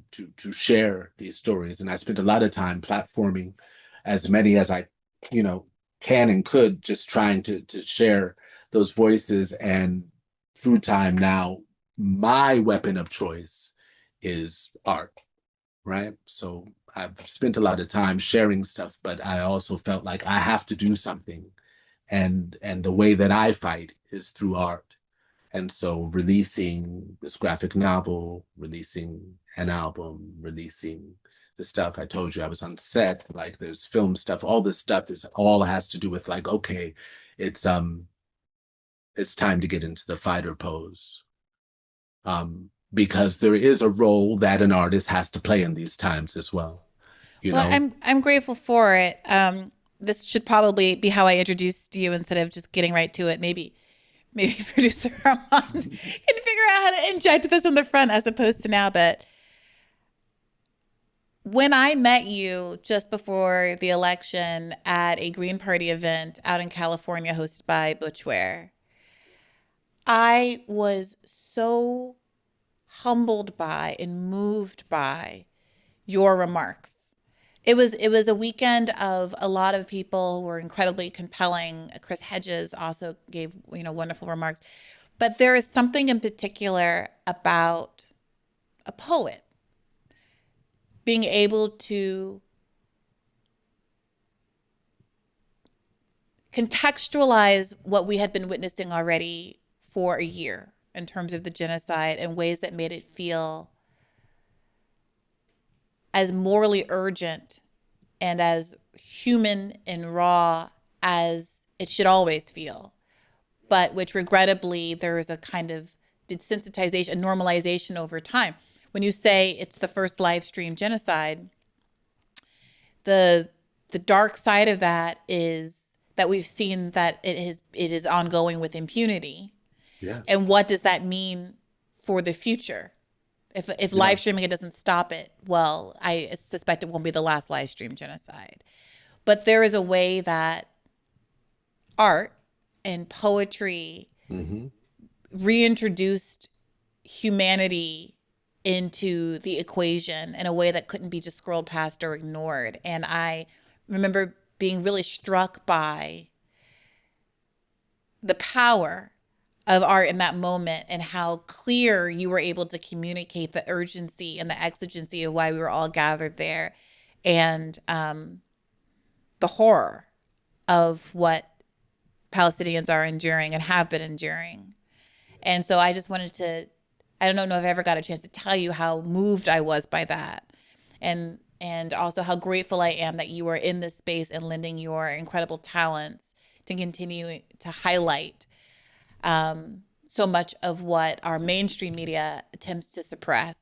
share these stories. And I spent a lot of time platforming as many as I, can and could, just trying to share those voices. And through time now, my weapon of choice is art, right? So I've spent a lot of time sharing stuff, but I also felt like I have to do something. And the way that I fight is through art. And so releasing this graphic novel, releasing an album, releasing the stuff I told you I was on set, like there's film stuff, all this stuff all has to do with like, okay, it's time to get into the fighter pose. Because there is a role that an artist has to play in these times as well. I'm grateful for it. This should probably be how I introduced you instead of just getting right to it. Maybe producer Armand can figure out how to inject this in the front as opposed to now. But when I met you just before the election at a Green Party event out in California hosted by Butchware, I was so humbled by and moved by your remarks. It was a weekend of a lot of people who were incredibly compelling. Chris Hedges also gave wonderful remarks. But there is something in particular about a poet being able to contextualize what we had been witnessing already for a year in terms of the genocide in ways that made it feel as morally urgent and as human and raw as it should always feel, but which regrettably there is a kind of desensitization, a normalization over time. when you say it's the first live stream genocide, the dark side of that is that we've seen that it is ongoing with impunity. Yeah. And what does that mean for the future? If live streaming it doesn't stop it, well, I suspect it won't be the last live stream genocide. But there is a way that art and poetry reintroduced humanity into the equation in a way that couldn't be just scrolled past or ignored. And I remember being really struck by the power of art in that moment and how clear you were able to communicate the urgency and the exigency of why we were all gathered there, and the horror of what Palestinians are enduring and have been enduring. And so I just wanted to, I don't know if I ever got a chance to tell you how moved I was by that. And also how grateful I am that you are in this space and lending your incredible talents to continue to highlight so much of what our mainstream media attempts to suppress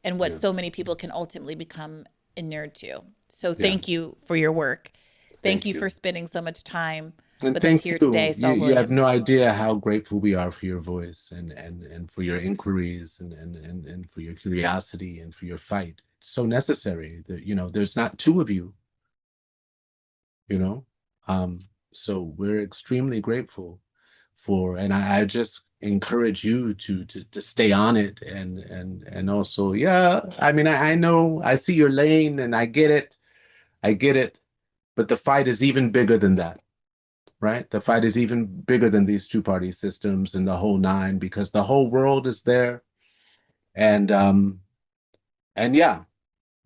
and what so many people can ultimately become inured to. So thank you for your work. Thank you for spending so much time with us here today, Saul Williams. You have no idea how grateful we are for your voice and for your inquiries and for your curiosity and for your fight. It's so necessary that, there's not two of you, so we're extremely grateful for, and I just encourage you to stay on it and also, I know, I see your lane and I get it, but the fight is even bigger than that, right? The fight is even bigger than these two-party systems and the whole nine, because the whole world is there, and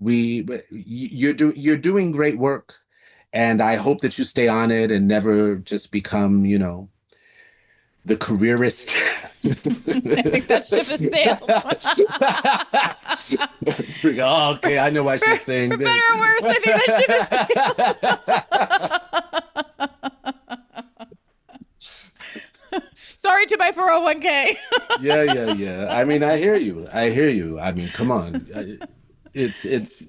you're doing great work, and I hope that you stay on it and never just become, the careerist. I think that ship has sailed. Oh, okay, I know why she's saying for this. For better or worse, I think that ship has sailed. Sorry to my 401k. Yeah. I mean, I hear you. I mean, come on. It's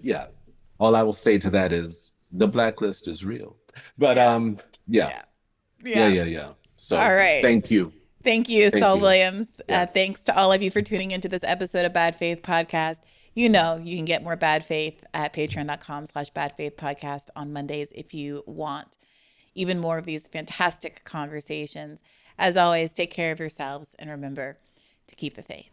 all I will say to that is the blacklist is real. But yeah. So all right. Thank you. Thank you, Saul Williams. Thanks to all of you for tuning into this episode of Bad Faith Podcast. You can get more Bad Faith at patreon.com/badfaithpodcast on Mondays if you want even more of these fantastic conversations. As always, take care of yourselves and remember to keep the faith.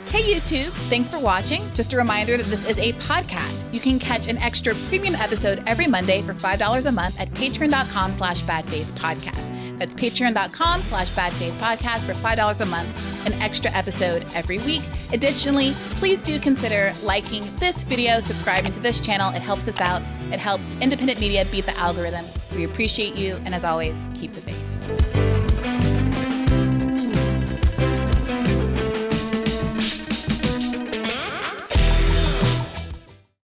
Hey YouTube, thanks for watching. Just a reminder that this is a podcast. You can catch an extra premium episode every Monday for $5 a month at patreon.com/badfaithpodcast. That's patreon.com/badfaithpodcast for $5 a month, an extra episode every week. Additionally, please do consider liking this video, subscribing to this channel. It helps us out. It helps independent media beat the algorithm. We appreciate you. And as always, keep the faith.